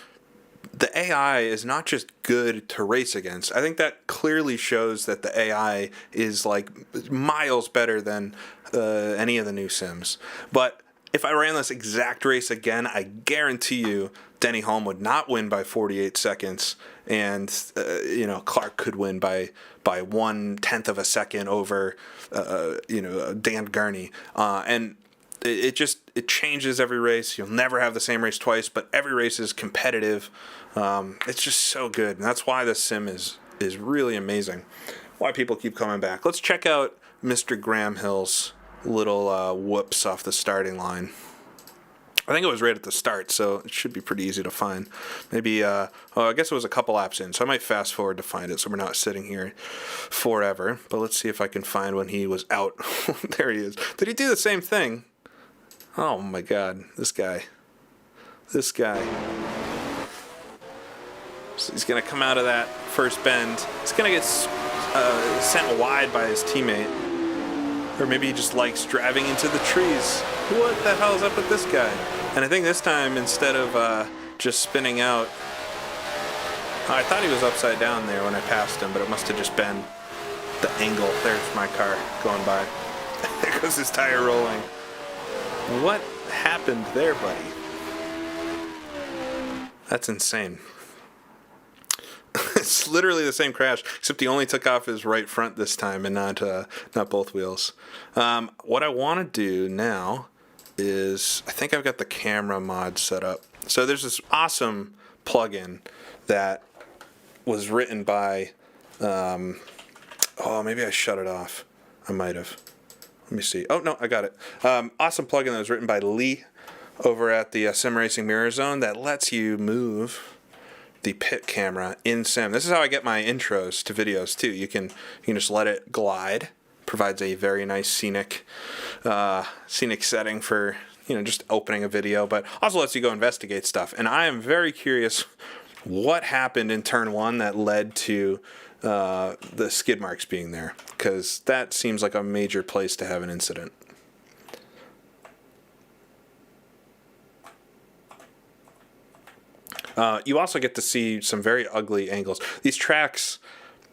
the AI is not just good to race against. I think that clearly shows that the AI is like miles better than any of the new Sims. But if I ran this exact race again, I guarantee you Denny Hulme would not win by 48 seconds, and Clark could win by 1/10 of a second over Dan Gurney, and it changes every race. You'll never have the same race twice, but every race is competitive. It's just so good, and that's why this sim is really amazing. Why people keep coming back. Let's check out Mr. Graham Hill's little whoops off the starting line. I think it was right at the start, so it should be pretty easy to find. Maybe, I guess it was a couple laps in, so I might fast forward to find it so we're not sitting here forever. But let's see if I can find when he was out. There he is. Did he do the same thing? Oh my God, this guy. So he's going to come out of that first bend. He's going to get sent wide by his teammate. Or maybe he just likes driving into the trees. What the hell is up with this guy? And I think this time, instead of just spinning out, I thought he was upside down there when I passed him, but it must have just been the angle. There's my car going by. There goes his tire rolling. What happened there, buddy? That's insane. It's literally the same crash, except he only took off his right front this time and not both wheels. What I want to do now is, I think I've got the camera mod set up. So there's this awesome plugin that was written by, maybe I shut it off. I might have. Let me see. Oh, no, I got it. Awesome plugin that was written by Lee over at the Sim Racing Mirror Zone that lets you move the pit camera in sim. This is how I get my intros to videos too. You can just let it glide. Provides a very nice scenic setting for just opening a video, but also lets you go investigate stuff. And I am very curious what happened in turn 1 that led to the skid marks being there, because that seems like a major place to have an incident. You also get to see some very ugly angles. These tracks,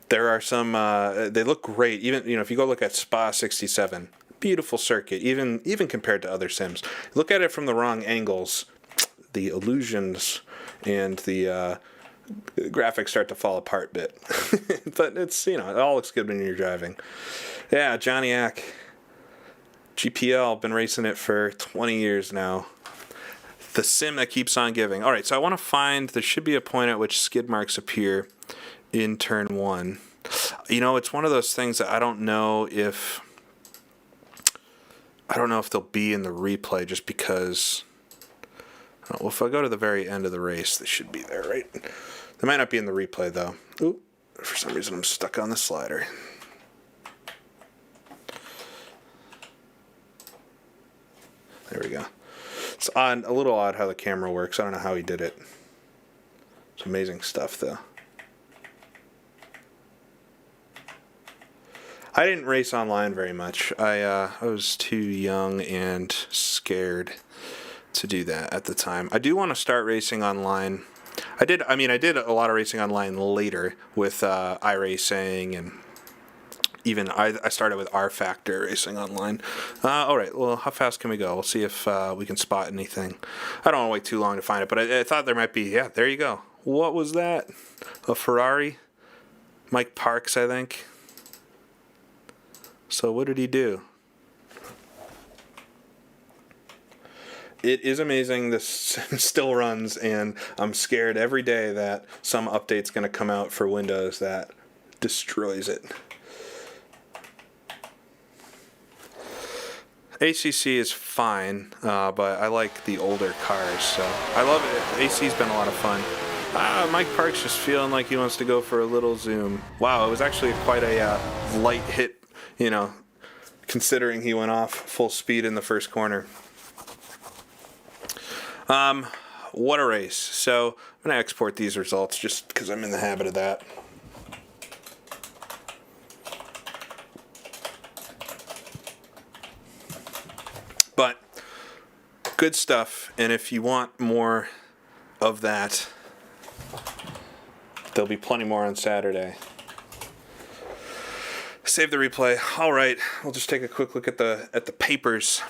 there are some, they look great. Even, if you go look at Spa 67, beautiful circuit, even compared to other sims. Look at it from the wrong angles, the illusions and the graphics start to fall apart a bit. But it's, it all looks good when you're driving. Yeah, Johnny Ack. GPL, been racing it for 20 years now. The sim that keeps on giving. All right, so I want to find, there should be a point at which skid marks appear in turn 1. It's one of those things that I don't know if they'll be in the replay, just because, well, if I go to the very end of the race, they should be there, right? They might not be in the replay, though. Ooh, for some reason I'm stuck on the slider. There we go. It's odd, a little odd how the camera works. I don't know how he did it. It's amazing stuff, though. I didn't race online very much. I was too young and scared to do that at the time. I do want to start racing online. I did a lot of racing online later with iRacing, and even I started with R Factor racing online. All right, well, how fast can we go? We'll see if we can spot anything. I don't want to wait too long to find it, but I thought there might be. Yeah, there you go. What was that? A Ferrari? Mike Parks, I think. So what did he do? It is amazing this still runs, and I'm scared every day that some update's going to come out for Windows that destroys it. ACC is fine, but I like the older cars, so I love it. AC's been a lot of fun. Mike Park's just feeling like he wants to go for a little zoom. Wow, it was actually quite a light hit, you know, considering he went off full speed in the first corner. What a race. So I'm going to export these results just because I'm in the habit of that. But good stuff, and if you want more of that, there'll be plenty more on Saturday. Save the replay. All right, we'll just take a quick look at the papers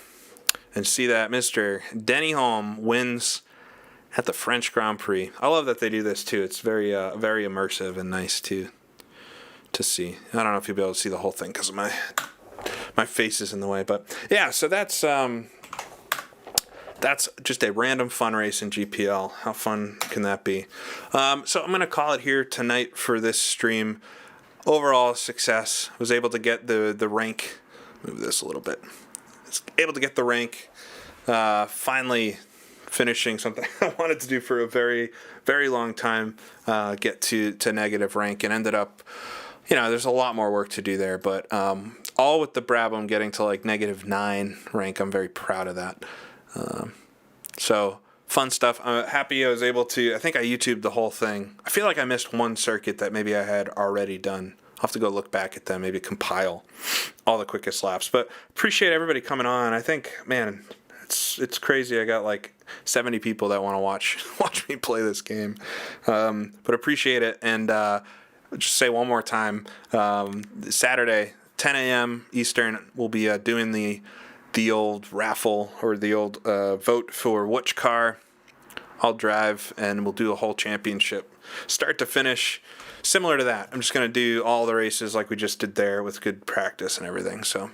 and see that Mr. Denny Hulme wins at the French Grand Prix. I love that they do this too. It's very immersive and nice to see. I don't know if you'll be able to see the whole thing because of my face is in the way, but yeah. So that's just a random fun race in GPL. How fun can that be? So I'm gonna call it here tonight for this stream. Overall success. Was able to get the rank. Move this a little bit. Was able to get the rank. Finally finishing something I wanted to do for a very, very long time. Get to negative rank, and ended up, you know, there's a lot more work to do there, but all with the Brabham getting to like -9 rank. I'm very proud of that. So fun stuff. I'm happy I was able to, I think I YouTubed the whole thing. I feel like I missed one circuit that maybe I had already done. I'll have to go look back at them, maybe compile all the quickest laps. But appreciate everybody coming on. I think, man, it's crazy. I got like 70 people that want to watch me play this game. But appreciate it. And just say one more time, Saturday, 10 a.m. Eastern, we'll be doing the old raffle, or the old vote for which car I'll drive, and we'll do a whole championship, start to finish, similar to that. I'm just going to do all the races like we just did there with good practice and everything. So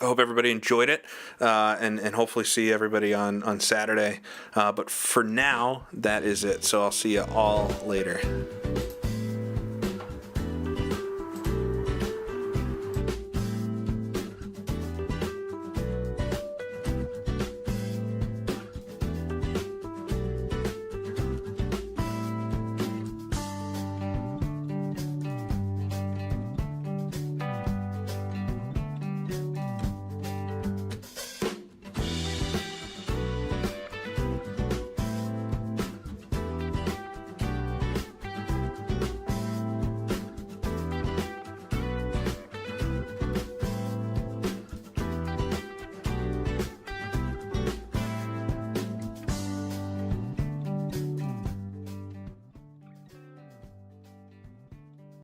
I hope everybody enjoyed it, and hopefully see everybody on Saturday. But for now, that is it. So I'll see you all later.